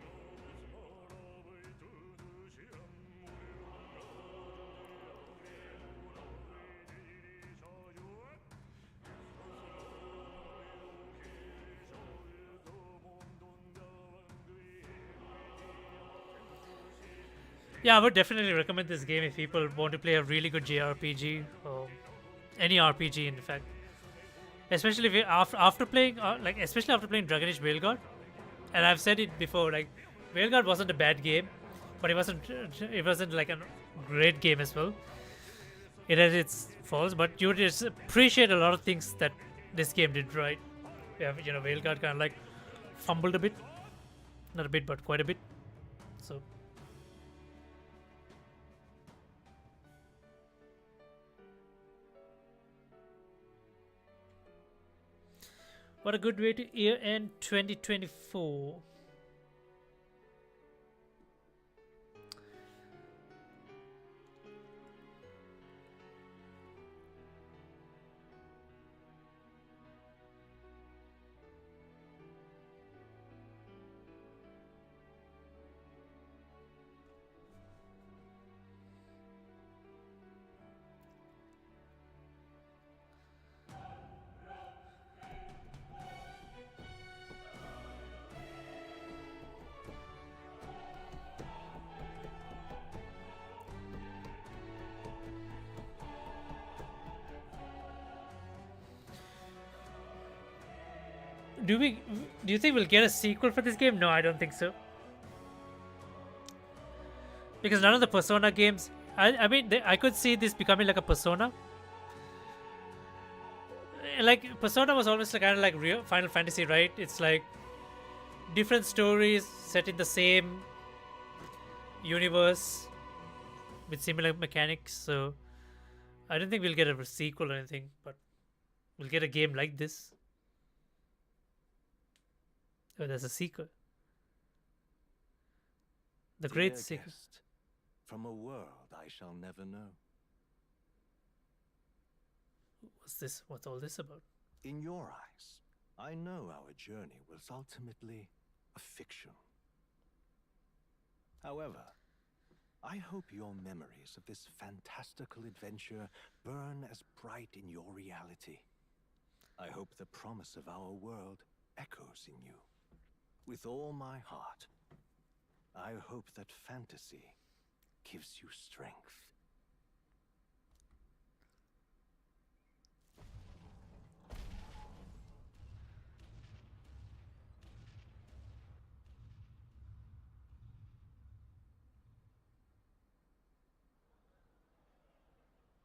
Yeah, I would definitely recommend this game if people want to play a really good JRPG, or any RPG in fact. Especially if after playing especially after playing Dragon Age Veilguard. And I've said it before, like, Veilguard wasn't a bad game, but it wasn't like a great game as well. It has its faults, but you would just appreciate a lot of things that this game did right. Yeah, Veilguard kind of like fumbled a bit, not a bit, but quite a bit. So. What a good way to year end 2024. do you think we'll get a sequel for this game? No, I don't think so. Because none of the Persona games, I mean, I could see this becoming like a Persona. Like Persona was always kind of like real Final Fantasy, right? It's like different stories set in the same universe with similar mechanics. So I don't think we'll get a sequel or anything, but we'll get a game like this. Oh, there's a sequel. The Great Dear Sequel. guest, from a world I shall never know. What's this? What's all this about? In your eyes, I know our journey was ultimately a fiction. However, I hope your memories of this fantastical adventure burn as bright in your reality. I hope the promise of our world echoes in you. With all my heart, I hope that fantasy gives you strength.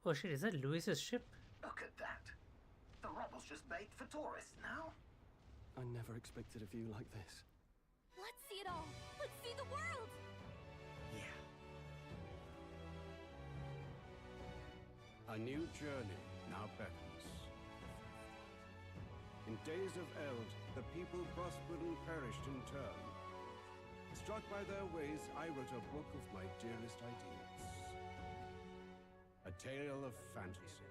Oh shit, is that Luis's ship? Look at that. The rubble's just made for tourists now. I never expected a view like this. Let's see it all. Let's see the world. A new journey now beckons. In days of eld, the people prospered and perished in turn. Struck by their ways, I wrote a book of my dearest ideas. A tale of fantasy.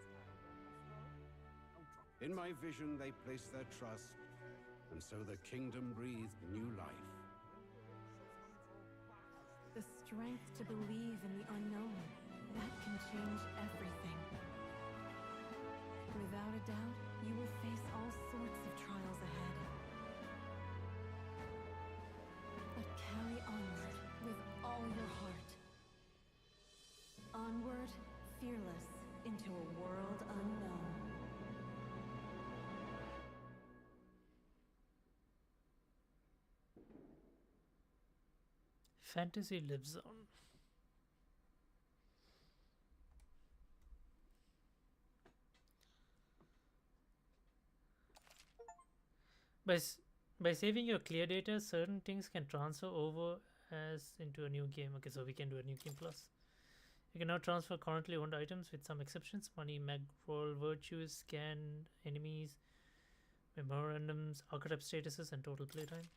In my vision, they placed their trust, and so the kingdom breathed new life. The strength to believe in the unknown, that can change everything. Without a doubt, you will face all sorts of trials ahead. But carry onward with all your heart. Onward, fearless, into a world unknown. Fantasy lives on. By saving your clear data, certain things can transfer over as into a new game. Okay, so we can do a new game plus. You can now transfer currently owned items with some exceptions. Money, mag roll, virtues, scan, enemies, memorandums, archetype statuses, and total playtime.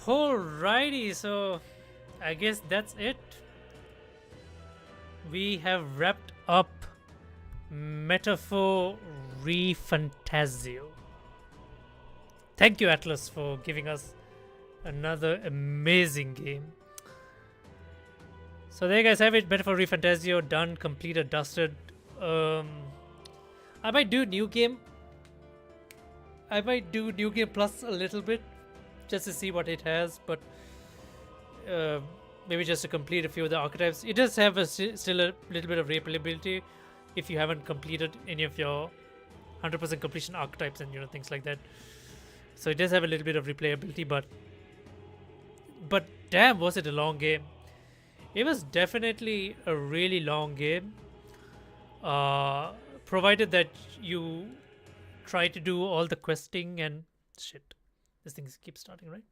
Alrighty, so I guess that's it. We have wrapped up Metaphor ReFantazio. Thank you, Atlas, for giving us another amazing game. So there you guys have it, Metaphor ReFantazio, done, completed, dusted. I might do new game. I might do new game plus a little bit, just to see what it has, but maybe just to complete a few of the archetypes. It does have still a little bit of replayability if you haven't completed any of your 100% completion archetypes and things like that. So it does have a little bit of replayability, but damn, was it a long game. It was definitely a really long game, provided that you try to do all the questing and shit. This thing keeps starting, right?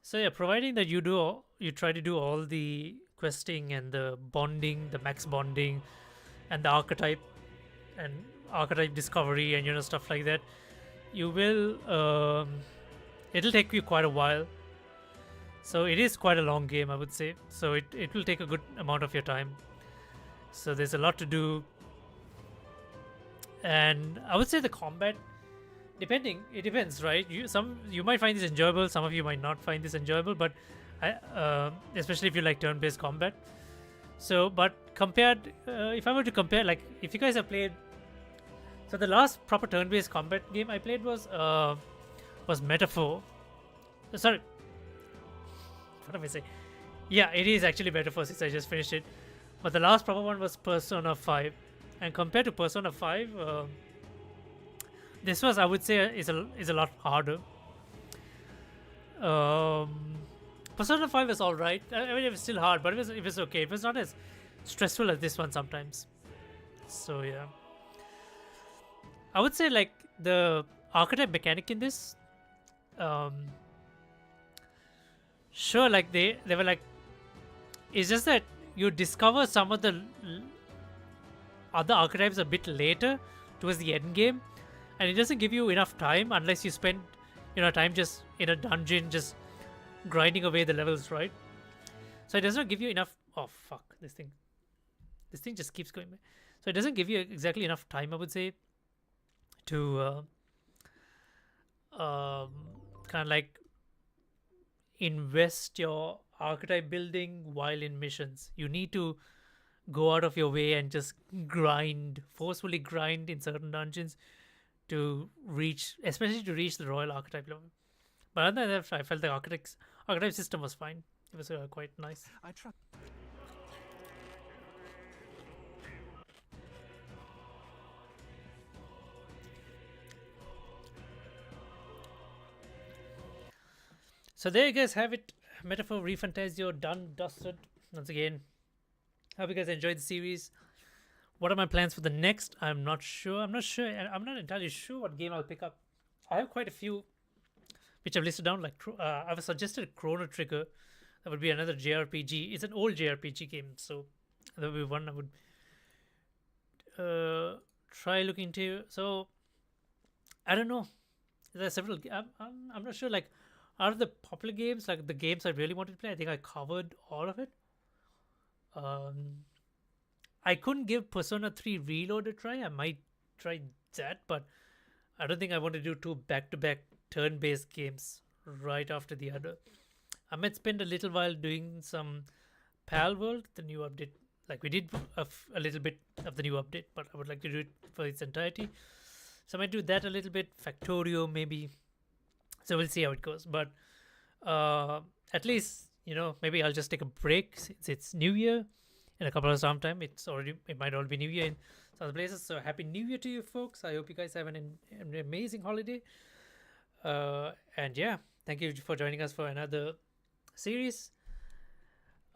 So yeah, providing that you try to do all the questing and the bonding, the max bonding, and the archetype discovery and stuff like that, you will it'll take you quite a while. So it is quite a long game, I would say. So it will take a good amount of your time. So there's a lot to do. And I would say the combat, it depends, right? You might find this enjoyable, some of you might not find this enjoyable, but especially if you like turn-based combat. So, but compared, if I were to compare, like if you guys have played, so the last proper turn-based combat game I played was Metaphor. Sorry, what did I say? Yeah, it is actually Metaphor since I just finished it. But the last proper one was Persona 5, and compared to Persona 5, this was, I would say, is a lot harder. Persona 5 is all right. I mean, it was still hard, but it was okay. It was not as stressful as this one sometimes. So yeah, I would say like the archetype mechanic in this, sure, like they were like, it's just that you discover some of the other archetypes a bit later towards the end game, and it doesn't give you enough time unless you spend time just in a dungeon just grinding away the levels, right? So it does not give you enough. Oh fuck, this thing just keeps going. So it doesn't give you exactly enough time, I would say, to kind of like invest your archetype building while in missions. You need to go out of your way and just forcefully grind in certain dungeons to reach, especially to reach the royal archetype level. But other than that, I felt the archetype system was fine. It was quite nice. So there you guys have it. Metaphor ReFantazio done, dusted. Once again, hope you guys enjoyed the series. What are my plans for the next? I'm not sure. I'm not entirely sure what game I'll pick up. I have quite a few which I've listed down. Like I've suggested Chrono Trigger. That would be another JRPG. It's an old JRPG game, so that would be one I would try looking into. So I don't know. There are several. I'm not sure. Like, out of the popular games, like the games I really wanted to play, I think I covered all of it. I couldn't give Persona 3 Reload a try. I might try that, but I don't think I want to do two back-to-back turn-based games right after the other. I might spend a little while doing some Pal World, the new update. Like we did a little bit of the new update, but I would like to do it for its entirety. So I might do that a little bit. Factorio maybe. So we'll see how it goes. But at least, maybe I'll just take a break since it's New Year in a couple of some time. It might all be New Year in some other places. So happy New Year to you folks. I hope you guys have an amazing holiday. And yeah, thank you for joining us for another series.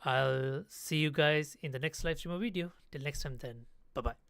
I'll see you guys in the next live stream or video. Till next time then. Bye-bye.